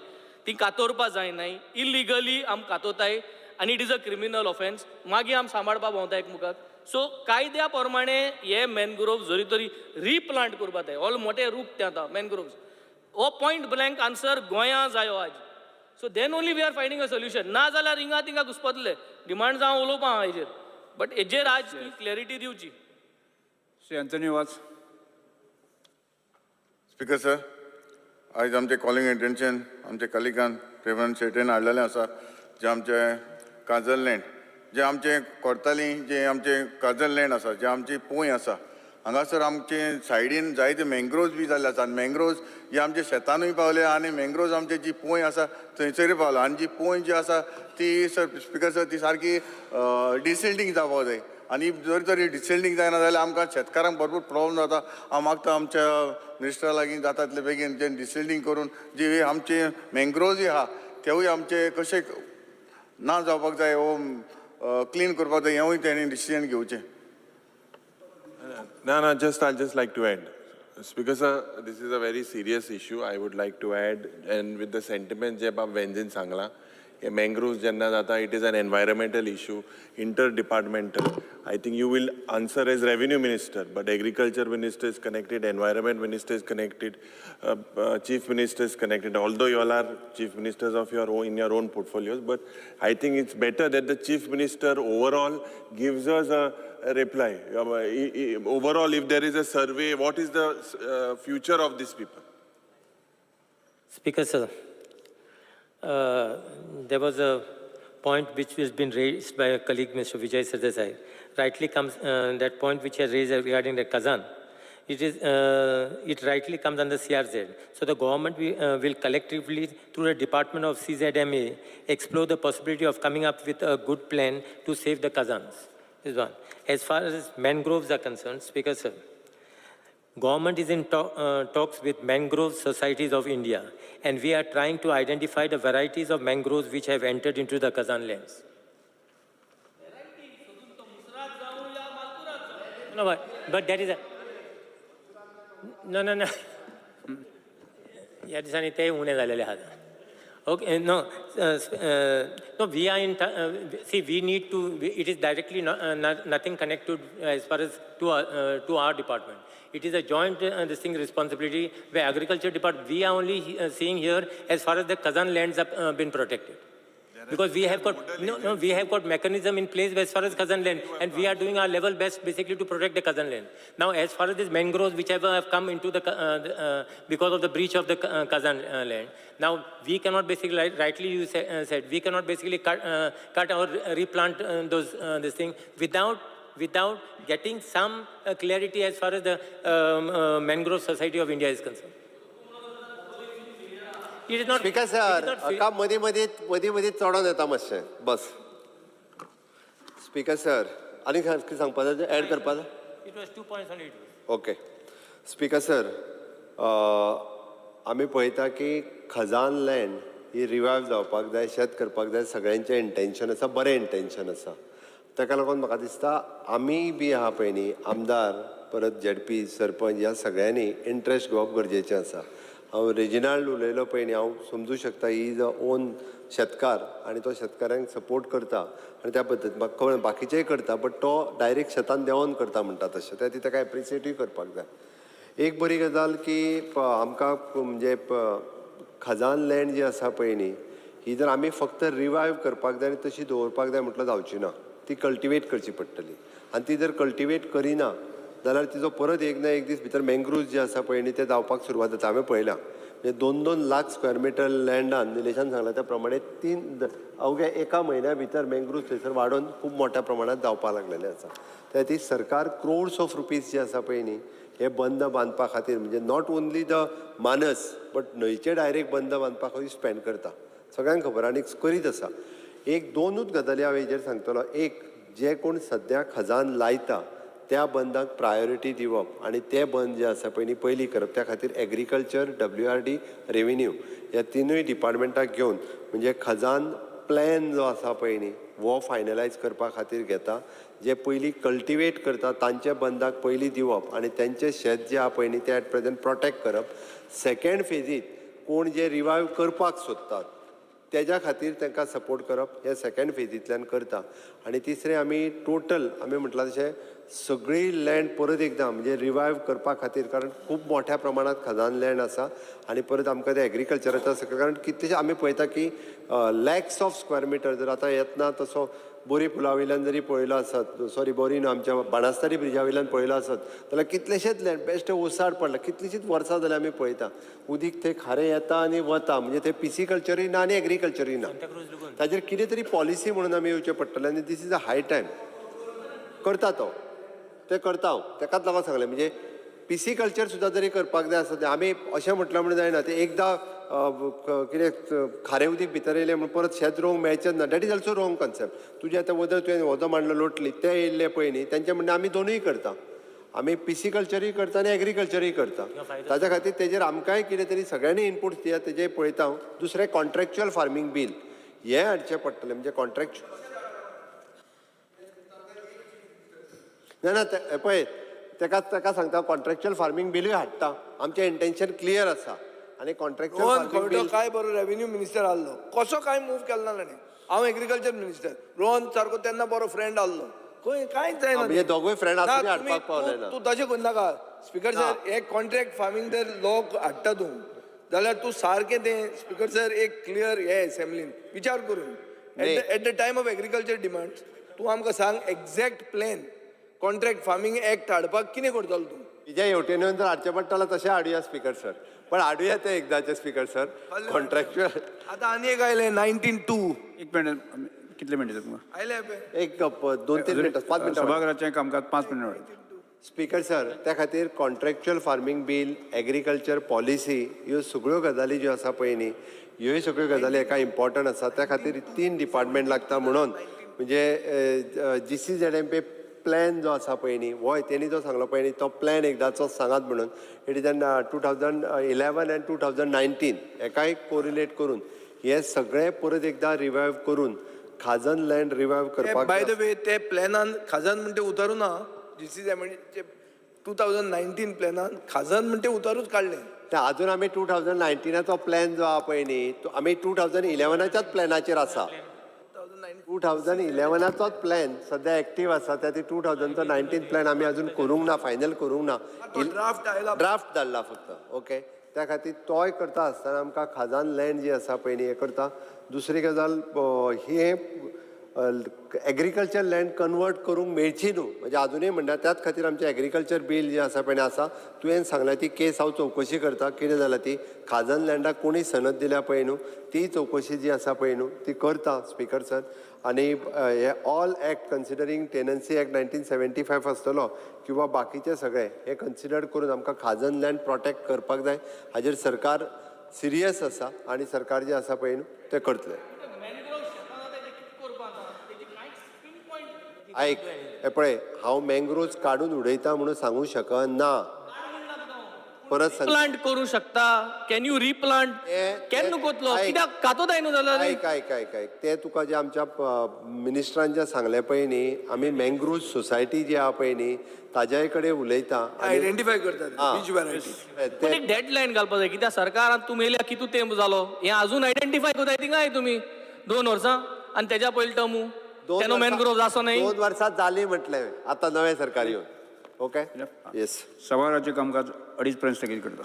ती कातोरपा जायनाय, इलिगली आम कातोताय आनी it is a criminal offence, मागीर आम सांबाळपा भोंवता एकमुखार. सो कायद्या प्रमाणे हे मॅनग्रोव जरी तरी रिप्लांट करपा जाय. ऑल मोठे रूप ते आतां मॅनग्रोव्स. हो पॉयंट ब्लँक आन्सर गोंयां जायो आज. So then only we are finding a solution. ना जाल्यार हिंगा थिंगा घुसपतले. डिमांड जावं उलोवपा हांव हेजेर. बट हेजेर आज क्लॅरिटी दिवची. श्री अँथनी वाज. स्पीकर सर, आयज आमचे कॉलिंग एटेन्शन आमचे कलिगान प्रेमान शेट्येन हाडलेलें आसा, जे आमचे काजल लँड, जे आमचे कोर्ताली, जे आमचे काजल लँड आसा, जे आमची पोंय आसा, हांगासर आमचे सायडीन जायते मँग्रोव्ज बी जाल्ले आसात. मँग्रोव्ज जे आमच्या शेतानूय पावले आनी मँग्रोव्ज आमची जी पोंय आसा थंयसरूय पावला. आनी जी पोंय जी आसा ती स्पीकर सर ती सारकी डिसिल्टींग जावपाक जाय. आनी जर तरी डिसिल्टींग जायना जाल्यार आमकां शेतकारांक भरपूर प्रॉब्लेम जाता. हांव मागता आमच्या मिनिस्टरा लागीं जाता तितले बेगीन जे डिसिल्टींग करून जे आमचे मँग्रोव्ज आहा तेवूय आमचे कशे ना जावपाक जाय वो क्लीन करपाक जाय, हेंवूय तेणी डिसिजन घेवचें. No, I'll just like to add. Speaker sir, this is a very serious issue. I would like to add, and with the sentiment जे बाब वेंजीन सांगला, हे mangroves जेन्ना जाता, it is an environmental issue, interdepartmental. I think you will answer as revenue minister, but agriculture minister is connected, environment minister is connected, chief minister is connected. Although you all are chief ministers of your own in your own portfolios, but I think it's better that the chief minister overall gives us a reply. Overall, if there is a survey, what is the future of these people? Speaker, sir, there was a point which has been raised by a colleague, Mr. Vijay Sardesai. Rightly comes that point which he has raised regarding the Kazan. It rightly comes under CRZ. So the government will collectively, through the Department of CZMA, explore the possibility of coming up with a good plan to save the Kazans. This is one. As far as mangroves are concerned, Speaker, sir, government is in talks with mangrove societies of India, and we are trying to identify the varieties of mangroves which have entered into the Kazan lands. No, but that is a... No. या दिसांनी ते उणे झालेले आहात. Okay, no, we are in, see, we need to, it is directly nothing connected as far as to our department. It is a joint responsibility where agriculture department, we are only seeing here as far as the Kazan lands have been protected. Because we have got, we have got mechanism in place as far as Kazan land, and we are doing our level best basically to protect the Kazan land. Now, as far as these mangroves which have come into the, because of the breach of the Kazan land, now we cannot basically, rightly you said, we cannot basically cut or replant this thing without getting some clarity as far as the Mangrove Society of India is concerned. It is not. Speaker sir, हाका मदी चढोन येता मातशें बस. Speaker sir, आनी कितें सांगपाक जाय, add करपाक जाय? It was 2 points on it. Okay. Speaker sir, आमी पळयता की खजान लँड ही रिवायव जावपाक जाय, शेत करपाक जाय, सगळ्यांचें इंटेन्शन आसा, बरें इंटेन्शन आसा. ताका लागून म्हाका दिसता आमी बी आहा पळय न्ही, आमदार परत ZP सरपंच ह्या सगळ्यांनी इंट्रस्ट घेवप गरजेचें आसा. हांव रेजिनाल्ड उलयलो पळय न्ही, हांव समजूं शकता ही इज अ ओन शेतकार आनी तो शेतकाऱ्यांक सपोर्ट करता आनी त्या पद्दतीन म्हाका कळ्ळें बाकीचेय करता, बट तो डायरेक्ट शेतान देंवन करता म्हणटा तशें, त्या ती ताका एप्रिसिएटूय करपाक जाय. एक बरी गजाल की आमकां म्हणजे खजान लँड जी आसा पळय न्ही, ही जर आमी फक्त रिवायव करपाक जाय आनी तशी दवरपाक जाय म्हटल्यार जावची ना, ती कल्टिवेट करची पडटली. आनी ती जर कल्टिवेट करिना जाल्यार तिजो परत एक ना एक दीस भितर मँग्रोव्ज जे आसा पळय न्ही ते जावपाक सुरवात जाता. हांवें पळयलां म्हणजे 2-2 लाख स्क्वेअर मिटर लँडान निलेशान सांगला त्या प्रमाणे अवघ्या एका म्हयन्या भितर मँग्रोव्ज थंयसर वाडोवन खूब मोठ्या प्रमाणात जावपाक लागलेले आसा. त्या ती सरकार क्रोड्स ऑफ रुपीज जे आसा पळय न्ही हे बंद बांदपा खातीर, म्हणजे नॉट ओन्ली द मानस बट न्हंयचे डायरेक्ट बंद बांदपा खातीर स्पेंड करता, सगळ्यांक खबर आनी करीत आसा. 1-2 गजाली हांव हेजेर सांगतलो. एक, जे कोण सद्या खजान लायता त्या बंदाक प्रायोरिटी दिवप आणि ते बंद जे आसा पयलीं करप त्या खातीर एग्रीकल्चर, WRD, रेव्हेन्यू ह्या तिनूय डिपार्टमेंटाक घेवन म्हणजे खजान प्लॅन जो आसा पळय न्ही वो फायनलायज करपा खातीर घेता. जे पयलीं कल्टिवेट करता तांचे बंदाक पयलीं दिवप आणि तेंचें शेत जें आहा पळय न्ही तें एट प्रेझेंट प्रोटेक्ट करप. सेकेंड फेजीत कोण जे रिवायव करपाक सोदतात तेज्या खातीर तांकां सपोर्ट करप हे सेकेंड फेजींतल्यान करता. आनी तिसरें आमी टोटल आमी म्हटलां तशें सगळी लँड परत एकदां म्हणजे रिवायव करपा खातीर कारण खूब मोठ्या प्रमाणात खजान लँड आसा आणि परत आमकां ते एग्रीकल्चराचा सगळें कारण कितलेशे आमी पळयता की लॅक्स ऑफ स्क्वेअर मिटर जर आतां येतना तसो बोरी पुला वयल्यान जरी पळयलो आसत सॉरी बोरी न्हू आमच्या बाणस्तारी ब्रिजा वयल्यान पळयलो आसत जाल्यार कितलेशेच लँड बेश्टे ओसाड पडला कितलीशींच वर्सां जाल्यार आमी पळयता उदीक थंय खारें येता आनी वता म्हणजे थंय पिसिकल्चरूय ना आनी एग्रीकल्चरूय ना. ताजेर कितें तरी पॉलिसी म्हणून आमी येवचें पडटलें आनी दीस इज अ हाय टायम करता तो ते करता हांव तेकाच लागून सांगलें म्हणजे पिसिकल्चर सुद्दां जरी करपाक जाय आसत आमी अशें म्हटलें म्हणून जायना ते एकदां कितें खारें उदीक भितर येयलें म्हणून परत शेत रोवंक मेळचेंच ना that is also wrong concept. तुजें आतां वदर तुवें वोदो मांडलो लोटली ते येयल्ले पळय न्ही तेंचें म्हणणें आमी दोनूय करता आमी पिसिकल्चरूय करता आनी एग्रीकल्चरूय करता. ताच्या खातीर तेजेर आमकांय कितें तरी सगळ्यांनी इनपुट्स दियात तेजेर पळयता हांव. दुसरें कॉन्ट्रॅक्च्युअल फार्मींग बील हें हाडचें पडटलें म्हणजे कॉन्ट्रॅक्ट ना पळय तेका सांगता कॉन्ट्रॅक्च्युअल फार्मींग बिलूय हाडटा आमचें इंटेन्शन क्लियर आसा आनी कॉन्ट्रॅक्च्युअल रोहन फार्मींग खंयटो बील काय बरो रेव्हेन्यू मिनिस्टर आहलो कसो काय मूव केलो ना हांव एग्रीकल्चर मिनिस्टर रोहन सारको तेन्ना बरो फ्रेंड आहलो खंय कांयच जायना. म्हणजे दोगूय फ्रेंड ना, आसून हाडपाक पावले ना. तूं तशें करू नाका स्पीकर सर एक कॉन्ट्रॅक्ट फार्मींग जर लॉ हाडटा तूं जाल्यार तूं सारकें तें स्पीकर सर एक क्लियर हे असेंब्लीन विचार करून at the time of agriculture demands तूं आमकां सांग exact plan contract farming act हाडपाक कितें करतलो तूं. तुज्या हेवटेन जर हाडचें पडटलें तशें हाडुया स्पीकर सर पण हाडुया ते एकदाचे स्पीकर सर कॉन्ट्रॅक्च्युअल आतां आनी एक आयलें 19(2) एक मिनिट कितले मिनिट तुमकां आयलें पळय एक 2-3 मिनटां 5 मिनटां सभागृहाचें कामकाज 5 मिनिट स्पीकर सर त्या खातीर contractual farming bill agriculture policy ह्यो सगळ्यो गजाली ज्यो आसा पळय न्ही ह्योय सगळ्यो गजाली एका इम्पॉर्टंट आसा त्या खातीर 3 डिपार्टमेंट लागता म्हणून म्हणजे GCZMP प्लॅन जो आसा पळय न्ही हो तेणी जो सांगलो पळय न्ही तो प्लॅन एकदाचो सांगात म्हणून इट इज 2011 आनी 2019 एकाय कोरिलेट करून हे सगळे परत एकदां रिवायव करून खाजन लँड रिवायव करपाक बाय द वे ते प्लॅनान खाजन म्हणटे उतारू ना GCZMP 2019 प्लॅनान खाजन म्हणटे उतारूच काडलें. ते अजून आमी 2019चो प्लॅन जो आहा पळय न्ही तो आमी 2011च्याच प्लॅनाचेर आसा 2011चोच प्लॅन सध्या एक्टीव आसा त्या 2019 प्लॅन आमी अजून करूंक ना फायनल करूंक ना ड्राफ्ट धाडला फक्त ओके त्या खातीर तोय करता आसतना आमकां खाजान लँड जी आसा पळय न्ही हे करता. दुसरी गजाल हे एग्रीकल्चर लँड कन्वर्ट करूंक मेळची न्हू म्हणजे अजूनय म्हणटा त्याच खातीर आमचें एग्रीकल्चर बील जी आसा पळय आसा तुवें सांगला ती केस हांव चवकशी करता कितें जालां ती खाजन लँडाक कोणी सनद दिल्या पळय न्हू ती चवकशी जी आसा पळय न्हू ती करता स्पीकर सर. आनी हे ऑल एक्ट कन्सिडरींग टेनन्सी एक्ट 1975 आसतलो किंवा बाकीचे सगळे हे कन्सिडर करून आमकां खाजन लँड प्रोटेक्ट करपाक जाय हाजेर सरकार सिरियस आसा आनी सरकार जे आसा पळय न्हू ते करतले. ऐक हे पळय हांव मँग्रोव्ज काडून उडयता म्हणून सांगूं शकना परत प्लांट करू शकता कॅन यू रिप्लांट केन्ना कोतलो कित्याक कातो न्हू जाल्यार ऐक ते तुका जे आमच्या मिनिस्टरान जे सांगले पळय न्ही आमी मँग्रोव्ज सोसायटी जी आहा पळय न्ही ताज्याय कडेन उलयता आयडेंटिफाय करता बीच व्हरायटी एक डेडलायन घालपाक जाय कित्याक सरकारान तूं मेल्या कितू तेंप जालो हें अजून आयडेंटिफाय कोताय थिंगाय तुमी 2 वर्सां आनी तेज्या पयलीं टर्मू तेन्ना मॅनग्रोव्ज आसो न्ही 2 वर्सां जाली म्हटलें आतां नवें सरकार येवन ओके येस सभागृहाचें कामकाज 2:30 पर्यंत स्थगीत करता.